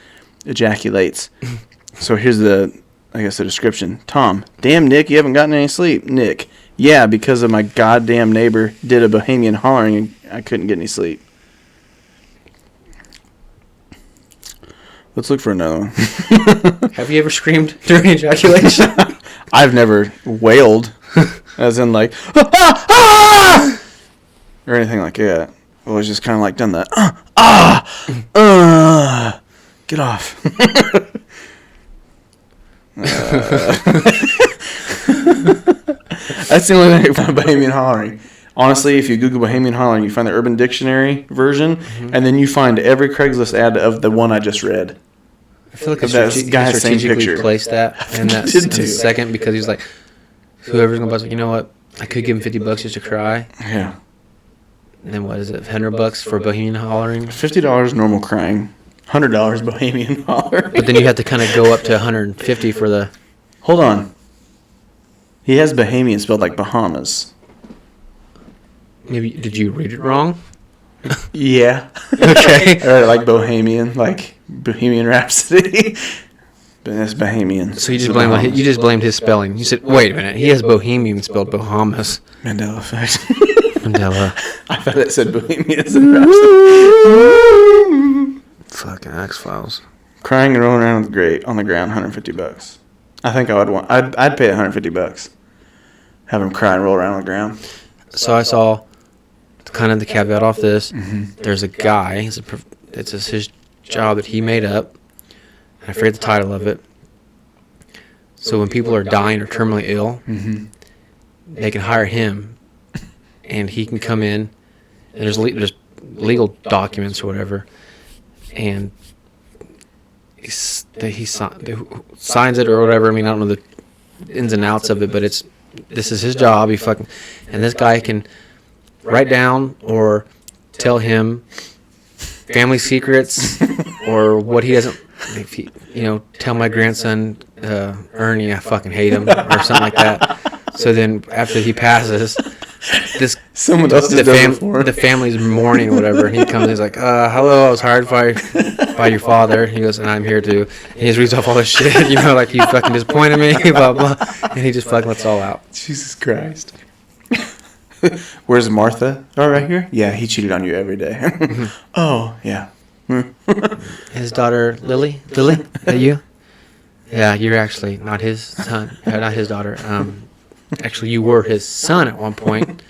So here's the description. Tom, damn, Nick, you haven't gotten any sleep. Nick, yeah, because of my goddamn neighbor did a Bohemian hollering and I couldn't get any sleep. Let's look for another one. Have you ever screamed during ejaculation? I've never wailed, as in like, ah, ah, ah! Or anything like that. It was just kind of like done that, get off. That's the only thing about Bohemian hollering. Honestly, if you Google Bohemian hollering, you find the Urban Dictionary version, and then you find every Craigslist ad of the one I just read. I feel like That guy has the same strategically picture. placed that in that second because he's like, whoever's gonna buy, like, you know what? I could give him $50 just to cry. Yeah. And then what is it? $100 for Bohemian hollering. $50 normal crying. $100 Bohemian hollering. But then you have to kind of go up to $150 for the. Hold on. He has Bohemian spelled like Bahamas. Maybe did you read it wrong? Yeah. Okay. Or like Bohemian, like Bohemian Rhapsody. But that's Bohemian. So you just blamed his spelling. You said, wait a minute, he has Bohemian spelled Bahamas. Mandela effect. Mandela. I thought it said Bohemian and Rhapsody. Fucking X-Files. Crying and rolling around on the ground, $150. I think I would want. I'd pay $150. Have him cry and roll around on the ground. So I saw kind of the caveat off this. There's a guy. It's his job that he made up. I forget the title of it. So when people are dying or terminally ill, they can hire him, and he can come in. And there's legal documents or whatever, and he signs it or whatever. I mean, I don't know the ins and outs of it, but this is his job. And this guy can write down or tell him family secrets or what he doesn't. If he, tell my grandson Ernie I fucking hate him or something like that. So then after he passes, someone else the family's mourning or whatever, and he comes and he's like, hello, I was hired by your father. He goes, and I'm here too. And he just reads off all this shit, like you fucking disappointed me, blah blah, and he just fucking lets it all out. Jesus Christ. Where's Martha? Oh, right here? Yeah, he cheated on you every day. Oh, yeah. His daughter Lily, that you? Yeah, you're actually not his son, not his daughter. Actually, you were his son at one point.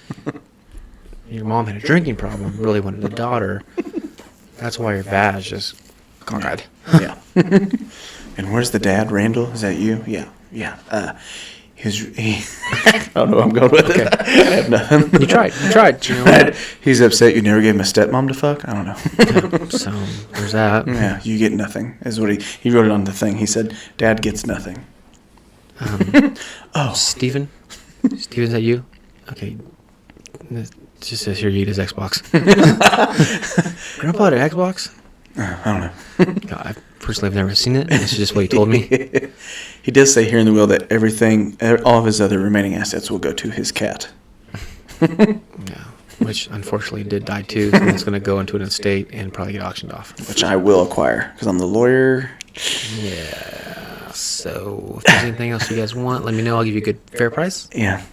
Your mom had a drinking problem, really wanted a daughter. That's why your badge is God. Yeah. And where's the dad, Randall? Is that you? Yeah. I don't know where I'm going with it. I have nothing. You tried. He's upset you never gave him a stepmom to fuck? I don't know. Yeah, so, there's that. Yeah, you get nothing, is what he wrote it on the thing. He said, Dad gets nothing. Steven, is that you? Okay. It just says here you eat his Xbox. Grandpa had an Xbox? I don't know. God, I personally have never seen it. This is just what he told me. He does say here in the will that all of his other remaining assets will go to his cat. Yeah, which unfortunately did die too. So it's going to go into an estate and probably get auctioned off. Which I will acquire because I'm the lawyer. Yeah. So if there's anything else you guys want, let me know. I'll give you a good fair price. Yeah.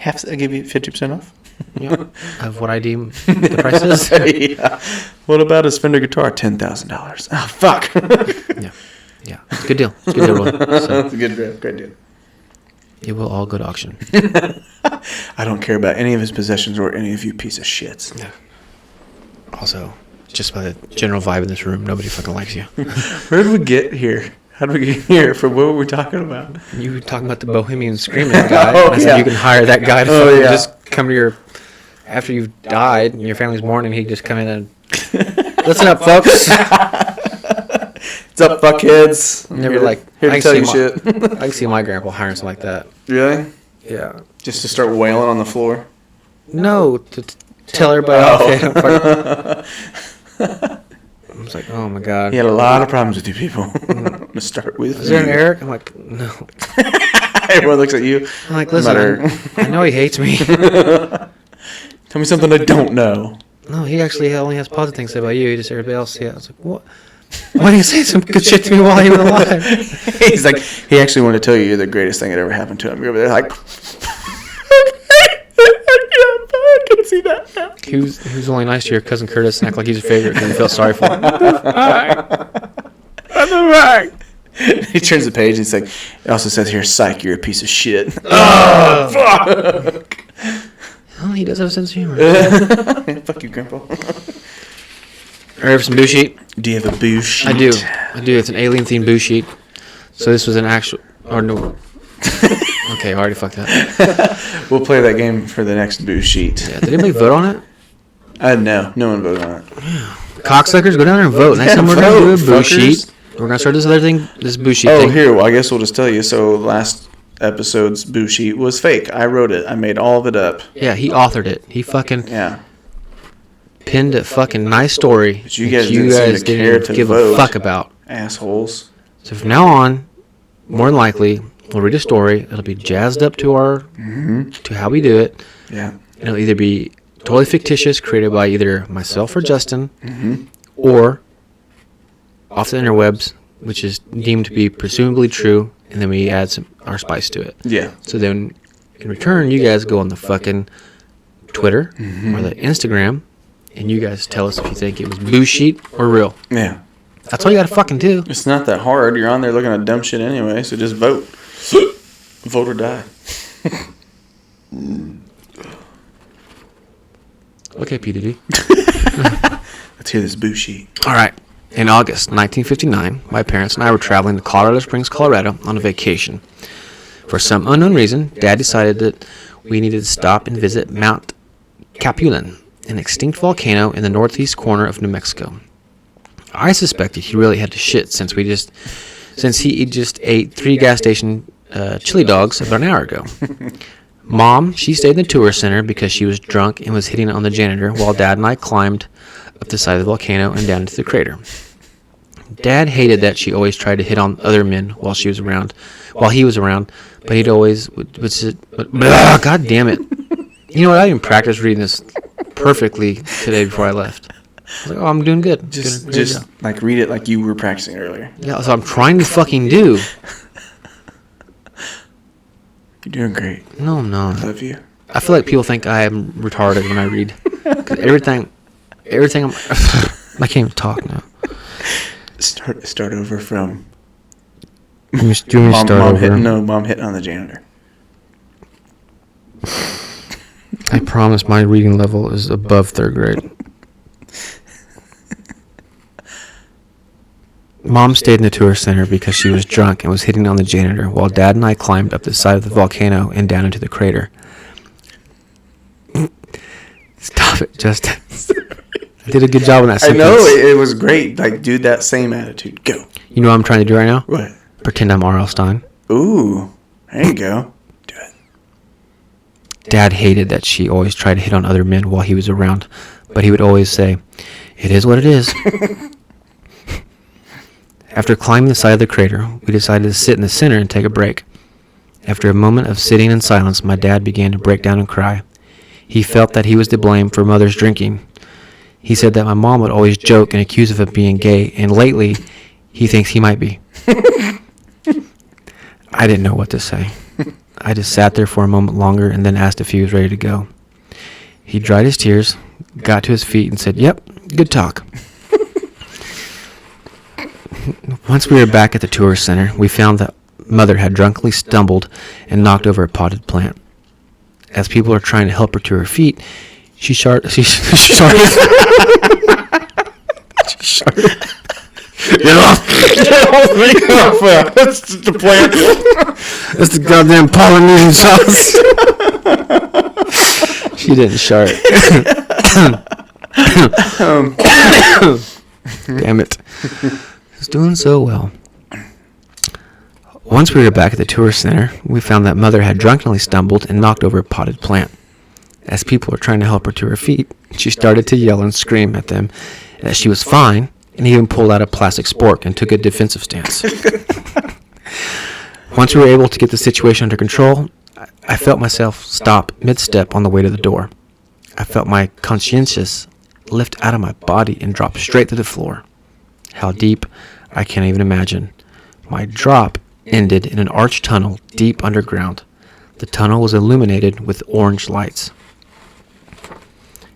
I'll give you 50% off. Yeah. Of what I deem the price is. Yeah. What about a Fender guitar? $10,000. Oh, fuck. Yeah. It's a good deal. So, that's a good deal. Great deal. It will all go to auction. I don't care about any of his possessions or any of you piece of shits. Yeah. Also, just by the general vibe in this room, nobody fucking likes you. Where did we get here? How did we get here? What were we talking about? You were talking about the Bohemian screaming guy. Oh, and I said you can hire that guy to just come to your... After you've died and your family's mourning, he'd just come in and... Listen up, folks. What's up, fuckheads? Never here to tell you shit. I can see my grandpa hiring something like that. Really? Yeah. Just to start wailing on the floor? No, to tell everybody off. I was like, oh my God. He had a lot of problems with you people. I'm going to start with Is there an Eric? I'm like, no. Everyone looks at you. I'm like, listen, I know he hates me. Tell me something I don't know. No, he actually only has positive things to say about you. He just everybody else. Yeah, I was like, what? Why didn't you say some good shit to me while he was alive? He's like, he actually wanted to tell you you're the greatest thing that ever happened to him. You're over there like, I can see that now. He was only nice to your cousin Curtis and act like he's your favorite because he felt sorry for him. He turns the page and he's like, it also says here, psych, you're a piece of shit. Oh, fuck. Oh, he does have a sense of humor. Fuck you, Grandpa. Ready for some boo sheet? Do you have a boo sheet? I do. It's an alien-themed boo sheet. So this was an actual... Or no... Okay, I already fucked that. We'll play that game for the next boo sheet. Yeah, did anybody vote on it? No one voted on it. Cocksuckers, go down there and vote. Next time we're going to do a boo sheet. We're going to start this other thing, this boo sheet thing. Oh, here, well, I guess we'll just tell you. So last episode's boo sheet was fake. I wrote it. I made all of it up. Yeah, he authored it. He fucking pinned a fucking nice story but you guys didn't give a fuck about. Assholes. So from now on, more than likely, we'll read a story. It'll be jazzed up to our to how we do it. Yeah. It'll either be totally fictitious, created by either myself or Justin, or off the interwebs, which is deemed to be presumably true, and then we add our spice to it. Yeah. So then, in return, you guys go on the fucking Twitter or the Instagram, and you guys tell us if you think it was boo sheet or real. Yeah. That's all you gotta fucking do. It's not that hard. You're on there looking at dumb shit anyway, so just vote. Vote or die. Okay. Okay, PDD. Let's hear this boo sheet. All right. In August 1959, my parents and I were traveling to Colorado Springs, Colorado on a vacation. For some unknown reason, Dad decided that we needed to stop and visit Mount Capulan, an extinct volcano in the northeast corner of New Mexico. I suspected he really had to shit since he just ate 3 gas station chili dogs about an hour ago. Mom, she stayed in the tour center because she was drunk and was hitting on the janitor, while Dad and I climbed up the side of the volcano and down into the crater. Dad hated that she always tried to hit on other men while he was around, but he'd always would sit. God damn it! You know what? I didn't practice reading this perfectly today before I left. I was like, oh, I'm doing good. Just like read it like you were practicing earlier. Yeah, that's what I'm trying to fucking do. You're doing great. No, I'm not. I love you. I feel like people think I am retarded when I read. Because everything I'm... I can't even talk now. Start over from... Mom hitting on the janitor. I promise my reading level is above 3rd grade. Mom stayed in the tour center because she was drunk and was hitting on the janitor, while Dad and I climbed up the side of the volcano and down into the crater. Stop it, Justin. I did a good job on that sentence. I know, it was great. Like, do that same attitude. Go. You know what I'm trying to do right now? What? Pretend I'm R.L. Stein. Ooh, there you go. Do it. Dad hated that she always tried to hit on other men while he was around, but he would always say, "It is what it is." After climbing the side of the crater, we decided to sit in the center and take a break. After a moment of sitting in silence, my dad began to break down and cry. He felt that he was to blame for Mother's drinking. He said that my mom would always joke and accuse him of being gay, and lately, he thinks he might be. I didn't know what to say. I just sat there for a moment longer and then asked if he was ready to go. He dried his tears, got to his feet, and said, "Yep, good talk." Once we were back at the tour center, we found that Mother had drunkenly stumbled and knocked over a potted plant. As people are trying to help her to her feet, she sharted. Get off! Get off! That's the plant. That's the goddamn Polynesian sauce. She didn't shart. Damn it. It's doing so well. Once we were back at the tour center, we found that Mother had drunkenly stumbled and knocked over a potted plant. As people were trying to help her to her feet, she started to yell and scream at them that she was fine, and even pulled out a plastic spork and took a defensive stance. Once we were able to get the situation under control, I felt myself stop mid-step on the way to the door. I felt my conscience lift out of my body and drop straight to the floor. How deep, I can't even imagine. My drop ended in an arched tunnel deep underground. The tunnel was illuminated with orange lights.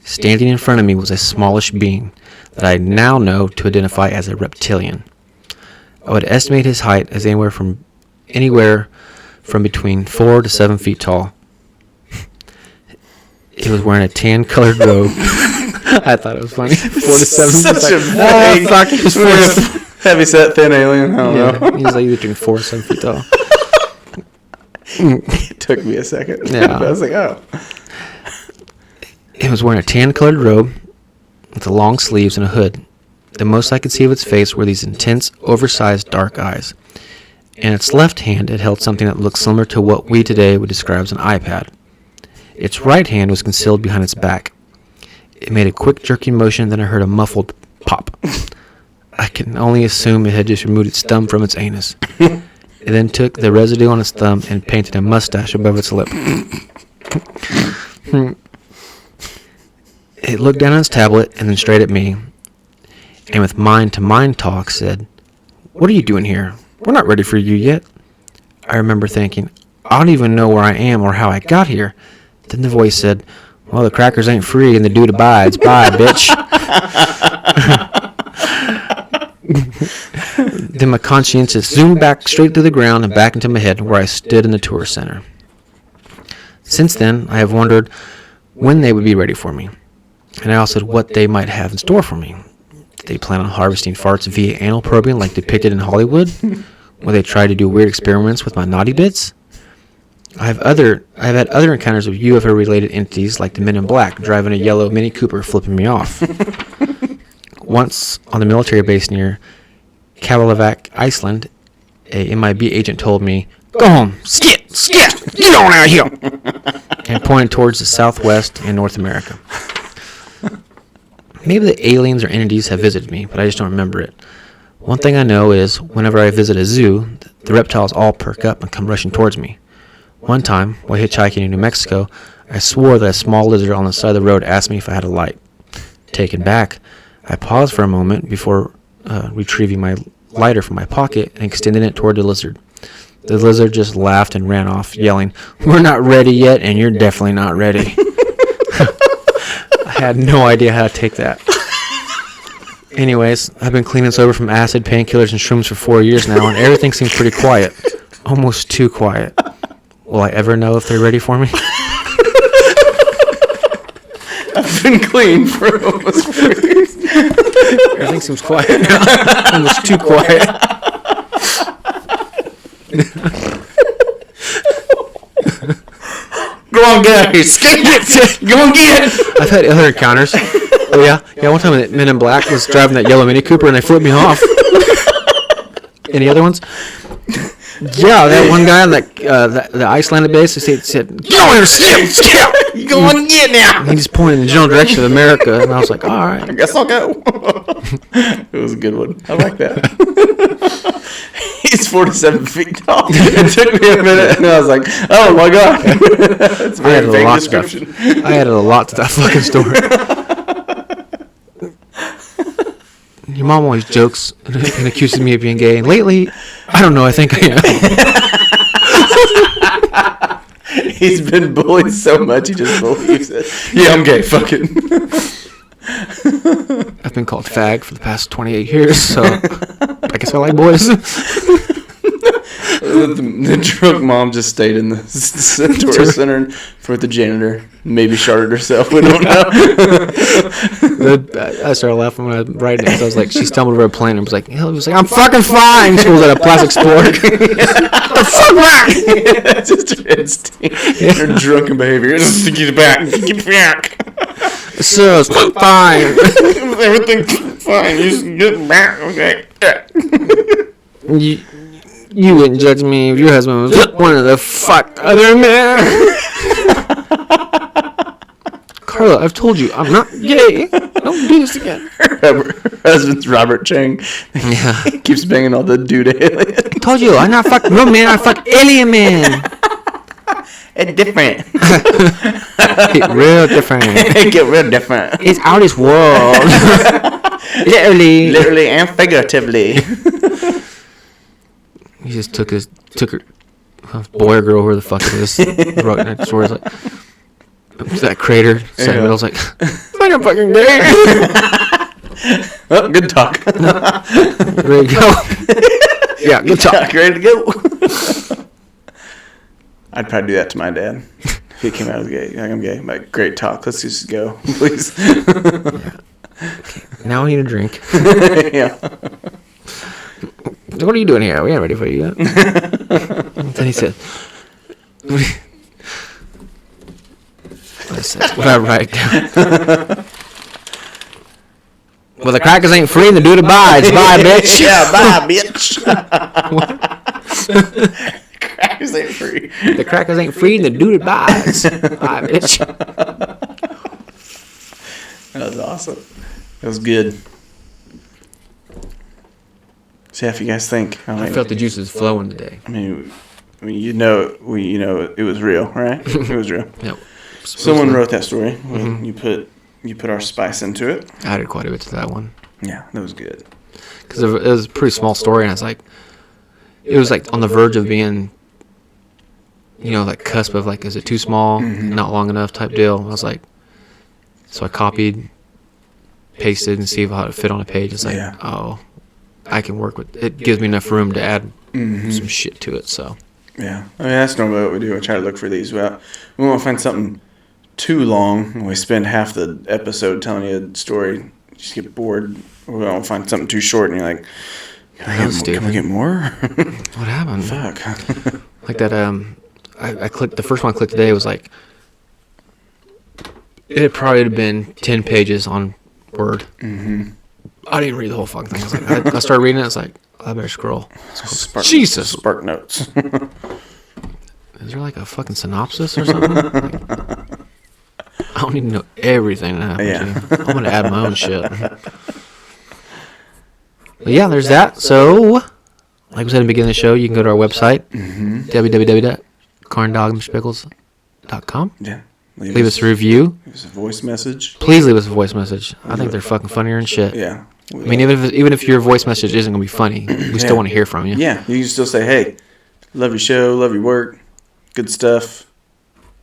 Standing in front of me was a smallish being that I now know to identify as a reptilian. I would estimate his height as anywhere from between 4 to 7 feet tall. He was wearing a tan-colored robe. I thought it was funny. 4 to 7 feet. Such a vague, heavy-set, thin alien. I don't know. He's like between 4 to 7 feet tall. It took me a second. Yeah. I was like, oh. He was wearing a tan-colored robe with long sleeves and a hood. The most I could see of its face were these intense, oversized, dark eyes. In its left hand, it held something that looked similar to what we today would describe as an iPad. Its right hand was concealed behind its back. It made a quick jerking motion, then I heard a muffled pop. I can only assume it had just removed its thumb from its anus. It then took the residue on its thumb and painted a mustache above its lip. It looked down at its tablet and then straight at me, and with mind-to-mind talk said, "What are you doing here? We're not ready for you yet." I remember thinking, I don't even know where I am or how I got here. Then the voice said, "Well, the crackers ain't free and the dude abides. Bye, bitch." Then my conscience zoomed back straight through the ground and back into my head where I stood in the tour center. Since then, I have wondered when they would be ready for me. And I also said what they might have in store for me. Did they plan on harvesting farts via anal probing like depicted in Hollywood? Will they try to do weird experiments with my naughty bits? I've had other encounters with UFO-related entities like the Men in Black driving a yellow Mini Cooper flipping me off. Once on the military base near Keflavik, Iceland, a MIB agent told me, "Go home, skit, get on out of here," and pointed towards the southwest and North America. Maybe the aliens or entities have visited me, but I just don't remember it. One thing I know is whenever I visit a zoo, the reptiles all perk up and come rushing towards me. One time, while hitchhiking in New Mexico, I swore that a small lizard on the side of the road asked me if I had a light. Taken back, I paused for a moment before retrieving my lighter from my pocket and extending it toward the lizard. The lizard just laughed and ran off, yelling, "We're not ready yet, and you're definitely not ready." I had no idea how to take that. Anyways, I've been clean and sober from acid, painkillers, and shrooms for 4 years now, and everything seems pretty quiet. Almost too quiet. Will I ever know if they're ready for me? I've been clean for almost 4 years. Everything seems quiet now. Almost too quiet. Go on, guys. Go on, get. I've had other encounters. Oh, yeah? Yeah, one time the Men in Black was driving that yellow Mini Cooper and they flipped me off. Any other ones? Yeah, that one guy on the Icelandic base said, "Get on here, skip! Go on, get now." And he just pointed in the general direction of America, and I was like, all right. I guess I'll go. It was a good one. I like that. He's 47 feet tall. It took me a minute, and I was like, "Oh my god!" That's a very vague description. I added a lot to that fucking story. Your mom always jokes and accuses me of being gay, and lately, I don't know, I think I am. He's been bullied so much, he just believes it. Yeah, I'm gay, fuck it. I've been called fag for the past 28 years, so I guess I like boys. The drunk mom just stayed in the tourist center for the janitor. Maybe sharded herself. We don't know. I started laughing when I was writing it. So I was like, she stumbled over a plane and was like, "I'm fucking fine." She was at a plastic spork. The fuck back! That's just her instinct. Her drunken behavior. Just get back. Get back. So it's fine. Everything's fine. You just get back. Okay. You wouldn't judge me if your husband was one of the fuck other men. Carla, I've told you, I'm not gay. Don't do this again. Her husband's Robert Chang. Yeah. He keeps banging all the dude aliens. I told you, I not fuck no man, I fuck alien man. It's different. It's real different. It get real different. It's out of this world. Literally and figuratively. He just took her boy or girl, whoever the fuck it is, wrote in that story. Like, that crater, sat in the middle, was like, I'm fucking gay. Oh, good talk. Ready to go? Yeah, good talk. Ready to go. I'd probably do that to my dad. If he came out as gay. Like, I'm gay. I'm like, great talk. Let's just go, please. Yeah. Now I need a drink. Yeah. What are you doing here? We ain't ready for you yet. Then he said, what I write down. Well, the crackers ain't free and the dude abides. Bye, bitch. Yeah, bye, bitch. Crackers ain't free. The crackers ain't free and the dude abides. Bye, bitch. That was awesome. That was good. So, if you guys think, I felt the juices flowing today. I mean, it was real, right? It was real. Yep. Someone wrote that story. Mm-hmm. You put our spice into it. I added quite a bit to that one. Yeah, that was good. Because it was a pretty small story, and it was like on the verge of being, like cusp of like, is it too small, not long enough type deal. I was like, so I copied, pasted, and see how it fit on a page. It's like, oh, I can work with it. Gives me enough room to add some shit to it. So yeah, I mean that's normally what we do. I try to look for these. We want to find something too long and we spend half the episode telling you a story, you just get bored. We're going to find something too short and you're like, can we get more? What happened? Fuck. Like that, I clicked, the first one I clicked today was like, it had probably been 10 pages on Word. Mm-hmm. I didn't read the whole fucking thing. I was like, I started reading it, I was like, I better scroll. Jesus! Spark notes. Is there like a fucking synopsis or something? Like, I don't even know everything that happened to you. I'm going to add my own shit. But yeah, there's that. So, like we said in the beginning of the show, you can go to our website, www.corndogpickles.com. Yeah. Leave us a review. Leave us a voice message. Please leave us a voice message. I think they're fucking funnier and shit. Yeah. I mean, even if your voice message isn't going to be funny, we still want to hear from you. Yeah. You can still say, hey, love your show, love your work, good stuff.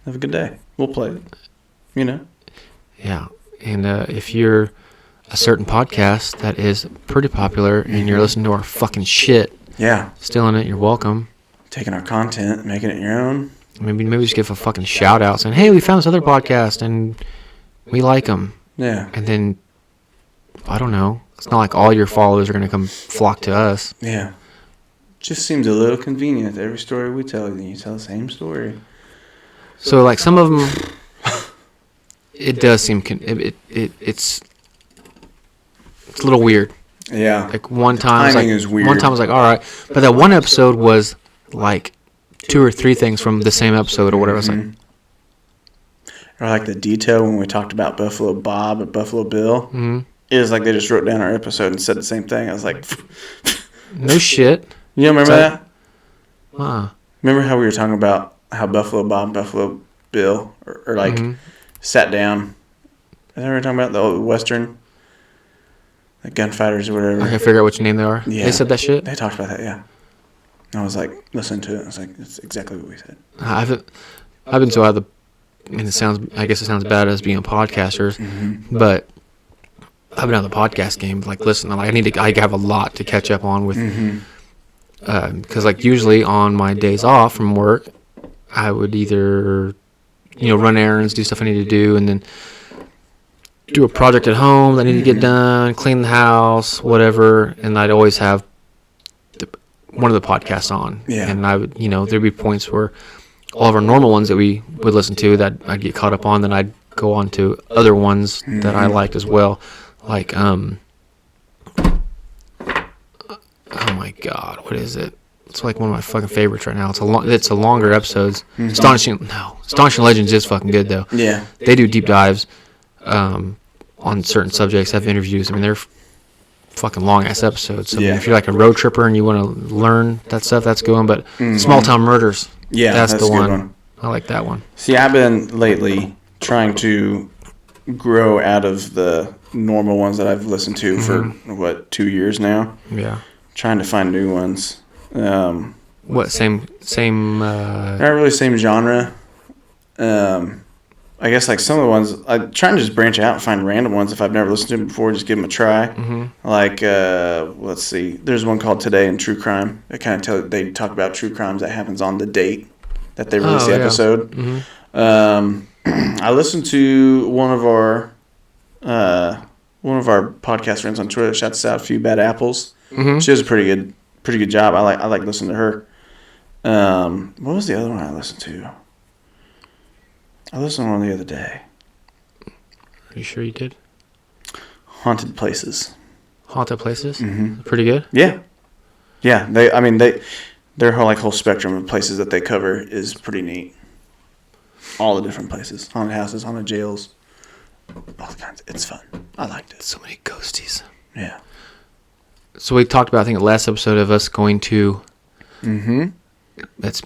Have a good day. We'll play it. You know? Yeah. And if you're a certain podcast that is pretty popular and you're listening to our fucking shit, stealing it, you're welcome. Taking our content, making it your own. Maybe just give a fucking shout out saying, hey, we found this other podcast and we like them. Yeah. And then, I don't know. It's not like all your followers are going to come flock to us. Yeah. Just seems a little convenient. Every story we tell you tell the same story. So, like, some of them, it does seem, it's a little weird. Yeah. Like, one time timing is weird. One time I was like, all right. But that one episode was, like, 2 or 3 things from the same episode or whatever. I was like, or like the detail when we talked about Buffalo Bob and Buffalo Bill. Mm-hmm. It was like they just wrote down our episode and said the same thing. I was like, no shit. You don't remember that? Remember how we were talking about how Buffalo Bob and Buffalo Bill or like sat down? Is that what we were talking about? The old Western? The gunfighters or whatever. I can figure out which name they are. Yeah. They said that shit? They talked about that, yeah. And I was like, listen to it. I was like, that's exactly what we said. I've been so out of the, I mean, I guess it sounds bad as being podcasters, but I've been out of the podcast game. Like, listen, I have a lot to catch up on with, because like usually on my days off from work, I would either, run errands, do stuff I need to do, and then do a project at home that I need to get done, clean the house, whatever, and I'd always have one of the podcasts on. Yeah. And I would, there'd be points where all of our normal ones that we would listen to that I'd get caught up on, then I'd go on to other ones that I liked as well. Like, oh my God, what is it? It's like one of my fucking favorites right now. It's a longer episodes. Astonishing Legends is fucking good though. Yeah. They do deep dives on certain subjects, have interviews. I mean, they're fucking long ass episodes. So I mean, if you're like a road tripper and you want to learn that stuff, that's good one. But Small Town Murders, that's the one. I like that one. See, I've been lately trying to grow out of the normal ones that I've listened to for 2 years now. Yeah. Trying to find new ones. What same? Not really same genre. I guess like some of the ones I'm trying to just branch out and find random ones if I've never listened to them before, just give them a try. Like let's see, there's one called Today in True Crime. They talk about true crimes that happens on the date that they release the episode. I listened to one of our podcast friends on Twitter. Shouts out a few bad apples. She does a pretty good job. I like listening to her. What was the other one I listened to? I listened to one the other day. Are you sure you did? Haunted Places. Haunted Places? Pretty good? Yeah. Yeah. Their whole spectrum of places that they cover is pretty neat. All the different places. Haunted houses, haunted jails. All kinds. It's fun. I liked it. So many ghosties. Yeah. So we talked about, I think, the last episode of us going to... That's...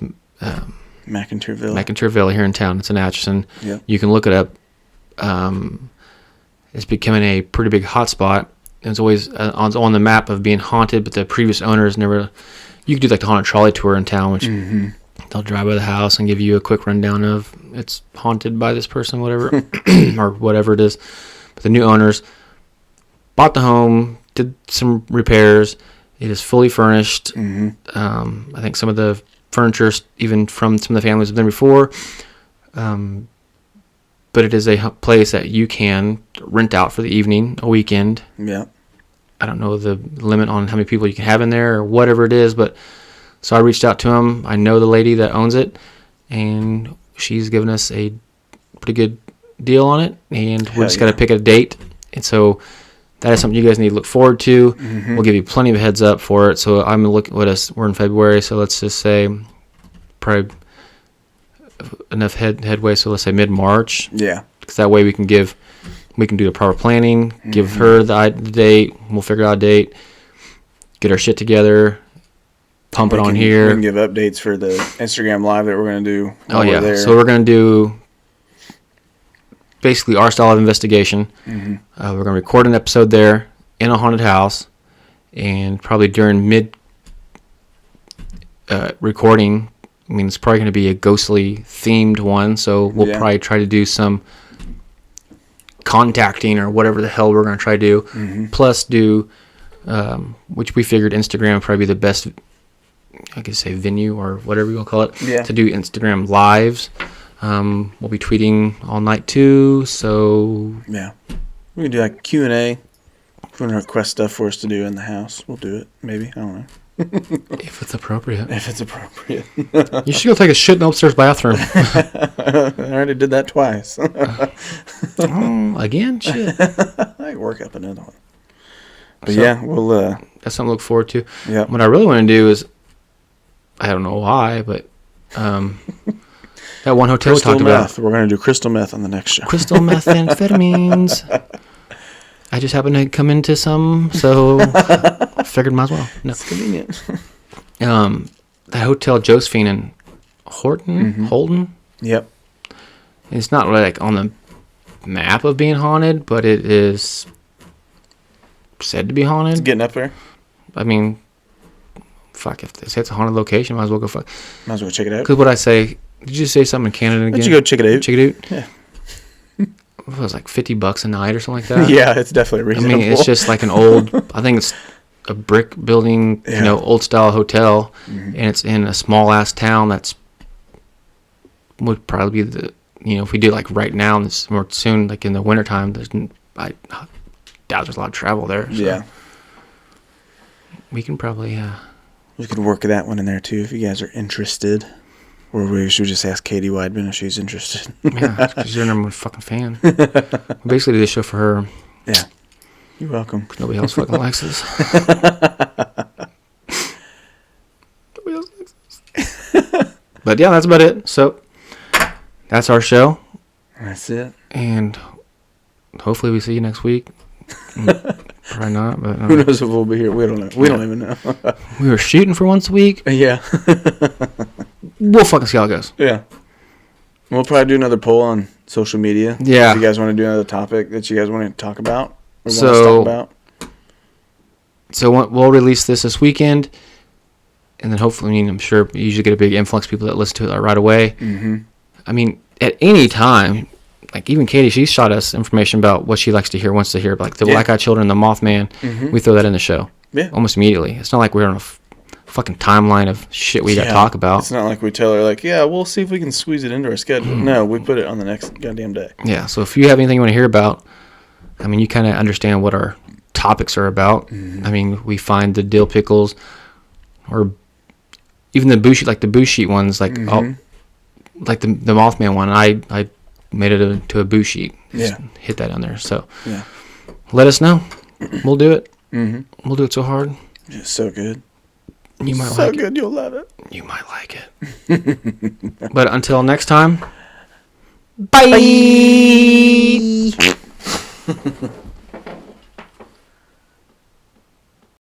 McIntyrville Villa here in town. It's in Atchison. Yep. You can look it up. It's becoming a pretty big hotspot. It's always on the map of being haunted, but the previous owners never... You could do like the haunted trolley tour in town, which they'll drive by the house and give you a quick rundown of it's haunted by this person, whatever, or whatever it is. But the new owners bought the home, did some repairs. It is fully furnished. I think some of the furniture, even from some of the families who've been before. But but it is a place that you can rent out for the evening, a weekend. Yeah. I don't know the limit on how many people you can have in there or whatever it is, but so I reached out to him. I know the lady that owns it, and she's given us a pretty good deal on it, and we're just got to pick a date. And so that is something you guys need to look forward to. Mm-hmm. We'll give you plenty of heads up for it. So I'm looking we're in February, so let's just say probably enough headway. So let's say mid-March. Yeah. Because that way we can do the proper planning, give her the date. We'll figure out a date, get our shit together, pump it on here. We can give updates for the Instagram live that we're going to do. Oh yeah. So we're going to do basically our style of investigation. Mm-hmm. We're going to record an episode there in a haunted house, and probably during mid recording, I mean, it's probably going to be a ghostly themed one. So we'll probably try to do some contacting or whatever the hell we're going to try to do. Mm-hmm. Plus do, which we figured Instagram would probably be the best, I could say, venue or whatever you want to call it, to do Instagram lives. We'll be tweeting all night too, so yeah, we can do like Q&A. If you want to request stuff for us to do in the house, we'll do it. Maybe, I don't know. If it's appropriate. You should go take a shit in the upstairs bathroom. I already did that twice. Again? Shit. I can work up another one. But so, yeah, we'll... that's something to look forward to. Yeah. What I really want to do is, I don't know why, but that one hotel crystal we talked meth. about. We're going to do crystal meth on the next show. Crystal methamphetamines. I just happened to come into some, so I figured might as well. No. It's convenient. That hotel Josephine in Holden. Yep. It's not really like on the map of being haunted, but it is said to be haunted. It's getting up there. I mean, fuck, if they say it's a haunted location, might as well go fuck. Might as well check it out. Because what I say, did you say something in Canada again? Why don't you go check it out? Check it out? Yeah. It was like $50 a night or something like that. Yeah, it's definitely reasonable. I mean, it's just like an old, I think it's a brick building, old style hotel, and it's in a small ass town that's would probably be the, if we do like right now, it's more soon, like in the wintertime, I doubt there's a lot of travel there. So yeah. We can probably, we could work that one in there too if you guys are interested. Or we should just ask Katie Weidman if she's interested. Yeah, because you're her number one fucking fan. We basically did this show for her. Yeah. You're welcome. Nobody else fucking likes us. Nobody else likes us. But yeah, that's about it. So that's our show. That's it. And hopefully we see you next week. Probably not, but who knows if we'll be here? We don't know. We don't even know. We were shooting for once a week. Yeah. We'll fucking see how it goes. Yeah. We'll probably do another poll on social media. Yeah. If you guys want to do another topic that you guys want to talk about. Or so, want us to talk about. So we'll release this weekend. And then hopefully, I'm sure you usually get a big influx of people that listen to it right away. Mm-hmm. I mean, at any time, like even Katie, she shot us information about what she likes to hear, wants to hear. Like the Black Eyed Children, the Mothman. Mm-hmm. We throw that in the show. Yeah. Almost immediately. It's not like we're on a fucking timeline of shit we got to talk about. It's not like we tell her, like, yeah, we'll see if we can squeeze it into our schedule. No, we put it on the next goddamn day. Yeah, so if you have anything you want to hear about, I mean, you kind of understand what our topics are about. Mm-hmm. I mean, we find the dill pickles or even the boo sheet ones, like like the Mothman one. I made it into a boo sheet. Just hit that on there. So let us know. We'll do it. Mm-hmm. We'll do it so hard. It's so good. You might so like it. So good, you'll love it. You might like it. But until next time, bye.